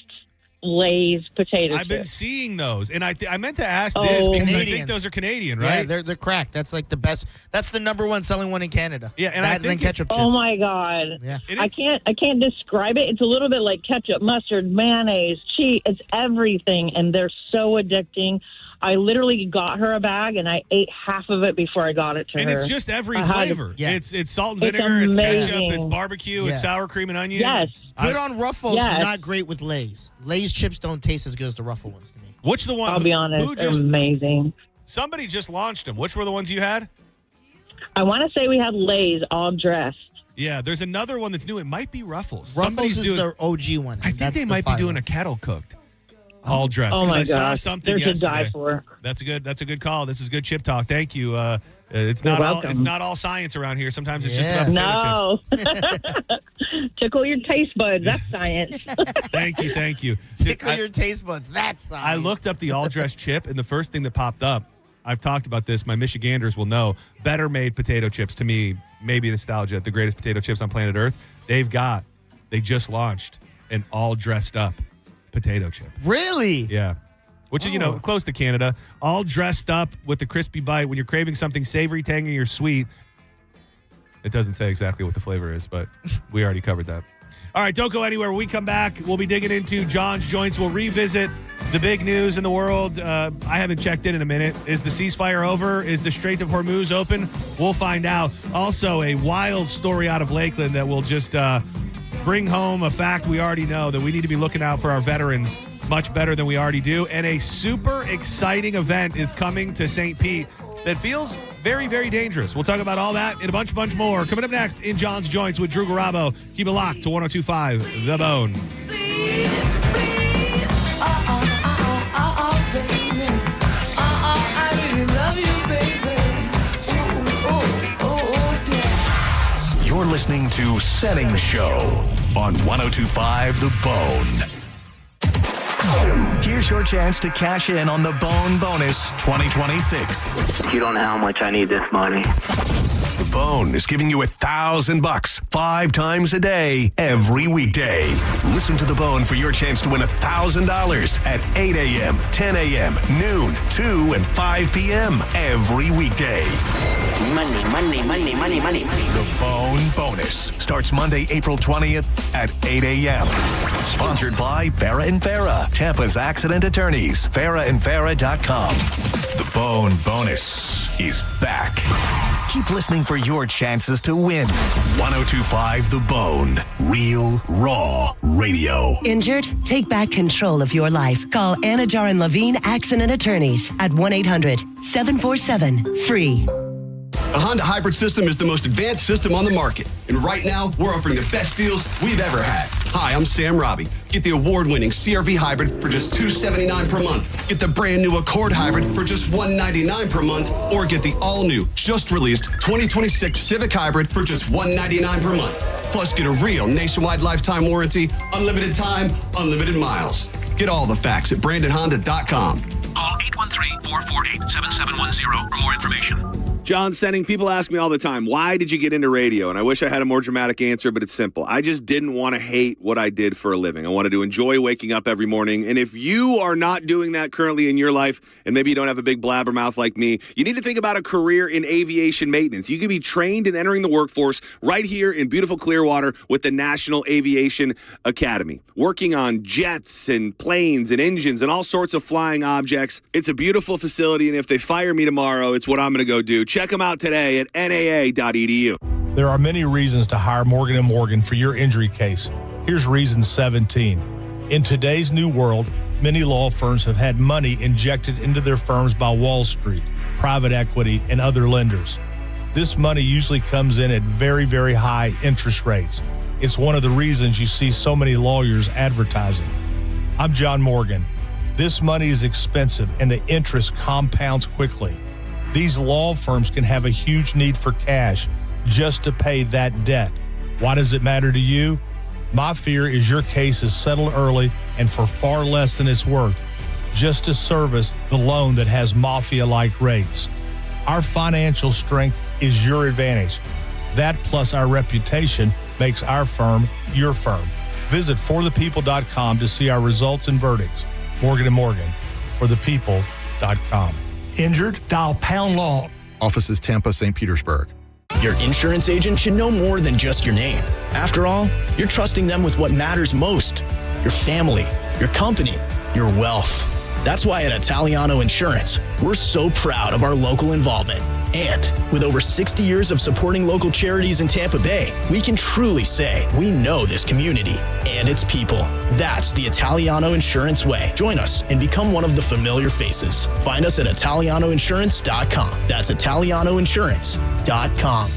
Lay's potato chips. I've been seeing those, and I meant to ask this because I think those are Canadian, right? Yeah, they're cracked. That's like the best. That's the number one selling one in Canada. Yeah, and I think ketchup chips. Oh my god! Yeah, I can't describe it. It's a little bit like ketchup, mustard, mayonnaise, cheese. It's everything, and they're so addicting. I literally got her a bag, and I ate half of it before I got it to her. And it's just every flavor. Yeah. It's salt and vinegar, it's ketchup, it's barbecue, Yeah. it's sour cream and onion. Yes. Good on Ruffles, Yes. not great with Lay's. Lay's chips don't taste as good as the Ruffle ones to me. Which the one? I'll be honest, they're amazing. Somebody just launched them. Which were the ones you had? I want to say we had Lay's all dressed. Yeah, there's another one that's new. It might be Ruffles. Ruffles is the OG one. I think they might be doing a kettle cooked. All dressed. Oh my I saw gosh. something There's yesterday. a die for. That's a good call. This is good chip talk. Thank you. It's You're not welcome. all science around here. Sometimes it's just about potato chips. No. Tickle your taste buds. That's science. Thank you. Tickle your taste buds. That's science. I looked up the all dressed chip, and the first thing that popped up, I've talked about this, my Michiganders will know, better made potato chips to me, maybe nostalgia, the greatest potato chips on planet Earth. They just launched an all dressed up potato chip. Really? Yeah. Which is, close to Canada. All dressed up with the crispy bite. When you're craving something savory, tangy, or sweet, it doesn't say exactly what the flavor is, but we already covered that. All right, don't go anywhere. When we come back, we'll be digging into John's Joints. We'll revisit the big news in the world. I haven't checked in a minute. Is the ceasefire over? Is the Strait of Hormuz open? We'll find out. Also, a wild story out of Lakeland that will just bring home a fact we already know, that we need to be looking out for our veterans much better than we already do. And a super exciting event is coming to St. Pete that feels very, very dangerous. We'll talk about all that and a bunch more coming up next in John's Joints with Drew Garabo. Keep it locked to 102.5 The Bone. You're listening to Senning Show on 102.5 The Bone. Here's your chance to cash in on the Bone Bonus 2026. You don't know how much I need this money. The Bone Bone is giving you $1,000 5 times a day, every weekday. Listen to The Bone for your chance to win $1,000 at 8 a.m., 10 a.m., noon, 2, and 5 p.m. every weekday. Money, money, money, money, money. The Bone Bonus starts Monday, April 20th at 8 a.m. Sponsored by Farah & Farah, Tampa's accident attorneys, farahandfarah.com. The Bone Bonus is back. Keep listening for your chances to win. 102.5 The Bone. Real, raw radio. Injured? Take back control of your life. Call Anajar and Levine Accident Attorneys at 1-800-747-FREE. A Honda hybrid system is the most advanced system on the market. And right now, we're offering the best deals we've ever had. Hi, I'm Sam Robbie. Get the award-winning CR-V hybrid for just $279 per month. Get the brand new Accord hybrid for just $199 per month. Or get the all-new, just released 2026 Civic hybrid for just $199 per month. Plus, get a real nationwide lifetime warranty, unlimited time, unlimited miles. Get all the facts at BrandonHonda.com. Call 813-448-7710 for more information. John Senning, people ask me all the time, why did you get into radio? And I wish I had a more dramatic answer, but it's simple. I just didn't want to hate what I did for a living. I wanted to enjoy waking up every morning. And if you are not doing that currently in your life, and maybe you don't have a big blabbermouth like me, you need to think about a career in aviation maintenance. You can be trained in entering the workforce right here in beautiful Clearwater with the National Aviation Academy. Working on jets and planes and engines and all sorts of flying objects. It's a beautiful facility, and if they fire me tomorrow, it's what I'm going to go do. Check them out today at naa.edu. There are many reasons to hire Morgan & Morgan for your injury case. Here's reason 17. In today's new world, many law firms have had money injected into their firms by Wall Street, private equity, and other lenders. This money usually comes in at very, very high interest rates. It's one of the reasons you see so many lawyers advertising. I'm John Morgan. This money is expensive, and the interest compounds quickly. These law firms can have a huge need for cash just to pay that debt. Why does it matter to you? My fear is your case is settled early and for far less than it's worth, just to service the loan that has mafia-like rates. Our financial strength is your advantage. That plus our reputation makes our firm your firm. Visit forthepeople.com to see our results and verdicts. Morgan & Morgan, forthepeople.com. Injured? Dial pound law. Offices Tampa, St. Petersburg. Your insurance agent should know more than just your name. After all, you're trusting them with what matters most: your family, your company, your wealth. That's why at Italiano Insurance, we're so proud of our local involvement. And with over 60 years of supporting local charities in Tampa Bay, we can truly say we know this community and its people. That's the Italiano Insurance way. Join us and become one of the familiar faces. Find us at ItalianoInsurance.com. That's ItalianoInsurance.com.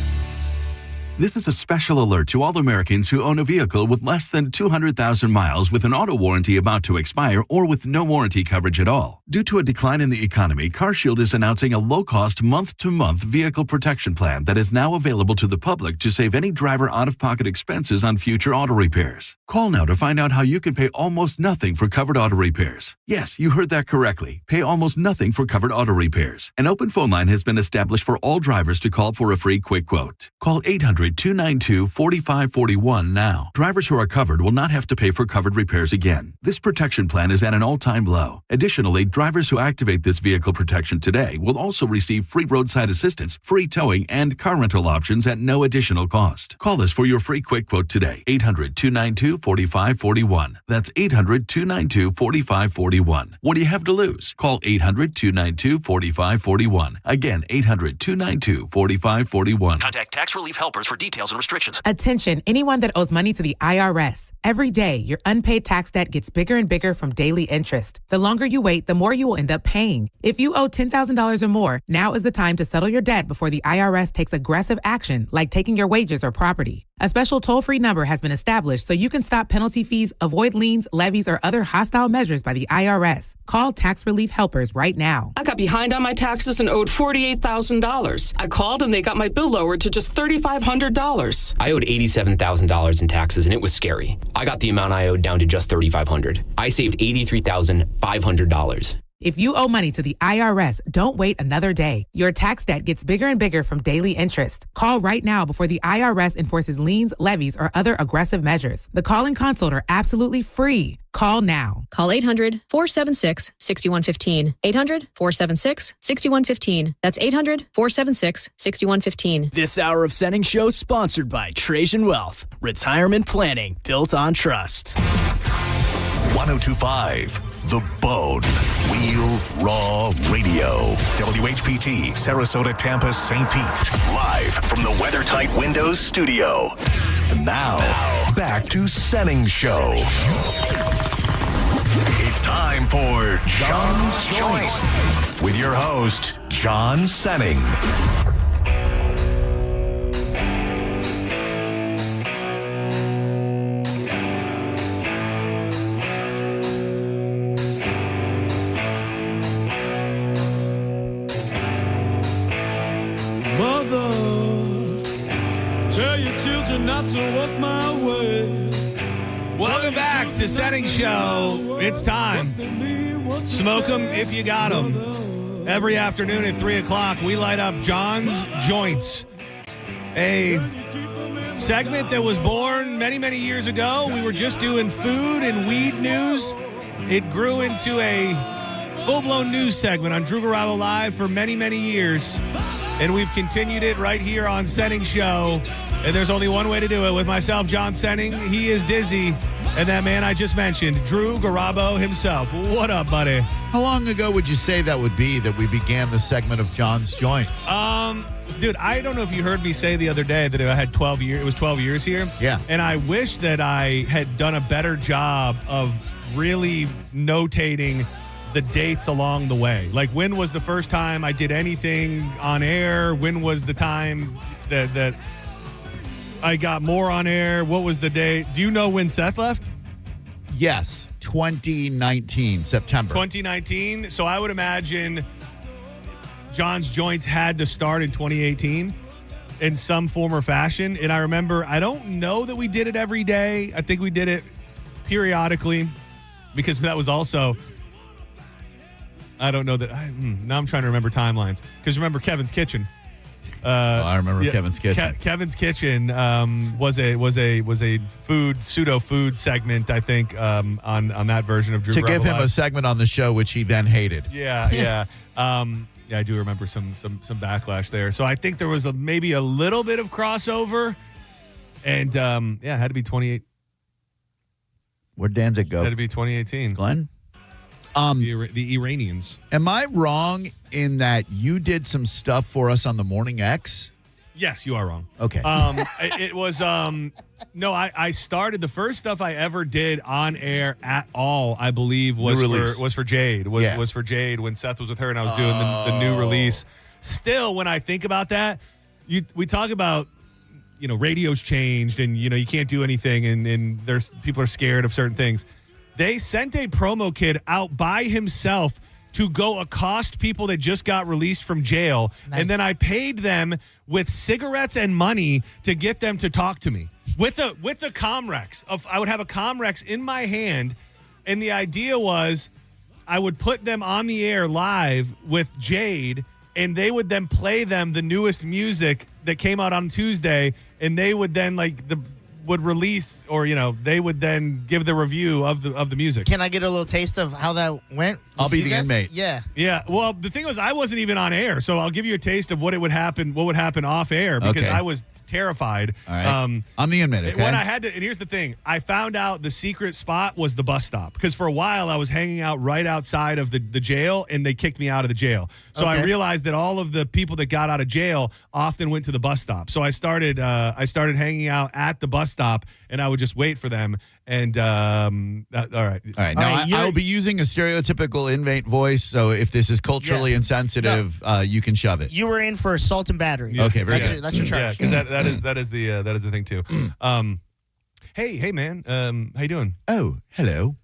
This is a special alert to all Americans who own a vehicle with less than 200,000 miles with an auto warranty about to expire or with no warranty coverage at all. Due to a decline in the economy, CarShield is announcing a low-cost month-to-month vehicle protection plan that is now available to the public to save any driver out-of-pocket expenses on future auto repairs. Call now to find out how you can pay almost nothing for covered auto repairs. Yes, you heard that correctly. Pay almost nothing for covered auto repairs. An open phone line has been established for all drivers to call for a free quick quote. Call 800-292-4541 now. Drivers who are covered will not have to pay for covered repairs again. This protection plan is at an all-time low. Additionally, drivers who activate this vehicle protection today will also receive free roadside assistance, free towing, and car rental options at no additional cost. Call us for your free quick quote today. 800-292-4541. That's 800-292-4541. What do you have to lose? Call 800-292-4541. Again, 800-292-4541. Contact Tax Relief Helpers for details and restrictions. Attention, anyone that owes money to the IRS. Every day, your unpaid tax debt gets bigger and bigger from daily interest. The longer you wait, the more you will end up paying. If you owe $10,000 or more, now is the time to settle your debt before the IRS takes aggressive action, like taking your wages or property. A special toll-free number has been established so you can stop penalty fees, avoid liens, levies, or other hostile measures by the IRS. Call Tax Relief Helpers right now. I got behind on my taxes and owed $48,000. I called and they got my bill lowered to just $3,500. I owed $87,000 in taxes and it was scary. I got the amount I owed down to just $3,500. I saved $83,500. If you owe money to the IRS, don't wait another day. Your tax debt gets bigger and bigger from daily interest. Call right now before the IRS enforces liens, levies, or other aggressive measures. The call and consult are absolutely free. Call now. Call 800-476-6115. 800-476-6115. That's 800-476-6115. This hour of Senning Show sponsored by Trajan Wealth. Retirement planning built on trust. 1025 The Bone. Real Raw Radio. WHPT, Sarasota, Tampa, St. Pete. Live from the WeatherTight Windows studio. And now, back to Senning Show. It's time for John's Choice with your host, John Senning. Mother, tell your children not to walk my way. Welcome back to Senning Show. It's time. Smoke them if you got them. Every afternoon at 3 o'clock, we light up John's Joints, a segment that was born many, many years ago. We were just doing food and weed news. It grew into a full-blown news segment on Drew Garabo Live for many, many years. And we've continued it right here on Senning Show. And there's only one way to do it with myself, John Senning. He is Dizzy. And that man I just mentioned, Drew Garabo himself. What up, buddy? How long ago would you say that would be that we began the segment of John's Joints? Dude, I don't know if you heard me say the other day that I had 12 years. It was 12 years here. Yeah. And I wish that I had done a better job of really notating the dates along the way. Like, when was the first time I did anything on air? When was the time that I got more on air? What was the date? Do you know when Seth left? Yes, 2019, September. 2019. So I would imagine John's Joints had to start in 2018 in some form or fashion. And I remember, I don't know that we did it every day. I think we did it periodically because that was also... I don't know that. Now I'm trying to remember timelines. Because remember Kevin's Kitchen. I remember Kevin's Kitchen. Kevin's Kitchen was a pseudo food segment, I think, on that version of Drew. To give him Live. a segment on the show, which he then hated. Yeah. I do remember some backlash there. So I think there was maybe a little bit of crossover, and it had to be 28. Where'd Danzig go? Had to be 2018. Glenn. The Iranians. Am I wrong in that you did some stuff for us on the Morning X? Yes, you are wrong. Okay. It was no. I started the first stuff I ever did on air at all. I believe was for Jade. Was for Jade when Seth was with her and I was doing the new release. Still, when I think about that, we talk about radio's changed and you can't do anything and there's people are scared of certain things. They sent a promo kid out by himself to go accost people that just got released from jail. Nice. And then I paid them with cigarettes and money to get them to talk to me with the Comrex. I would have a Comrex in my hand. And the idea was I would put them on the air live with Jade and they would then play them the newest music that came out on Tuesday. And they would then would release or they would then give the review of the music. Can I get a little taste of how that went? I'll be the inmate. Yeah. Well, the thing was I wasn't even on air, so I'll give you a taste of what would happen off air because I was terrified. All right. I'm the inmate. Okay. When I had to, and here's the thing: I found out the secret spot was the bus stop because for a while I was hanging out right outside of the jail, and they kicked me out of the jail. So I realized that all of the people that got out of jail often went to the bus stop. So I started hanging out at the bus stop, and I would just wait for them. And all right. Now I will be using a stereotypical inmate voice. So if this is culturally insensitive, you can shove it. You were in for assault and battery. Yeah. Okay, very good. That's your charge. Yeah, because that is the thing too. Hey man, how you doing? Oh, hello.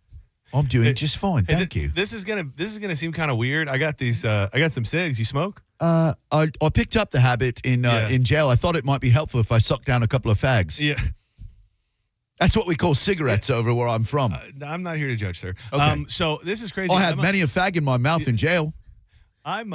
I'm doing just fine, thank you. This is gonna seem kind of weird. I got these. I got some cigs. You smoke? I picked up the habit in jail. I thought it might be helpful if I sucked down a couple of fags. Yeah. That's what we call cigarettes over where I'm from. I'm not here to judge, sir. Okay. So this is crazy. I had many a fag in my mouth in jail. I'm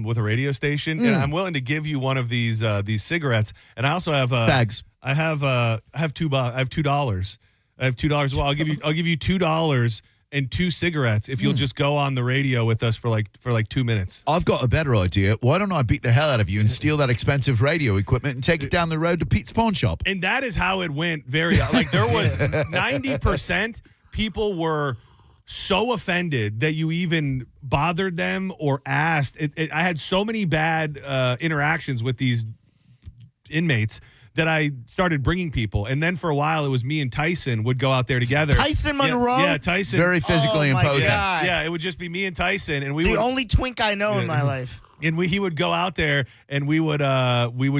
with a radio station, and I'm willing to give you one of these cigarettes. And I also have fags. I have $2. I have $2. I have $2. Well, I'll give you $2 and 2 cigarettes if you'll just go on the radio with us for like 2 minutes. I've got a better idea. Why don't I beat the hell out of you and steal that expensive radio equipment and take it down the road to Pete's Pawn Shop? And that is how it went. Very like there was 90% people were so offended that you even bothered them or asked. I had so many bad interactions with these inmates that I started bringing people. And then for a while, it was me and Tyson would go out there together. Tyson Monroe? Yeah, Tyson. Very physically imposing. Yeah, it would just be me and Tyson. And the only twink I know in my life. And he would go out there, and we would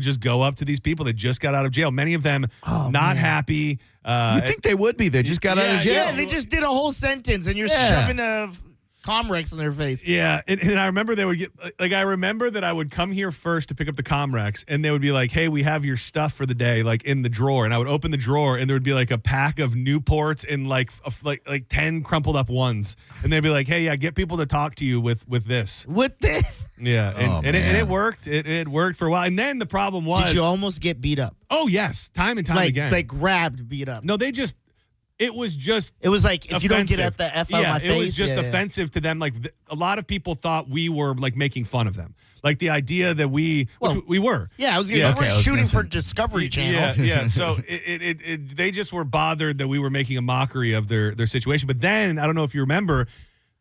just go up to these people that just got out of jail. Many of them not happy. You'd think they would be. They just got out of jail. Yeah, they just did a whole sentence, and you're shoving a Comrex in their face. Yeah, and I remember they would get I remember that I would come here first to pick up the Comrex, and they would be like, "Hey, we have your stuff for the day," like in the drawer, and I would open the drawer, and there would be like a pack of Newports and like 10 crumpled up ones, and they'd be like, "Hey, yeah, get people to talk to you with this." With this. Yeah, and it worked. It worked for a while, and then the problem was, did you almost get beat up? Oh yes, time and time again. Like grabbed, beat up. No, it was like, if offensive. you don't get at the F out my face. It was just offensive to them. Like a lot of people thought we were like making fun of them. Like the idea that we were. Yeah, I was going to shooting for Discovery Channel. Yeah. So they just were bothered that we were making a mockery of their situation. But then, I don't know if you remember,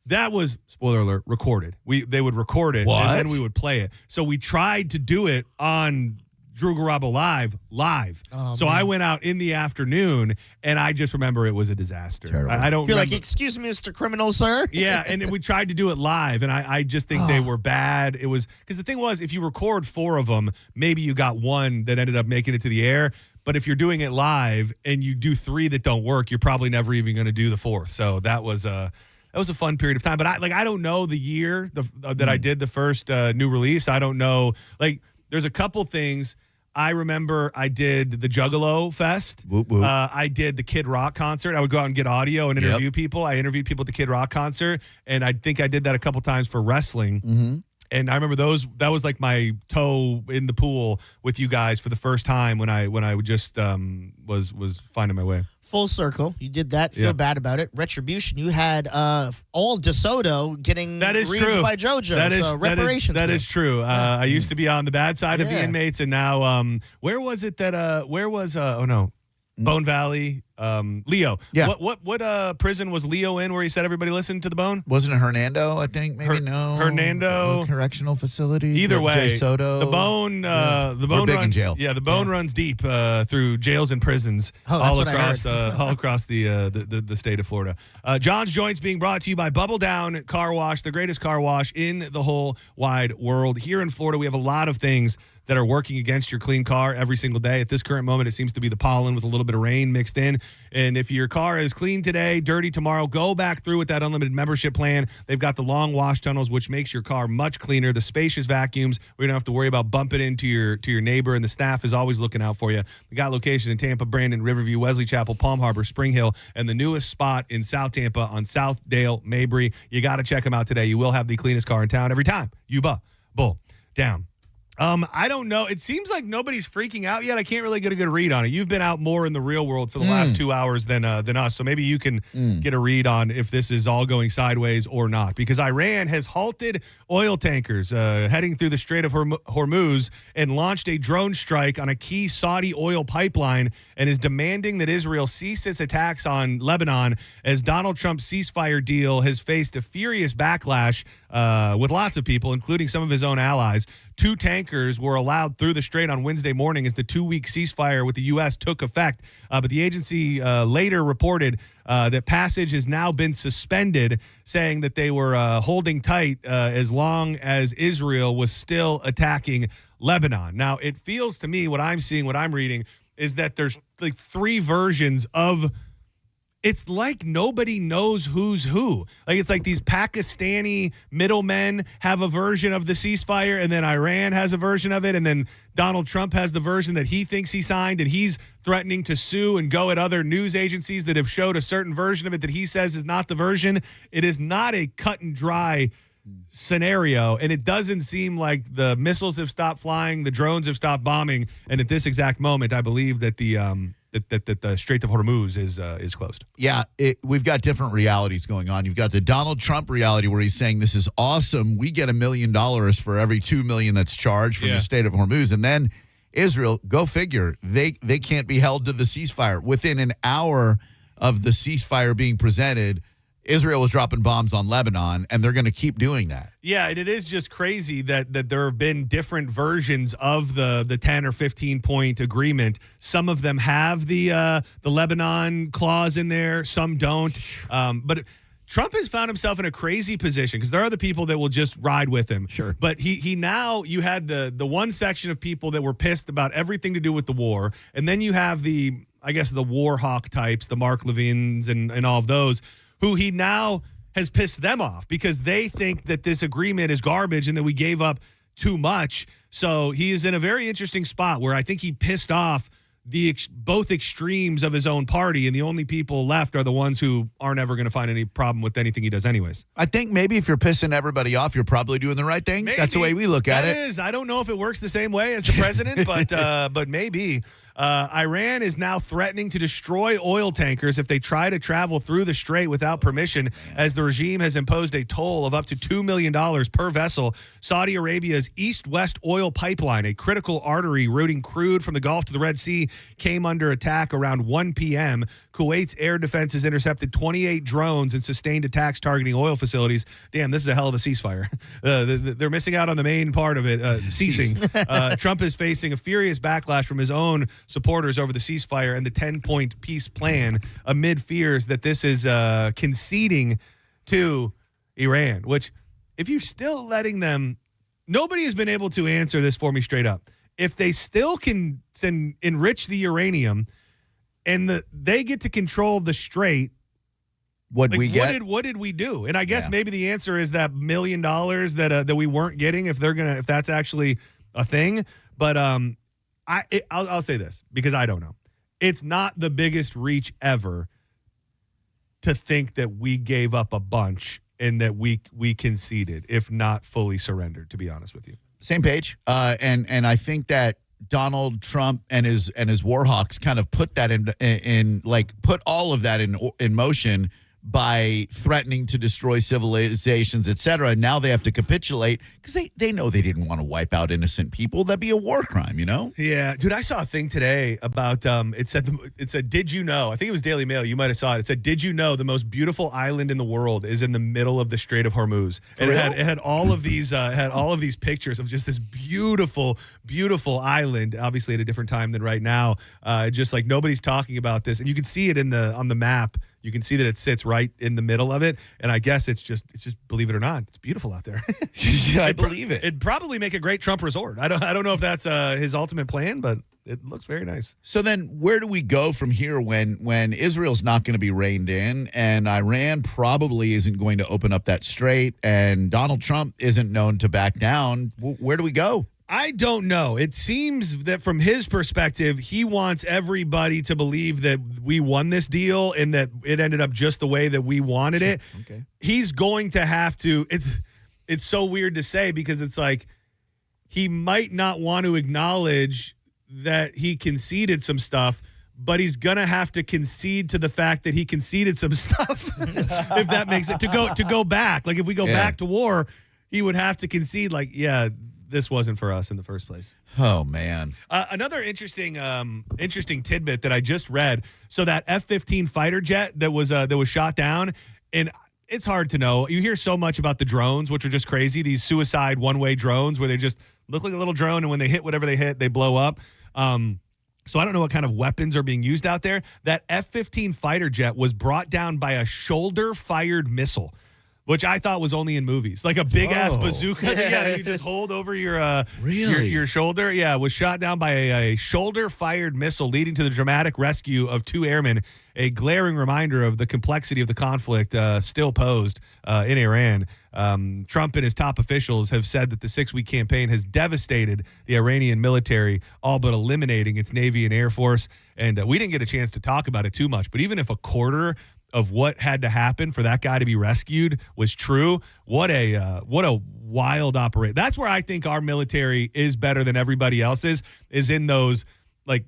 that was, spoiler alert, recorded. They would record it, and then we would play it. So we tried to do it on Drew Garabo live. Oh, so man. I went out in the afternoon, and I just remember it was a disaster. I don't You're remember. like, excuse me, Mr. Criminal, sir? Yeah, and we tried to do it live, and I just think they were bad. It was, because the thing was, if you record 4 of them, maybe you got one that ended up making it to the air. But if you're doing it live and you do 3 that don't work, you're probably never even going to do the 4th. So that was a fun period of time. But I don't know the year that I did the first new release. I don't know. Like, there's a couple things. I remember I did the Juggalo Fest. Whoop, whoop. I did the Kid Rock concert. I would go out and get audio and interview people. I interviewed people at the Kid Rock concert, and I think I did that a couple times for wrestling. Mm-hmm. And I remember that was like my toe in the pool with you guys for the first time when I just was finding my way. Full circle. You did that. Feel bad about it. Retribution. You had all DeSoto getting reads by JoJo. Reparations. That is true. I used to be on the bad side of the inmates, and now where was it that Bone Valley, Leo. Yeah. What prison was Leo in where he said everybody listened to the Bone? Wasn't it Hernando, I think? Maybe no. Hernando. Correctional facility. Either way. Jay Soto. The Bone the Bone big runs in jail. Yeah, the Bone runs deep through jails and prisons all across the state of Florida. John's Joints being brought to you by Bubble Down Car Wash, the greatest car wash in the whole wide world. Here in Florida, we have a lot of things that are working against your clean car every single day. At this current moment, it seems to be the pollen with a little bit of rain mixed in. And if your car is clean today, dirty tomorrow, go back through with that unlimited membership plan. They've got the long wash tunnels, which makes your car much cleaner. The spacious vacuums, we don't have to worry about bumping into your neighbor, and the staff is always looking out for you. They got locations in Tampa, Brandon, Riverview, Wesley Chapel, Palm Harbor, Spring Hill, and the newest spot in South Tampa on Southdale, Mabry. You got to check them out today. You will have the cleanest car in town every time. You bull down. I don't know. It seems like nobody's freaking out yet. I can't really get a good read on it. You've been out more in the real world for the last 2 hours than us, so maybe you can get a read on if this is all going sideways or not. Because Iran has halted oil tankers heading through the Strait of Hormuz and launched a drone strike on a key Saudi oil pipeline and is demanding that Israel cease its attacks on Lebanon as Donald Trump's ceasefire deal has faced a furious backlash with lots of people, including some of his own allies. 2 tankers were allowed through the strait on Wednesday morning as the 2-week ceasefire with the U.S. took effect. But the agency later reported that passage has now been suspended, saying that they were holding tight as long as Israel was still attacking Lebanon. Now, it feels to me, what I'm seeing, what I'm reading, is that there's like 3 versions of it's like nobody knows who's who. Like, it's like these Pakistani middlemen have a version of the ceasefire, and then Iran has a version of it, and then Donald Trump has the version that he thinks he signed, and he's threatening to sue and go at other news agencies that have showed a certain version of it that he says is not the version. It is not a cut and dry scenario, and it doesn't seem like the missiles have stopped flying, the drones have stopped bombing, and at this exact moment, I believe that the that the Strait of Hormuz is closed. Yeah, we've got different realities going on. You've got the Donald Trump reality where he's saying this is awesome. We get $1 million for every $2 million that's charged from the Strait of Hormuz, and then Israel, go figure, they can't be held to the ceasefire. Within an hour of the ceasefire being presented, Israel was dropping bombs on Lebanon, and they're going to keep doing that. Yeah, and it is just crazy that there have been different versions of the 10 or 15 point agreement. Some of them have the Lebanon clause in there, some don't. But Trump has found himself in a crazy position because there are the people that will just ride with him. Sure. But he now, you had the one section of people that were pissed about everything to do with the war, and then you have the war hawk types, the Mark Levins and all of those, who he now has pissed them off because they think that this agreement is garbage and that we gave up too much. So he is in a very interesting spot where I think he pissed off both extremes of his own party, and the only people left are the ones who aren't ever going to find any problem with anything he does anyways. I think maybe if you're pissing everybody off, you're probably doing the right thing. Maybe. That's the way we look at it. Is. I don't know if it works the same way as the president, but maybe. Iran is now threatening to destroy oil tankers if they try to travel through the strait without permission, as the regime has imposed a toll of up to $2 million per vessel. Saudi Arabia's east-west oil pipeline, a critical artery routing crude from the Gulf to the Red Sea, came under attack around 1 p.m. Kuwait's air defenses intercepted 28 drones and sustained attacks targeting oil facilities. Damn, this is a hell of a ceasefire. They're missing out on the main part of it, ceasing. Trump is facing a furious backlash from his own supporters over the ceasefire and the 10-point peace plan amid fears that this is conceding to Iran, which if you're still letting them, nobody has been able to answer this for me straight up. If they still can enrich the uranium and they get to control the strait, what did we do? And I guess maybe the answer is that $1 million that we weren't getting if that's actually a thing. But I'll say this because I don't know. It's not the biggest reach ever to think that we gave up a bunch and that we conceded, if not fully surrendered, to be honest with you. Same page. And I think that Donald Trump and his warhawks kind of put that put all of that in motion by threatening to destroy civilizations, et cetera. And now they have to capitulate because they know they didn't want to wipe out innocent people. That'd be a war crime, you know? Yeah. Dude, I saw a thing today about, it said, did you know? I think it was Daily Mail. You might have saw it. It said, did you know the most beautiful island in the world is in the middle of the Strait of Hormuz? And it had all of these pictures of just this beautiful, beautiful island, obviously at a different time than right now. Just like nobody's talking about this. And you can see it on the map. You can see that it sits right in the middle of it, and I guess it's just believe it or not, it's beautiful out there. Yeah, I believe it. It'd probably make a great Trump resort. I don't know if that's his ultimate plan, but it looks very nice. So then, where do we go from here when Israel's not going to be reined in, and Iran probably isn't going to open up that strait, and Donald Trump isn't known to back down? Where do we go? I don't know. It seems that from his perspective, he wants everybody to believe that we won this deal and that it ended up just the way that we wanted it. Okay. He's going to have to. It's so weird to say because it's like he might not want to acknowledge that he conceded some stuff, but he's going to have to concede to the fact that he conceded some stuff, if that makes it, to go back. Like if we go back to war, he would have to concede like, yeah, this wasn't for us in the first place. Oh, man. Another interesting tidbit that I just read. So that F-15 fighter jet that was shot down, and it's hard to know. You hear so much about the drones, which are just crazy. These suicide one-way drones where they just look like a little drone, and when they hit whatever they hit, they blow up. So I don't know what kind of weapons are being used out there. That F-15 fighter jet was brought down by a shoulder-fired missile. which I thought was only in movies, like a big ass bazooka. That you just hold over your your shoulder. Yeah, was shot down by a shoulder fired missile, leading to the dramatic rescue of 2 airmen. A glaring reminder of the complexity of the conflict still posed in Iran. Trump and his top officials have said that the 6-week campaign has devastated the Iranian military, all but eliminating its Navy and Air Force. And we didn't get a chance to talk about it too much, but even if a quarter of what had to happen for that guy to be rescued was true, what a wild operation. That's where I think our military is better than everybody else's, is in those like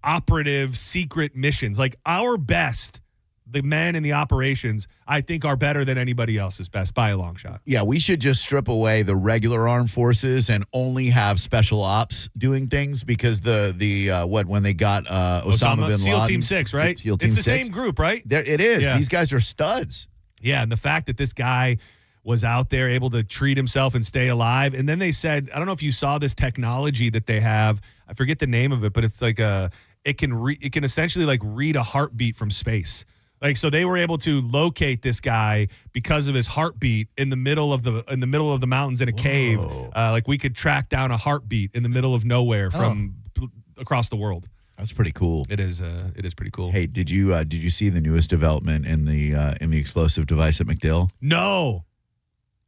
operative secret missions. Like our best, the men in the operations, I think are better than anybody else's best by a long shot. Yeah, we should just strip away the regular armed forces and only have special ops doing things, because when they got Osama bin Laden. SEAL Team 6, right? SEAL Team 6. It's the same group, right? It is. Yeah. These guys are studs. Yeah, and the fact that this guy was out there able to treat himself and stay alive. And then they said, I don't know if you saw this technology that they have. I forget the name of it, but it's like it can essentially like read a heartbeat from space. Like, so they were able to locate this guy because of his heartbeat in the middle of the mountains in a cave. Like we could track down a heartbeat in the middle of nowhere from across the world. That's pretty cool. It is pretty cool. Hey, did you see the newest development in the explosive device at MacDill? No.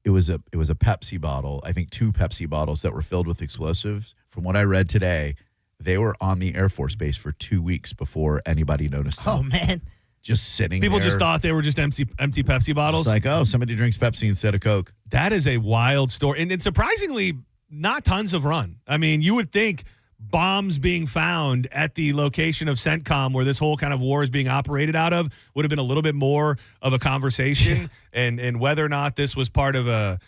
It was a Pepsi bottle. I think 2 Pepsi bottles that were filled with explosives. From what I read today, they were on the Air Force Base for 2 weeks before anybody noticed them. Oh man. Just sitting People there. just thought they were just empty Pepsi bottles. It's like, oh, somebody drinks Pepsi instead of Coke. That is a wild story. And surprisingly, not tons of run. I mean, you would think bombs being found at the location of CENTCOM, where this whole kind of war is being operated out of, would have been a little bit more of a conversation. And whether or not this was part of a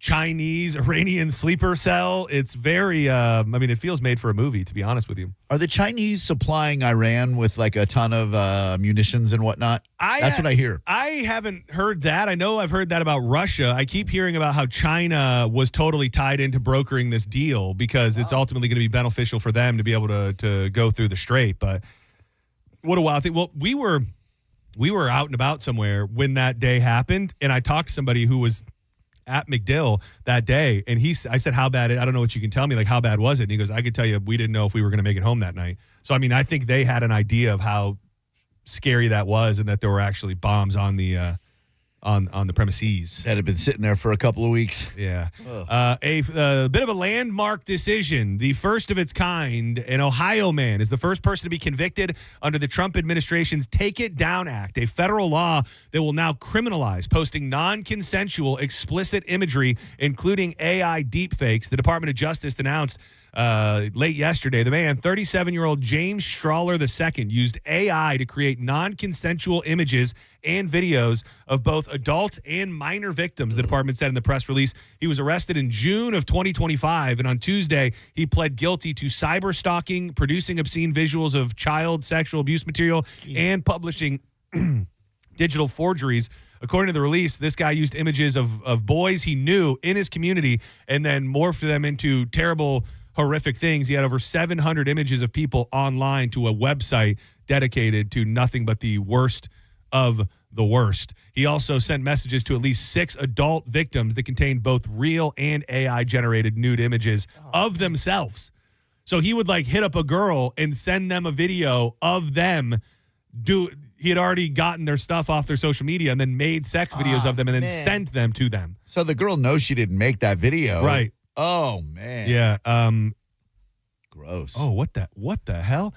Chinese Iranian sleeper cell, it's very it feels made for a movie, to be honest with you. Are the Chinese supplying Iran with like a ton of munitions and whatnot? That's what I hear. I haven't heard that. I know I've heard that about Russia. I keep hearing about how China was totally tied into brokering this deal because it's ultimately going to be beneficial for them to be able to go through the strait. But what a wild thing. Well, we were out and about somewhere when that day happened, and I talked to somebody who was at MacDill that day, and I said, how bad? I don't know what you can tell me. Like, how bad was it? And he goes, I could tell you, we didn't know if we were going to make it home that night. So, I mean, I think they had an idea of how scary that was, and that there were actually bombs on the premises that had been sitting there for a couple of weeks. Yeah. A bit of a landmark decision, the first of its kind. An Ohio man is the first person to be convicted under the Trump administration's Take It Down Act, a federal law that will now criminalize posting non-consensual explicit imagery, including AI deepfakes. The Department of Justice announced late yesterday, the man, 37-year-old James Strawler II, used AI to create non-consensual images and videos of both adults and minor victims, the department said in the press release. He was arrested in June of 2025, and on Tuesday, he pled guilty to cyber stalking, producing obscene visuals of child sexual abuse material, and publishing digital forgeries. According to the release, this guy used images of boys he knew in his community and then morphed them into terrible, horrific things. He had over 700 images of people online to a website dedicated to nothing but the worst of the worst. He also sent messages to at least 6 adult victims that contained both real and AI-generated nude images of themselves. So he would like hit up a girl and send them a video of them he had already gotten their stuff off their social media and then made sex videos of them and then sent them to them. So the girl knows she didn't make that video. Right. Oh, man. Yeah. Gross. Oh, what the hell?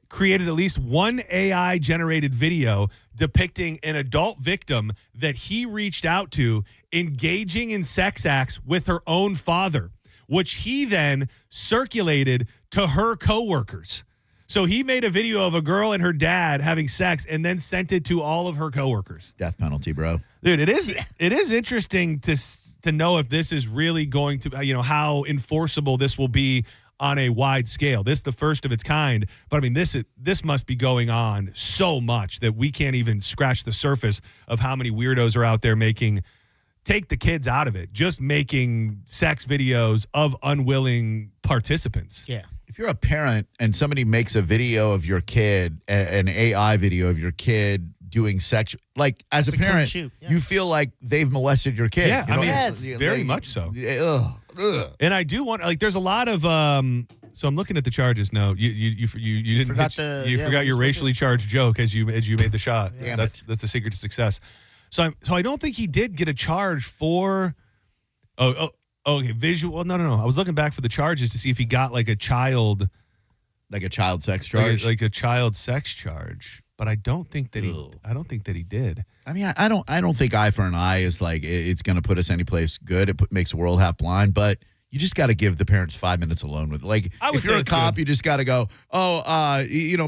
Created at least one AI-generated video depicting an adult victim that he reached out to engaging in sex acts with her own father, which he then circulated to her coworkers. So he made a video of a girl and her dad having sex and then sent it to all of her coworkers. Death penalty, bro. Dude, it is interesting to know if this is really going to, how enforceable this will be on a wide scale. This is the first of its kind, but I mean, this must be going on so much that we can't even scratch the surface of how many weirdos are out there take the kids out of it, just making sex videos of unwilling participants. Yeah. If you're a parent and somebody makes a video of your kid, an AI video of your kid doing sex. Like, as That's a a clean parent, shoot, yeah. you feel like they've molested your kid. Yeah, You I mean, Yes. very much so. Ugh. And I do want, like, there's a lot of, so I'm looking at the charges now. You didn't Forgot hit- the- you yeah, forgot what your was racially charged joke as you made the shot. Damn that's a secret to success. So I don't think he did get a charge for. Okay, visual. No. I was looking back for the charges to see if he got like a child sex charge. like a child sex charge. But I don't think that he did. I mean, I don't think eye for an eye is like it's going to put us anyplace good. It makes the world half blind, but you just got to give the parents 5 minutes alone with it. Like, I would if you're say a it's cop, good. you just got to go,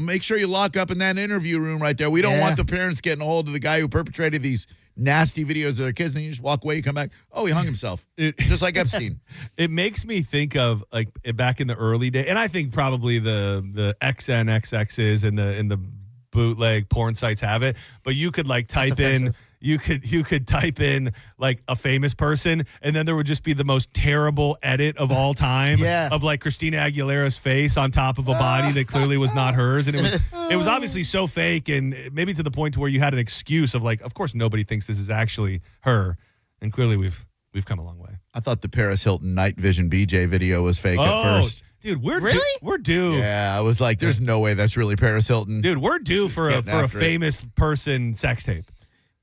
make sure you lock up in that interview room right there. We don't Yeah. want the parents getting a hold of the guy who perpetrated these nasty videos of their kids. And then you just walk away, you come back. Oh, he hung himself. Just like Epstein. It makes me think of like back in the early day, and I think probably the XNXXs and the bootleg porn sites have it, but you could like type in. You could type in like a famous person, and then there would just be the most terrible edit of all time of like Christina Aguilera's face on top of a body that clearly was not hers, and it was obviously so fake, and maybe to the point to where you had an excuse of like, of course nobody thinks this is actually her, and clearly we've come a long way. I thought the Paris Hilton Night Vision BJ video was fake at first. Dude, we're Really? due. Yeah, I was like, there's no way that's really Paris Hilton. Dude, we're due for a Getting after it. famous person sex tape.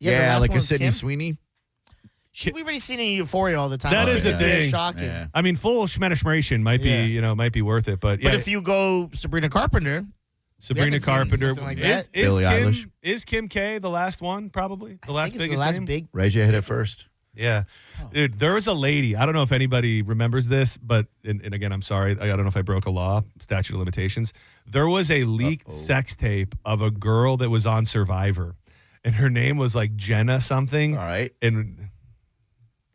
the Yeah, last like one a was Sydney Kim? Sweeney. We've already seen it in Euphoria all the time. That is the It's very thing. Shocking. Yeah. I mean, full schmedishmation might be, might be worth it, but yeah. But if you go Sabrina Carpenter, Sabrina haven't seen Carpenter something like is that. Billie Eilish. Is Kim K the last one? Probably the last I think it's biggest the last name. big. Ray J hit it first. Yeah, dude, there was a lady. I don't know if anybody remembers this, but and again, I'm sorry. I don't know if I broke a law, statute of limitations. There was a leaked sex tape of a girl that was on Survivor, and her name was like Jenna something. All right, and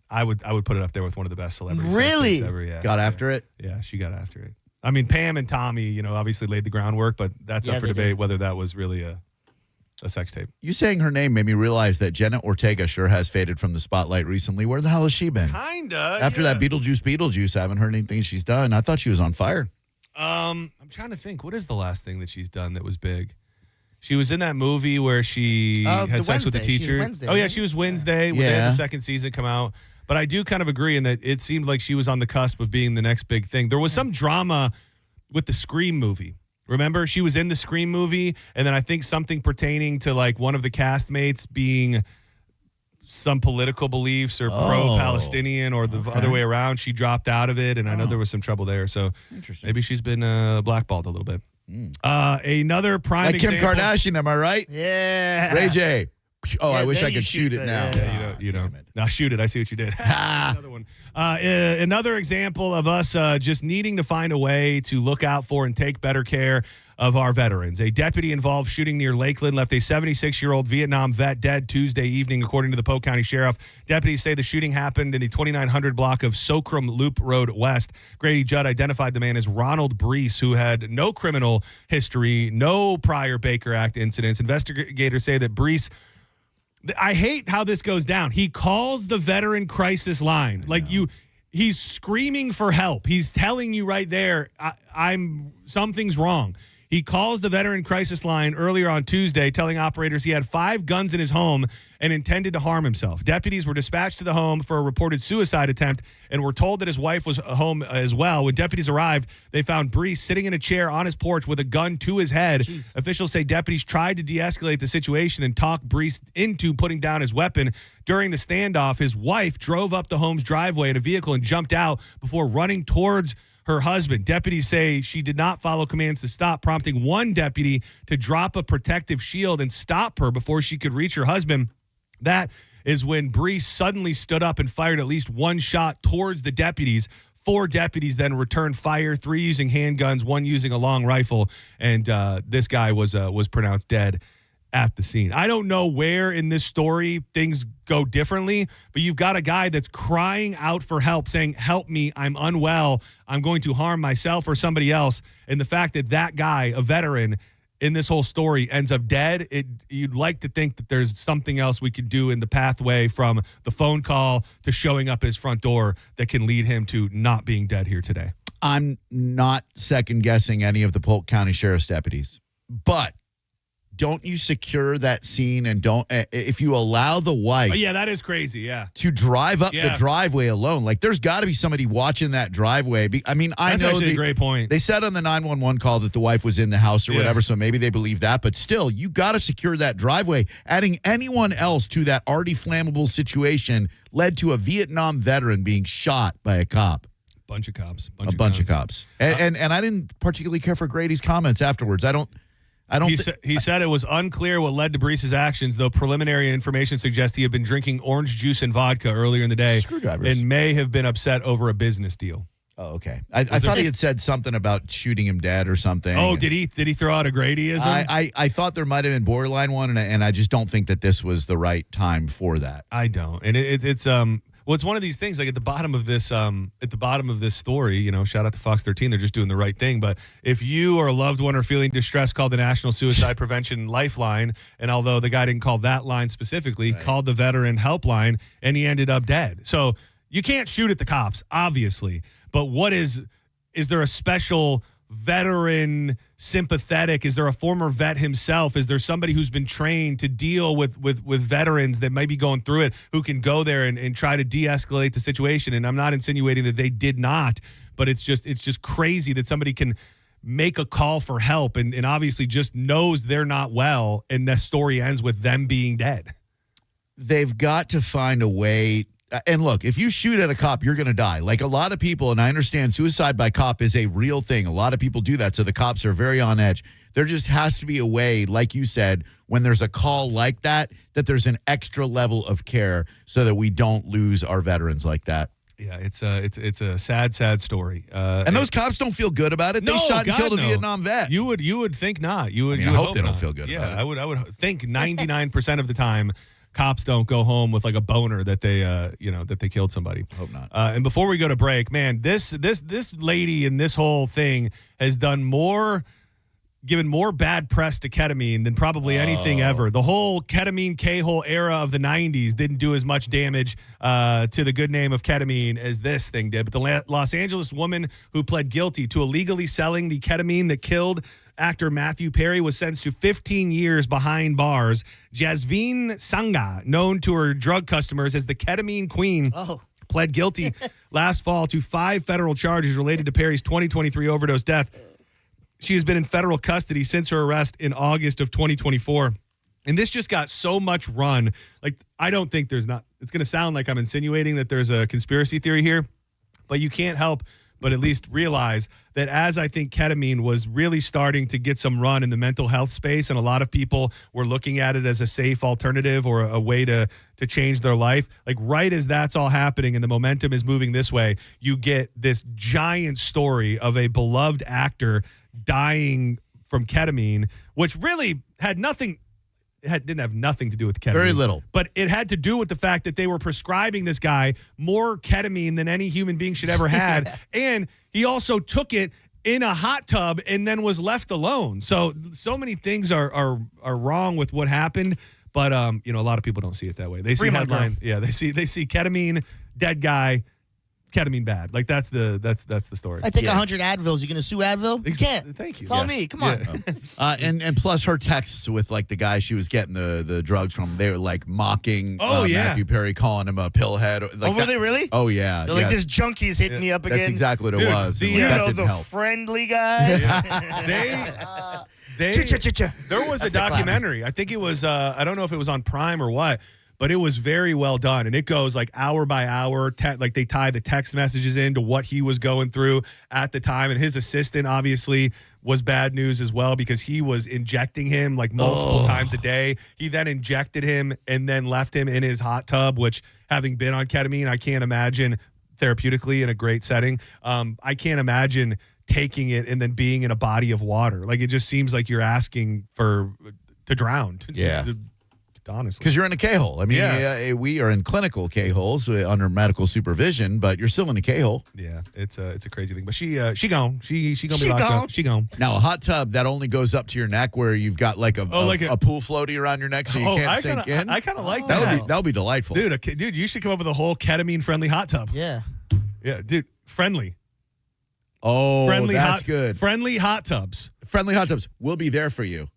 I would put it up there with one of the best celebrity sex Really? tapes ever. Yeah, got after it. Yeah, she got after it. I mean, Pam and Tommy, obviously laid the groundwork, but that's up for they debate did. whether that was really a sex tape. You saying her name made me realize that Jenna Ortega sure has faded from the spotlight recently. Where the hell has she been? Kinda. After that Beetlejuice, I haven't heard anything she's done. I thought she was on fire. I'm trying to think. What is the last thing that she's done that was big? She was in that movie where she had the sex with the Wednesday. She's teacher. Wednesday, Oh yeah, right? she was Wednesday. When they had the second season come out. But I do kind of agree in that it seemed like she was on the cusp of being the next big thing. There was some drama with the Scream movie. Remember, she was in the Scream movie, and then I think something pertaining to like one of the castmates being some political beliefs or pro-Palestinian or the other way around. She dropped out of it, and I know there was some trouble there. So maybe she's been blackballed a little bit. Another prime Like Kim example. Kardashian, am I right? Yeah. Ray J. Oh, Yeah, I wish then I you could shoot it now. Yeah, you don't. Now shoot it. I see what you did. Another one. Another example of us just needing to find a way to look out for and take better care of our veterans. A deputy-involved shooting near Lakeland left a 76-year-old Vietnam vet dead Tuesday evening, according to the Polk County Sheriff. Deputies say the shooting happened in the 2900 block of Socrum Loop Road West. Grady Judd identified the man as Ronald Brees, who had no criminal history, no prior Baker Act incidents. Investigators say that Brees, I hate how this goes down. He calls the veteran crisis line. He's screaming for help. He's telling you right there, something's wrong. He calls the veteran crisis line earlier on Tuesday, telling operators he had 5 guns in his home and intended to harm himself. Deputies were dispatched to the home for a reported suicide attempt and were told that his wife was home as well. When deputies arrived, they found Brees sitting in a chair on his porch with a gun to his head. Jeez. Officials say deputies tried to de-escalate the situation and talk Brees into putting down his weapon. During the standoff, his wife drove up the home's driveway in a vehicle and jumped out before running towards her husband. Deputies say she did not follow commands to stop, prompting one deputy to drop a protective shield and stop her before she could reach her husband. That is when Brees suddenly stood up and fired at least one shot towards the deputies. 4 deputies then returned fire, 3 using handguns, 1 using a long rifle, and this guy was pronounced dead at the scene. I don't know where in this story things go differently, but you've got a guy that's crying out for help, saying, "Help me, I'm unwell, I'm going to harm myself or somebody else." And the fact that guy, a veteran, in this whole story ends up dead, you'd like to think that there's something else we could do in the pathway from the phone call to showing up at his front door that can lead him to not being dead here today. I'm not second guessing any of the Polk County Sheriff's deputies, but don't you secure that scene and don't if you allow the wife yeah, that is crazy, yeah, to drive up the driveway alone, like there's got to be somebody watching that driveway. I mean, that's know actually a great point. They said on the 911 call that the wife was in the house or whatever, so maybe they believe that, but still, you got to secure that driveway. Adding anyone else to that already flammable situation led to a Vietnam veteran being shot by a cop. Bunch of cops. A bunch of cops. And I didn't particularly care for Grady's comments afterwards. He said it was unclear what led to Brees's actions, though preliminary information suggests he had been drinking orange juice and vodka earlier in the day and may have been upset over a business deal. Oh, okay. I thought he had said something about shooting him dead or something. Oh, did he throw out a Gradyism? I thought there might have been borderline one, and I just don't think that this was the right time for that. I don't. And it's one of these things, like at the bottom of this story, you know, shout out to Fox 13, they're just doing the right thing. But if you or a loved one are feeling distressed, call the National Suicide Prevention Lifeline. And although the guy didn't call that line specifically, called the veteran helpline, and he ended up dead. So you can't shoot at the cops, obviously. But is there a special veteran sympathetic? Is there a former vet himself? Is there somebody who's been trained to deal with veterans that might be going through it, who can go there and try to de-escalate the situation? And I'm not insinuating that they did not, but it's just crazy that somebody can make a call for help and obviously just knows they're not well, and the story ends with them being dead. They've got to find a way. And look, if you shoot at a cop, you're going to die. Like a lot of people, and I understand suicide by cop is a real thing. A lot of people do that, so the cops are very on edge. There just has to be a way, like you said, when there's a call like that there's an extra level of care so that we don't lose our veterans like that. Yeah, it's a sad story. And those cops don't feel good about it. They shot and killed a Vietnam vet. You would think not. I hope they don't feel good about it. I would think 99% of the time cops don't go home with like a boner that they killed somebody. Hope not. And before we go to break, man, this lady and this whole thing has given more bad press to ketamine than probably anything ever. The whole ketamine K-hole era of the 90s didn't do as much damage to the good name of ketamine as this thing did. But the Los Angeles woman who pled guilty to illegally selling the ketamine that killed actor Matthew Perry was sentenced to 15 years behind bars. Jasveen Sangha, known to her drug customers as the ketamine queen, pled guilty last fall to 5 federal charges related to Perry's 2023 overdose death. She has been in federal custody since her arrest in August of 2024. And this just got so much run. Like, I don't think it's going to sound like I'm insinuating that there's a conspiracy theory here, but you can't help but at least realize that as I think ketamine was really starting to get some run in the mental health space, and a lot of people were looking at it as a safe alternative or a way to change their life, like right as that's all happening and the momentum is moving this way, you get this giant story of a beloved actor dying from ketamine, which really didn't have nothing to do with ketamine. Very little. But it had to do with the fact that they were prescribing this guy more ketamine than any human being should ever had. And he also took it in a hot tub and then was left alone. So many things are wrong with what happened. But a lot of people don't see it that way. They see headline. Yeah, they see ketamine, dead guy, ketamine bad. Like that's the story. I take 100 Advils. You gonna sue Advil? You can't. Thank you. It's on me. Come on. And plus her texts with like the guy she was getting the drugs from, they were like mocking Matthew Perry, calling him a pillhead. Like were they really? Oh yeah. They're like, this junkie's hitting me up again. That's exactly what it was. The friendly guy. There was a documentary. I think it was. I don't know if it was on Prime or what. But it was very well done, and it goes like hour by hour. Like they tie the text messages into what he was going through at the time, and his assistant obviously was bad news as well because he was injecting him like multiple times a day. He then injected him and then left him in his hot tub, which, having been on ketamine, I can't imagine therapeutically in a great setting. I can't imagine taking it and then being in a body of water. Like it just seems like you're asking to drown. Honestly, because you're in a K-hole. I mean, we are in clinical K-holes under medical supervision, but you're still in a K-hole. Yeah, it's a crazy thing. But she gone. She gonna be locked up. She gone. Now a hot tub that only goes up to your neck, where you've got like a pool floaty around your neck, so you can't sink in. I kind of like that. That would be delightful, dude. You should come up with a whole ketamine friendly hot tub. Yeah, dude, friendly. Oh, that's good. Friendly hot tubs. Friendly hot tubs. We'll be there for you.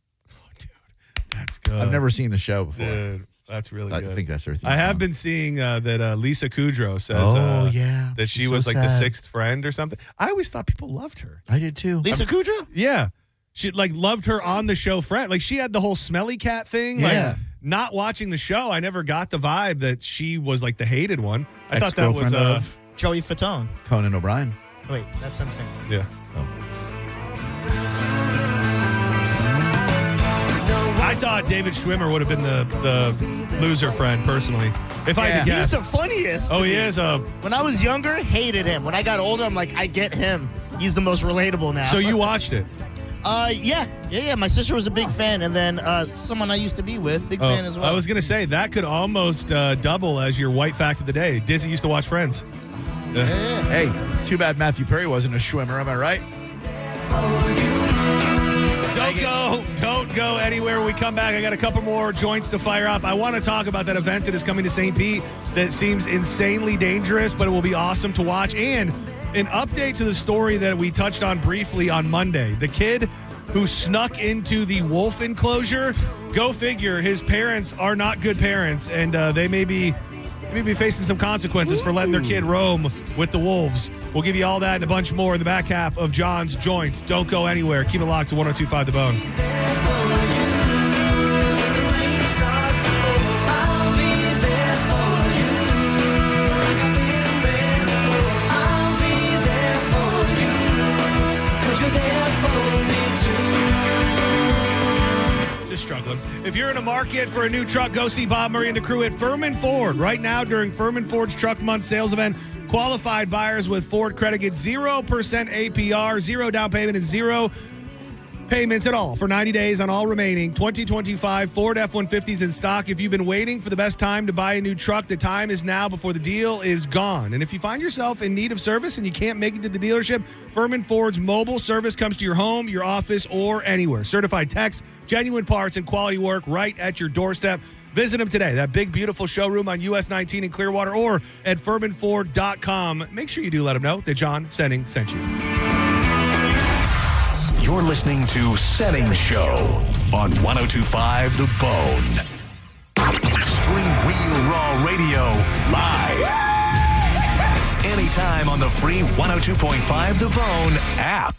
That's good. I've never seen the show before. Dude, that's really good. I think that's her theme I have song. been seeing that Lisa Kudrow says that she She's was so like the sad. sixth friend or something. I always thought people loved her. I did too. Lisa Kudrow? Yeah. She like loved her on the show friend. Like she had the whole smelly cat thing. Yeah. Like not watching the show, I never got the vibe that she was like the hated one. I thought that was Ex-girlfriend of Joey Fatone. Conan O'Brien. Wait, that's insane. Yeah. Oh. I thought David Schwimmer would have been the loser friend personally. If I had to guess. He's the funniest. Oh, he is. When I was younger, hated him. When I got older, I'm like, I get him. He's the most relatable now. So you watched it? Yeah. My sister was a big fan, and then someone I used to be with, big fan as well. I was gonna say that could almost double as your white fact of the day. Dizzy used to watch Friends. Hey, too bad Matthew Perry wasn't a Schwimmer. Am I right? Don't go anywhere when we come back. I got a couple more joints to fire up. I want to talk about that event that is coming to St. Pete that seems insanely dangerous, but it will be awesome to watch. And an update to the story that we touched on briefly on Monday. The kid who snuck into the wolf enclosure, go figure, his parents are not good parents, and they may be facing some consequences for letting their kid roam with the wolves. We'll give you all that and a bunch more in the back half of John's Joints. Don't go anywhere. Keep it locked to 102.5 The Bone. Just struggling. If you're in a market for a new truck, go see Bob Murray and the crew at Furman Ford. Right now, during Furman Ford's Truck Month sales event, qualified buyers with Ford credit get 0% APR, 0 down payment, and 0 payments at all for 90 days on all remaining 2025 Ford F-150s in stock. If you've been waiting for the best time to buy a new truck, the time is now before the deal is gone. And if you find yourself in need of service and you can't make it to the dealership, Furman Ford's mobile service comes to your home, your office, or anywhere. Certified techs, genuine parts, and quality work right at your doorstep. Visit them today. That big, beautiful showroom on US 19 in Clearwater or at FurmanFord.com. Make sure you do let them know that John Senning sent you. You're listening to Senning Show on 102.5 The Bone. Stream Real Raw Radio live. Anytime on the free 102.5 The Bone app.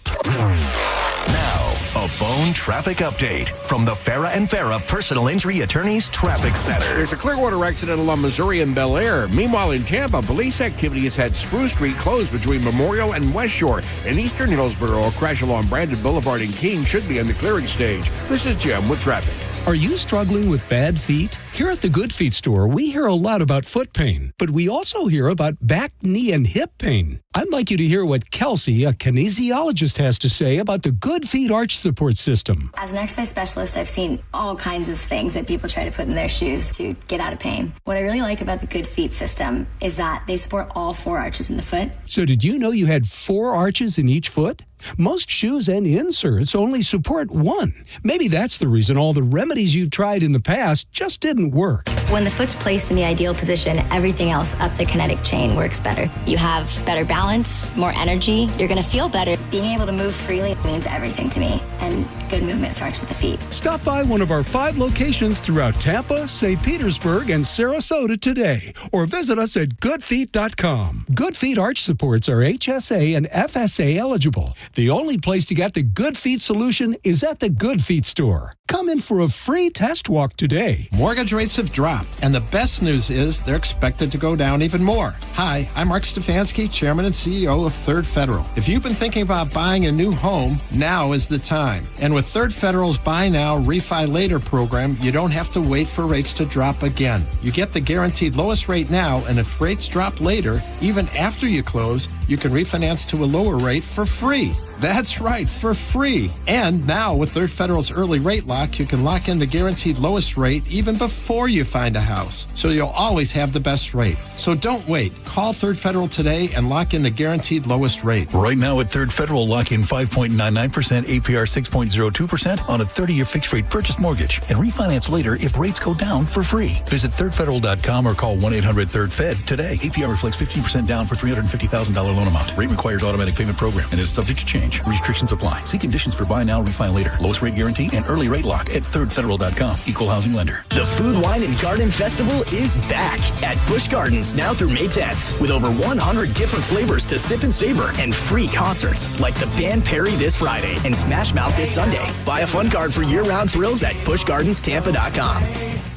Now, a Bone traffic update from the Farah and Farah Personal Injury Attorneys Traffic Center. There's a Clearwater accident along Missouri and Bel Air. Meanwhile, in Tampa, police activity has had Spruce Street closed between Memorial and West Shore. In eastern Hillsborough, a crash along Brandon Boulevard in Keene should be in the clearing stage. This is Jim with traffic. Are you struggling with bad feet? Here at the Good Feet store, we hear a lot about foot pain, but we also hear about back, knee, and hip pain. I'd like you to hear what Kelsey, a kinesiologist, has to say about the Good Feet Arch Support System. As an exercise specialist, I've seen all kinds of things that people try to put in their shoes to get out of pain. What I really like about the Good Feet system is that they support all 4 arches in the foot. So did you know you had 4 arches in each foot? Most shoes and inserts only support 1. Maybe that's the reason all the remedies you've tried in the past just didn't work. When the foot's placed in the ideal position, everything else up the kinetic chain works better. You have better balance, more energy. You're going to feel better. Being able to move freely means everything to me, and good movement starts with the feet. Stop by one of our 5 locations throughout Tampa, St. Petersburg, and Sarasota today, or visit us at goodfeet.com. Good Feet Arch Supports are HSA and FSA eligible. The only place to get the Good Feet solution is at the Good Feet store. Come in for a free test walk today. Mortgage rates have dropped, and the best news is they're expected to go down even more. Hi, I'm Mark Stefanski, Chairman and CEO of Third Federal. If you've been thinking about buying a new home, now is the time. And with Third Federal's Buy Now, Refi Later program, you don't have to wait for rates to drop again. You get the guaranteed lowest rate now, and if rates drop later, even after you close, you can refinance to a lower rate for free. That's right, for free. And now with Third Federal's early rate lock, you can lock in the guaranteed lowest rate even before you find a house. So you'll always have the best rate. So don't wait. Call Third Federal today and lock in the guaranteed lowest rate. Right now at Third Federal, lock in 5.99% APR 6.02% on a 30-year fixed-rate purchase mortgage and refinance later if rates go down for free. Visit thirdfederal.com or call 1-800-3rd-FED today. APR reflects 15% down for $350,000 loan amount. Rate requires automatic payment program and is subject to change. change. Restrictions apply. See conditions for buy now, refi later. Lowest rate guarantee and early rate lock at thirdfederal.com. Equal housing lender. The Food, Wine, and Garden Festival is back at Busch Gardens now through May 10th with over 100 different flavors to sip and savor and free concerts like the band Perry this Friday and Smash Mouth this Sunday. Buy a fun card for year-round thrills at buschgardenstampa.com.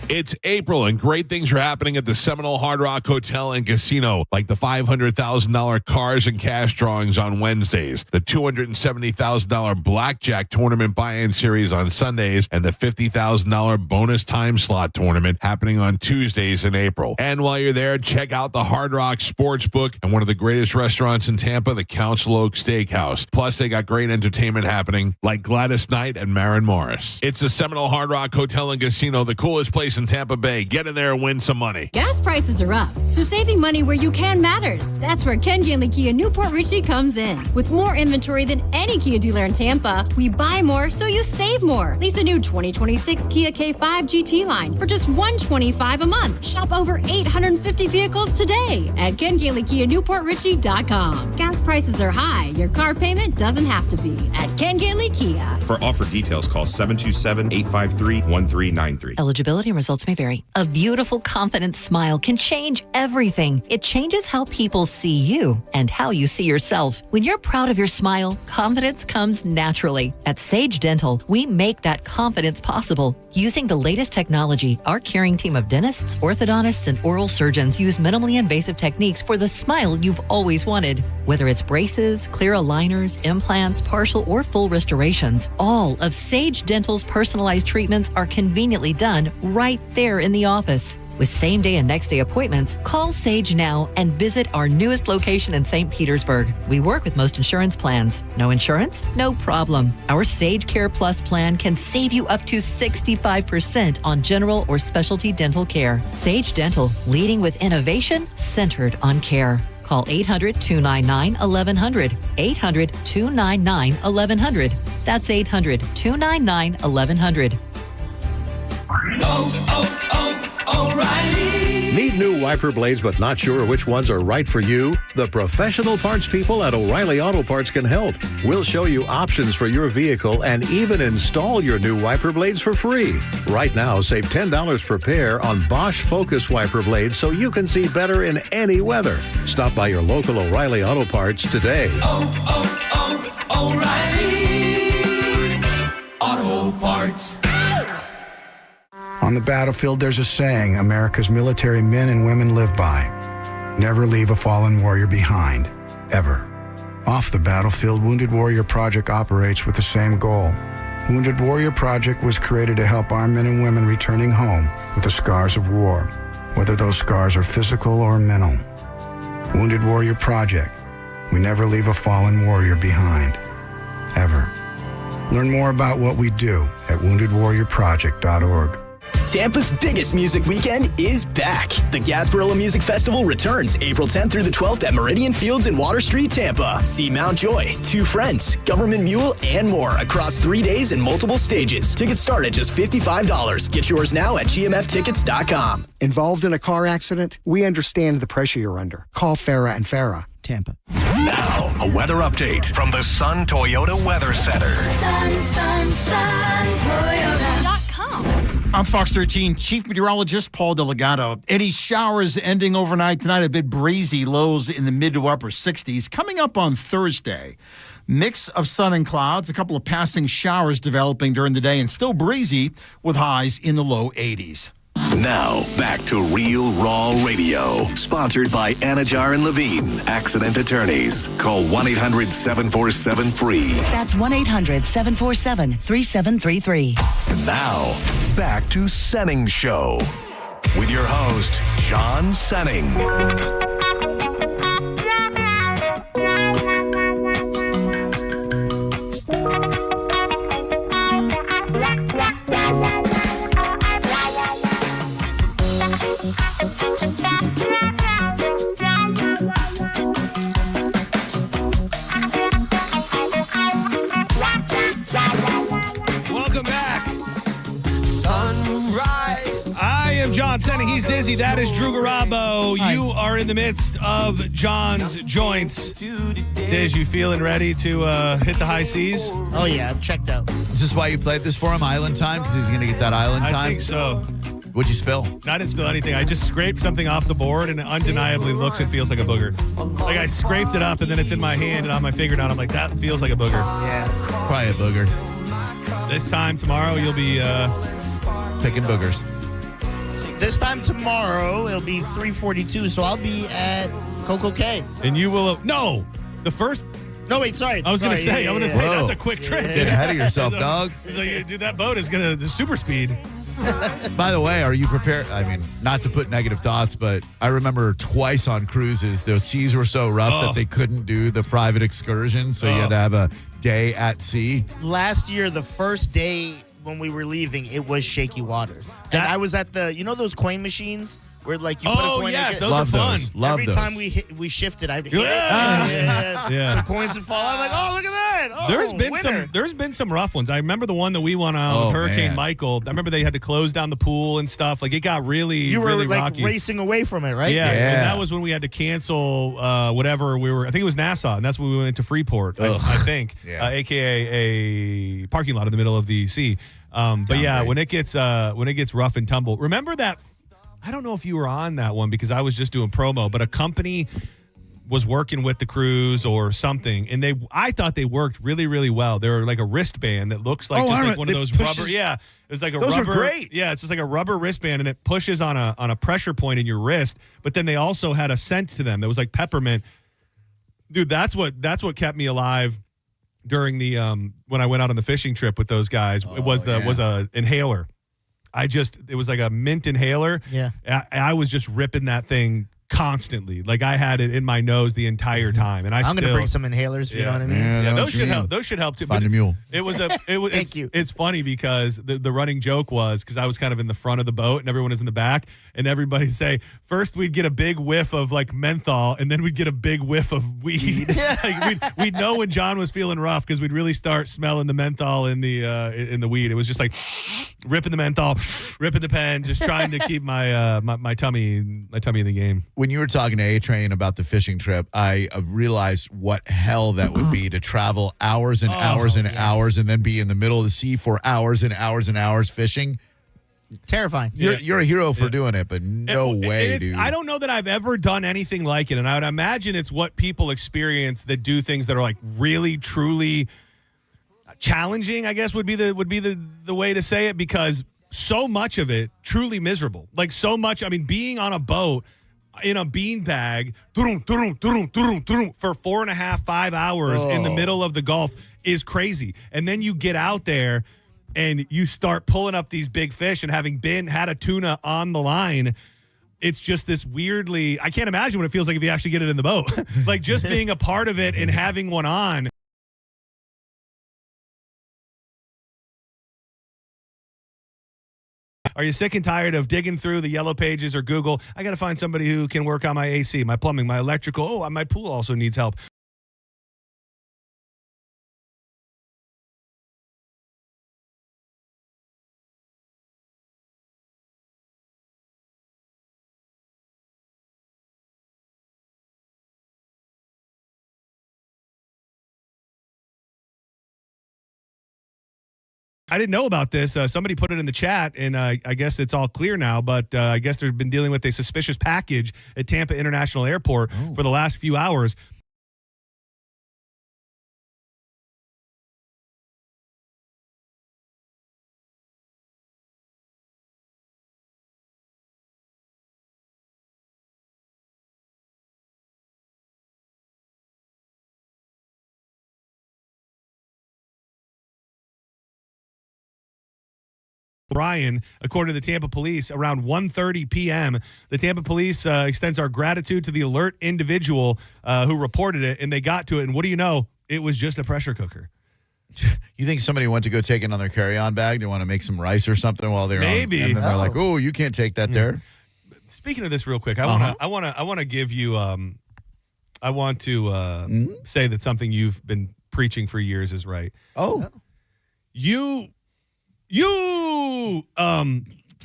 It's April, and great things are happening at the Seminole Hard Rock Hotel and Casino, like the $500,000 cars and cash drawings on Wednesdays, the $270,000 blackjack tournament buy-in series on Sundays, and the $50,000 bonus time slot tournament happening on Tuesdays in April. And while you're there, check out the Hard Rock Sportsbook and one of the greatest restaurants in Tampa, the Council Oak Steakhouse. Plus, they got great entertainment happening, like Gladys Knight and Maren Morris. It's the Seminole Hard Rock Hotel and Casino, the coolest place in Tampa Bay. Get in there and win some money. Gas prices are up, so saving money where you can matters. That's where Ken Ganley Kia Newport Richey comes in. With more inventory than any Kia dealer in Tampa, we buy more so you save more. Lease a new 2026 Kia K5 GT line for just $125 a month. Shop over 850 vehicles today at KenGanleyKiaNewportRichey.com. Gas prices are high. Your car payment doesn't have to be at Ken Ganley Kia. For offer details, call 727-853-1393. Eligibility and results may vary. A beautiful, confident smile can change everything. It changes how people see you and how you see yourself. When you're proud of your smile, confidence comes naturally. At Sage Dental, we make that confidence possible. Using the latest technology, our caring team of dentists, orthodontists, and oral surgeons use minimally invasive techniques for the smile you've always wanted. Whether it's braces, clear aligners, implants, partial or full restorations, all of Sage Dental's personalized treatments are conveniently done right there in the office. With same-day and next-day appointments, call Sage now and visit our newest location in St. Petersburg. We work with most insurance plans. No insurance? No problem. Our Sage Care Plus plan can save you up to 65% on general or specialty dental care. Sage Dental, leading with innovation centered on care. Call 800-299-1100. 800-299-1100. That's 800-299-1100. O'Reilly. Need new wiper blades but not sure which ones are right for you? The professional parts people at O'Reilly Auto Parts can help. We'll show you options for your vehicle and even install your new wiper blades for free. Right now, save $10 per pair on Bosch Focus wiper blades so you can see better in any weather. Stop by your local O'Reilly Auto Parts today. O'Reilly Auto Parts. On the battlefield, there's a saying America's military men and women live by. Never leave a fallen warrior behind, ever. Off the battlefield, Wounded Warrior Project operates with the same goal. Wounded Warrior Project was created to help our men and women returning home with the scars of war, whether those scars are physical or mental. Wounded Warrior Project. We never leave a fallen warrior behind, ever. Learn more about what we do at woundedwarriorproject.org. Tampa's biggest music weekend is back. The Gasparilla Music Festival returns April 10th through the 12th at Meridian Fields in Water Street, Tampa. See Mount Joy, Two Friends, Government Mule, and more across 3 days and multiple stages. Tickets start at just $55. Get yours now at gmftickets.com. Involved in a car accident? We understand the pressure you're under. Call Farah and Farah, Tampa. Now, a weather update from the Sun Toyota Weather Center. Toyota.com. I'm Fox 13 Chief Meteorologist Paul Delgado. Any showers ending overnight tonight, a bit breezy, lows in the mid to upper 60s. Coming up on Thursday, mix of sun and clouds, a couple of passing showers developing during the day, and still breezy with highs in the low 80s. Now, back to Real Raw Radio, sponsored by Anajar and Levine, accident attorneys. Call 1-800-747-FREE. That's 1-800-747-3733. And now, back to Senning Show with your host, John Senning. John Senning. He's Dizzy. That is Drew Garabo. You are in the midst of John's joints. Diz, you feeling ready to hit the high seas? Oh, yeah. I'm checked out. Is this why you played this for him, Island Time? Because he's going to get that Island Time? I think so. What'd you spill? I didn't spill anything. I just scraped something off the board, and it undeniably looks and feels like a booger. Like I scraped it up, and then it's in my hand and on my fingernail. I'm like, that feels like a booger. Yeah. Probably a booger. This time tomorrow, you'll be picking boogers. This time tomorrow, it'll be 3:42, so I'll be at Coco Cay. And you will No, the first. No, wait, sorry. I was going to say, that's a quick trip. Get ahead of yourself, dog. He's like, dude, that boat is going to super speed. By the way, are you prepared? I mean, not to put negative thoughts, but I remember twice on cruises, the seas were so rough that they couldn't do the private excursion, so you had to have a day at sea. Last year, the first day when we were leaving, it was shaky waters. And I was at those coin machines where like you put a coin yes, in. those are fun. Every time we shifted, I'd hit Yeah. the coins would fall. I'm like, oh, look at that. Oh, There's been some rough ones. I remember the one that we went on with Hurricane Michael. I remember they had to close down the pool and stuff. Like it got really, you were really like rocky. racing away from it, right? Yeah, and that was when we had to cancel whatever we were. I think it was Nassau, and that's when we went to Freeport. I think, aka a parking lot in the middle of the sea. But yeah, when it gets rough and tumble, remember that. I don't know if you were on that one because I was just doing promo, but a company was working with the cruise or something, and I thought they worked really, really well. They were like a wristband that looks like like one of those rubber. Yeah, it was like a those rubber. Are great. Yeah, it's just like a rubber wristband, and it pushes on a pressure point in your wrist. But then they also had a scent to them that was like peppermint. Dude, that's what kept me alive during the when I went out on the fishing trip with those guys. It was a inhaler. It was like a mint inhaler. Yeah. I was just ripping that thing constantly. Like I had it in my nose the entire time. And I'm going to bring some inhalers, if you know what I mean. Yeah, those should help. Those should help too. Find a mule. Thank you. It's funny because the running joke was because I was kind of in the front of the boat and everyone is in the back, and everybody say first we'd get a big whiff of like menthol and then we'd get a big whiff of weed. Like we'd know when John was feeling rough because we'd really start smelling the menthol in the weed. It was just like ripping the menthol, ripping the pen, just trying to keep my tummy in the game. When you were talking to A-Train about the fishing trip, I realized what hell that would be to travel hours and hours and hours and then be in the middle of the sea for hours and hours and hours fishing. Terrifying. You're a hero for doing it, but no way, dude. I don't know that I've ever done anything like it, and I would imagine it's what people experience that do things that are like really, truly challenging, I guess would be the way to say it, because so much of it truly miserable. Like so much, I mean, being on a boat in a beanbag for 4.5-5 hours in the middle of the Gulf is crazy. And then you get out there and you start pulling up these big fish, and having had a tuna on the line, it's just this weirdly, I can't imagine what it feels like if you actually get it in the boat. Like just being a part of it and having one on. Are you sick and tired of digging through the yellow pages or Google? I got to find somebody who can work on my AC, my plumbing, my electrical. Oh, my pool also needs help. I didn't know about this. Somebody put it in the chat, and I guess it's all clear now, but I guess they've been dealing with a suspicious package at Tampa International Airport for the last few hours. Brian, according to the Tampa Police, around 1:30 p.m., the Tampa Police extends our gratitude to the alert individual who reported it, and they got to it. And what do you know? It was just a pressure cooker. You think somebody went to go take it on their carry-on bag? They want to make some rice or something while they're maybe, and then they're like, "Oh, you can't take that there." Speaking of this, real quick, I want to give you. I want to say that something you've been preaching for years is right. Oh, You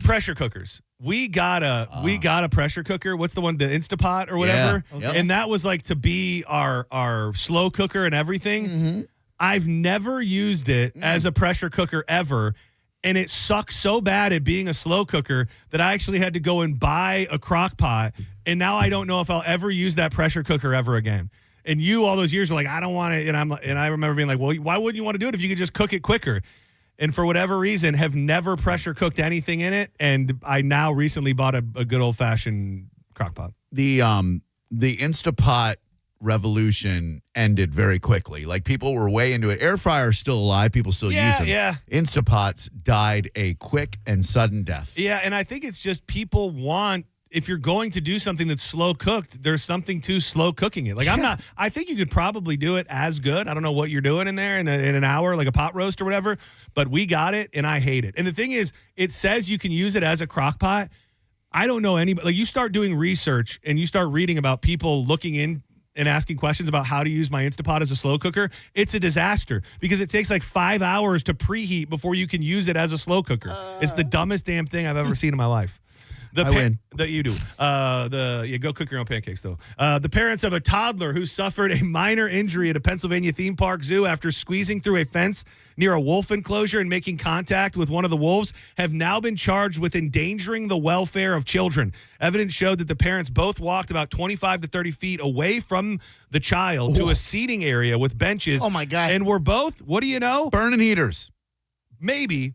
pressure cookers. We got a pressure cooker. What's the one? The Instapot or whatever. Yeah. Okay. And that was like to be our slow cooker and everything. Mm-hmm. I've never used it as a pressure cooker ever. And it sucks so bad at being a slow cooker that I actually had to go and buy a crock pot. And now I don't know if I'll ever use that pressure cooker ever again. And you all those years are like, I don't want it. And I remember being like, well, why wouldn't you want to do it if you could just cook it quicker? And for whatever reason, have never pressure cooked anything in it. And I now recently bought a good old fashioned crock pot. The Instapot revolution ended very quickly. Like people were way into it. Air fryer's still alive. People still use them. Yeah. Instapots died a quick and sudden death. Yeah, and I think it's just people want, if you're going to do something that's slow cooked, there's something to slow cooking it. Like I think you could probably do it as good. I don't know what you're doing in there in an hour, like a pot roast or whatever, but we got it and I hate it. And the thing is, it says you can use it as a crock pot. I don't know anybody. Like you start doing research and you start reading about people looking in and asking questions about how to use my Instapot as a slow cooker, it's a disaster because it takes like 5 hours to preheat before you can use it as a slow cooker. It's the dumbest damn thing I've ever seen in my life. I win. That you do. Go cook your own pancakes, though. The parents of a toddler who suffered a minor injury at a Pennsylvania theme park zoo after squeezing through a fence near a wolf enclosure and making contact with one of the wolves have now been charged with endangering the welfare of children. Evidence showed that the parents both walked about 25 to 30 feet away from the child to a seating area with benches. Oh, my God. And were both, what do you know? Burning heaters. Maybe.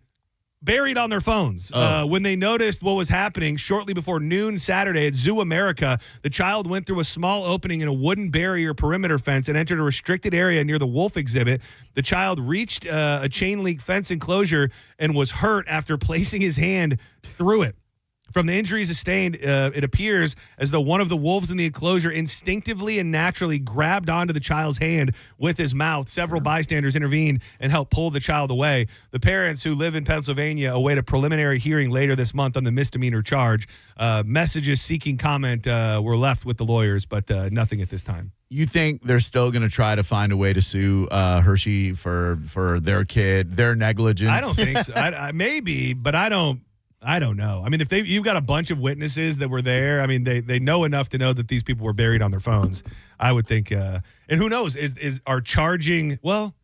Buried on their phones. When they noticed what was happening shortly before noon Saturday at Zoo America, the child went through a small opening in a wooden barrier perimeter fence and entered a restricted area near the wolf exhibit. The child reached a chain link fence enclosure and was hurt after placing his hand through it. From the injuries sustained, it appears as though one of the wolves in the enclosure instinctively and naturally grabbed onto the child's hand with his mouth. Several bystanders intervened and helped pull the child away. The parents, who live in Pennsylvania, await a preliminary hearing later this month on the misdemeanor charge. Messages seeking comment were left with the lawyers, but nothing at this time. You think they're still going to try to find a way to sue Hershey for their kid, their negligence? I don't think so. Maybe, but I don't know. I mean, if you've got a bunch of witnesses that were there, I mean, they know enough to know that these people were buried on their phones. I would think, and who knows, are charging, well,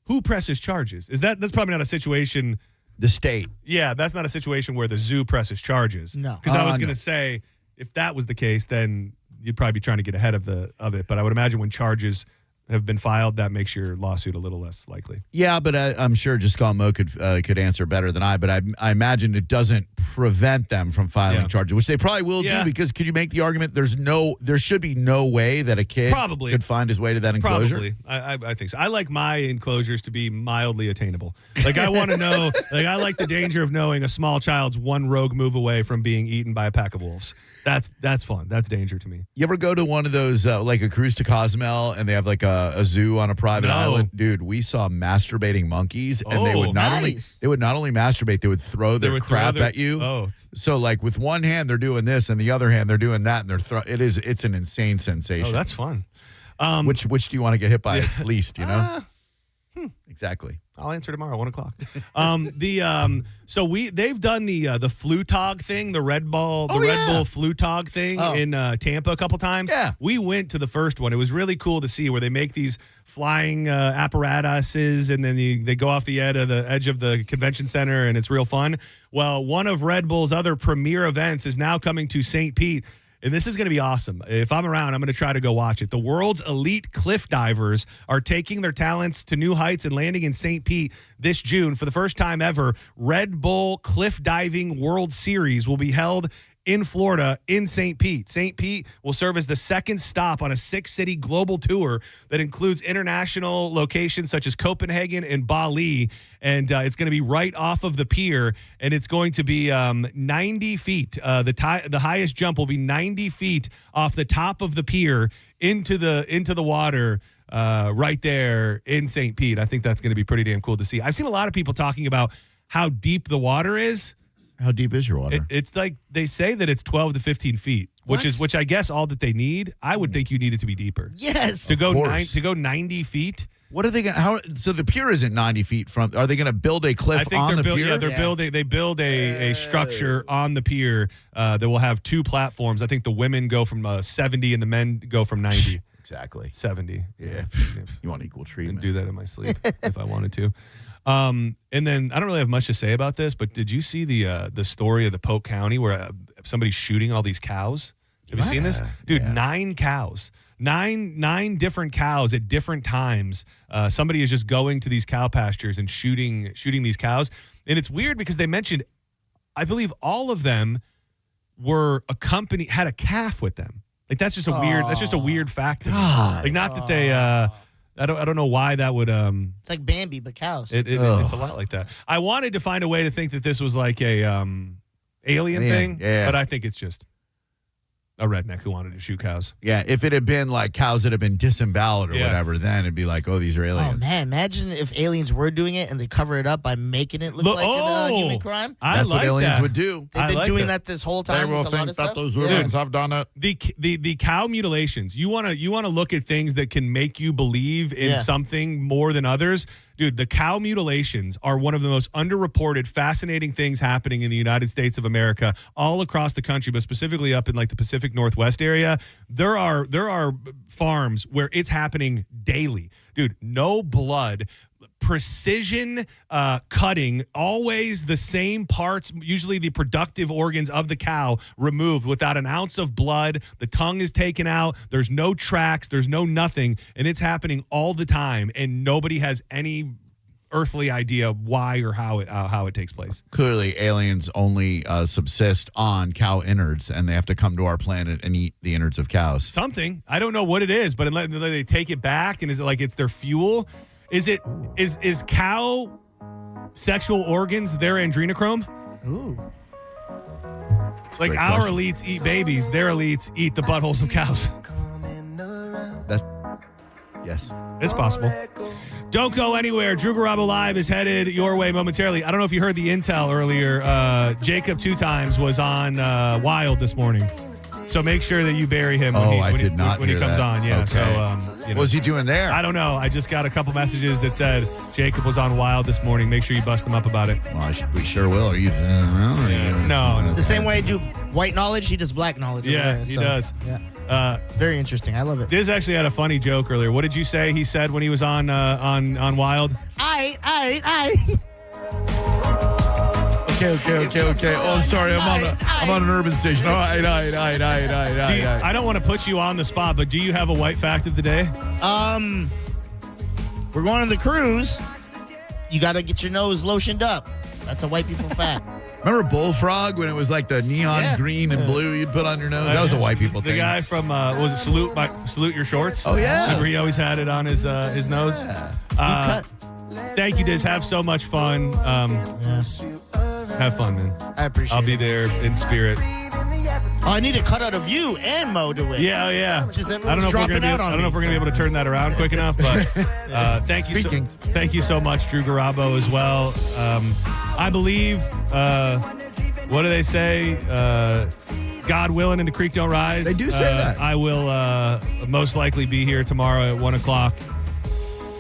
who presses charges? That's probably not a situation. The state. Yeah, that's not a situation where the zoo presses charges. No. Because I was going to say, if that was the case, then you'd probably be trying to get ahead of it. But I would imagine when charges have been filed, that makes your lawsuit a little less likely. Yeah, but I'm sure just Scott Moe could answer better than I. But I imagine it doesn't prevent them from filing charges, which they probably will do. Because could you make the argument there should be no way that a kid could find his way to that enclosure? Probably, I think so. I like my enclosures to be mildly attainable. Like I want to know. Like I like the danger of knowing a small child's one rogue move away from being eaten by a pack of wolves. That's fun. That's danger to me. You ever go to one of those like a cruise to Cozumel and they have like a zoo on a private island? Dude, we saw masturbating monkeys and they would not only masturbate, they would throw their crap at you. So like with one hand they're doing this and the other hand they're doing that and it's an insane sensation. Oh, that's fun. Which do you want to get hit by at least, you know? Exactly. I'll answer tomorrow, 1:00. So they've done the Flutog thing, the Red Bull Flutog thing in Tampa a couple times. Yeah, we went to the first one. It was really cool to see where they make these flying apparatuses and then they go off the edge of the convention center and it's real fun. Well, one of Red Bull's other premier events is now coming to St. Pete. And this is going to be awesome. If I'm around, I'm going to try to go watch it. The world's elite cliff divers are taking their talents to new heights and landing in St. Pete this June. For the first time ever, Red Bull Cliff Diving World Series will be held in Florida in St. Pete. St. Pete will serve as the second stop on a 6-city global tour that includes international locations such as Copenhagen and Bali. And it's going to be right off of the pier, and it's going to be 90 feet. The highest jump will be 90 feet off the top of the pier into the water right there in St. Pete. I think that's going to be pretty damn cool to see. I've seen a lot of people talking about how deep the water is. How deep is your water? It's like they say that it's 12 to 15 feet, which I guess all that they need. I would think you need it to be deeper. Yes, to go 90 feet. What are they going to, so the pier isn't 90 feet from, are they going to build a cliff on the pier? Yeah, they build a structure on the pier that will have 2 platforms. I think the women go from 70 and the men go from 90. Exactly. 70. Yeah. You want equal treatment. I'd do that in my sleep if I wanted to. And then I don't really have much to say about this, but did you see the story of the Polk County where somebody's shooting all these cows? Have you seen this? Dude, 9 cows. Nine different cows at different times. Somebody is just going to these cow pastures and shooting these cows. And it's weird because they mentioned, I believe all of them had a calf with them. Like that's just a weird fact. Like not that they I don't know why that would It's like Bambi but cows. It's a lot like that. I wanted to find a way to think that this was like a alien thing, but I think it's just a redneck who wanted to shoot cows. Yeah, if it had been like cows that have been disemboweled or whatever, then it'd be like, oh, these are aliens. Oh, man, imagine if aliens were doing it and they cover it up by making it look like a human crime. That's what aliens would do. They've been doing that this whole time. They will think that those aliens have done it. The cow mutilations, you want to look at things that can make you believe in something more than others. Dude, the cow mutilations are one of the most underreported, fascinating things happening in the United States of America, all across the country, but specifically up in like the Pacific Northwest area. There are farms where it's happening daily. Dude, no blood, precision cutting, always the same parts, usually the productive organs of the cow removed without an ounce of blood. The tongue is taken out. There's no tracks. There's no nothing. And it's happening all the time. And nobody has any earthly idea why or how it takes place. Clearly, aliens only subsist on cow innards, and they have to come to our planet and eat the innards of cows. Something. I don't know what it is, but unless they take it back, and is it like it's their fuel? Is cow sexual organs their adrenochrome? Ooh. Like our elites eat babies, their elites eat the buttholes of cows. Yes. It's possible. Don't go anywhere. Drew Garabo Live is headed your way momentarily. I don't know if you heard the intel earlier. Jacob 2 times was on Wild this morning. So make sure that you bury him when he comes on. Yeah. Okay. So what's he doing there? I don't know. I just got a couple messages that said Jacob was on Wild this morning. Make sure you bust him up about it. Well, we sure will. Are you? No. The same way I do white knowledge, he does black knowledge. Yeah, he does. Yeah. Very interesting. I love it. Diz actually had a funny joke earlier. What did you say he said when he was on Wild? I. Okay. Oh, sorry. I'm on an urban station. All right. I don't want to put you on the spot, but do you have a white fact of the day? We're going on the cruise. You got to get your nose lotioned up. That's a white people fact. Remember Bullfrog when it was like the neon green and blue you'd put on your nose? That was a white people thing. The guy from was it Salute Your Shorts? Oh yeah. Remember he always had it on his nose. Yeah. Thank you, Diz. Have so much fun. Have fun, man. I appreciate it. I'll be there in spirit. Oh, I need a cutout of you and Mo to win. Yeah. I don't know if we're gonna be able to turn that around quick enough, but thank you so much, Drew Garabo, as well. I believe. What do they say? God willing, and the creek don't rise. They do say that. I will most likely be here tomorrow at 1:00.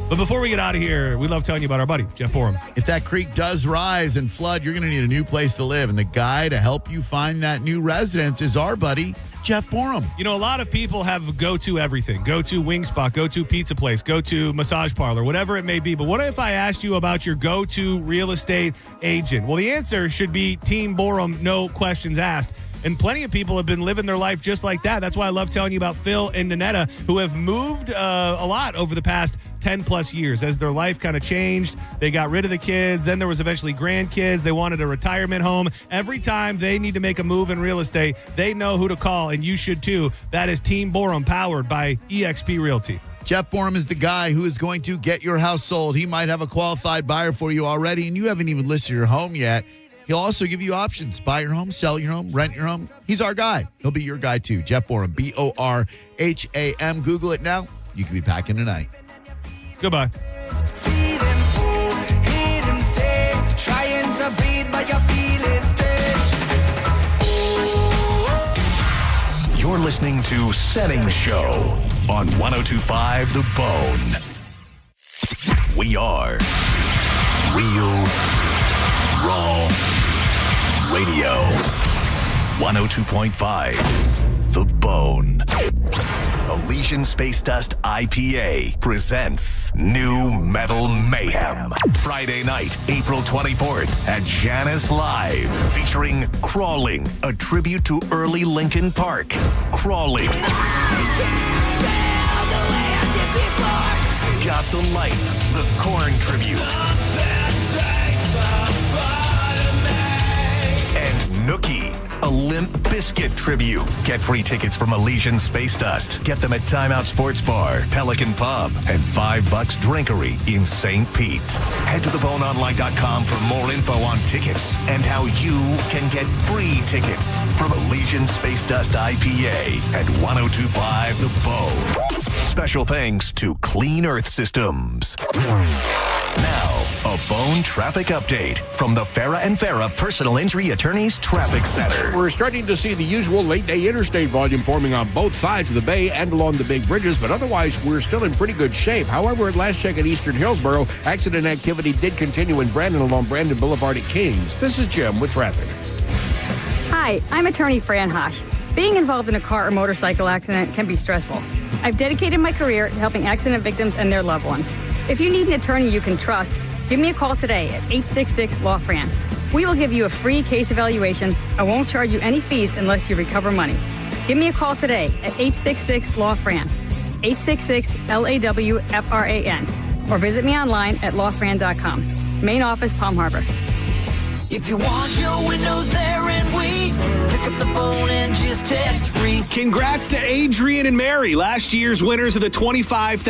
But before we get out of here, we love telling you about our buddy, Jeff Borum. If that creek does rise and flood, you're going to need a new place to live. And the guy to help you find that new residence is our buddy, Jeff Borum. You know, a lot of people have go-to everything. Go-to wing spot, go-to pizza place, go-to massage parlor, whatever it may be. But what if I asked you about your go-to real estate agent? Well, the answer should be Team Borum, no questions asked. And plenty of people have been living their life just like that. That's why I love telling you about Phil and Nanetta, who have moved a lot over the past 10 plus years. As their life kind of changed, they got rid of the kids. Then there was eventually grandkids. They wanted a retirement home. Every time they need to make a move in real estate, they know who to call, and you should too. That is Team Borum, powered by eXp Realty. Jeff Borum is the guy who is going to get your house sold. He might have a qualified buyer for you already, and you haven't even listed your home yet. He'll also give you options. Buy your home, sell your home, rent your home. He's our guy. He'll be your guy too. Jeff Borum, Borham. Google it now. You can be packing tonight. Goodbye. You're listening to Senning Show on 102.5 The Bone. We are Real Raw Radio. 102.5 The Bone. Elysian Space Dust IPA presents New Metal Mayhem. Friday night, April 24th at Janus Live, featuring Crawling, a tribute to early Linkin Park. Crawling. Got the Life, the Korn tribute. And Nookie, a Limp Bizkit tribute. Get free tickets from Elysian Space Dust. Get them at Time Out Sports Bar, Pelican Pub, and $5 Drinkery in St. Pete. Head to theboneonline.com for more info on tickets and how you can get free tickets from Elysian Space Dust IPA at 102.5 The Bone. Special thanks to Clean Earth Systems. Now, a Bone traffic update from the Farah and Farah Personal Injury Attorneys Traffic Center. We're starting to see the usual late-day interstate volume forming on both sides of the bay and along the big bridges, but otherwise, we're still in pretty good shape. However, at last check at Eastern Hillsborough, accident activity did continue in Brandon along Brandon Boulevard at Kings. This is Jim with traffic. Hi, I'm attorney Fran Hosh. Being involved in a car or motorcycle accident can be stressful. I've dedicated my career to helping accident victims and their loved ones. If you need an attorney you can trust, give me a call today at 866-LAW-FRAN. We will give you a free case evaluation and won't charge you any fees unless you recover money. Give me a call today at 866-LAW-FRAN, 866-LAWFRAN, or visit me online at lawfran.com. Main office, Palm Harbor. If you want your windows there in weeks, pick up the phone and just text Reese. Congrats to Adrian and Mary, last year's winners of the $25,000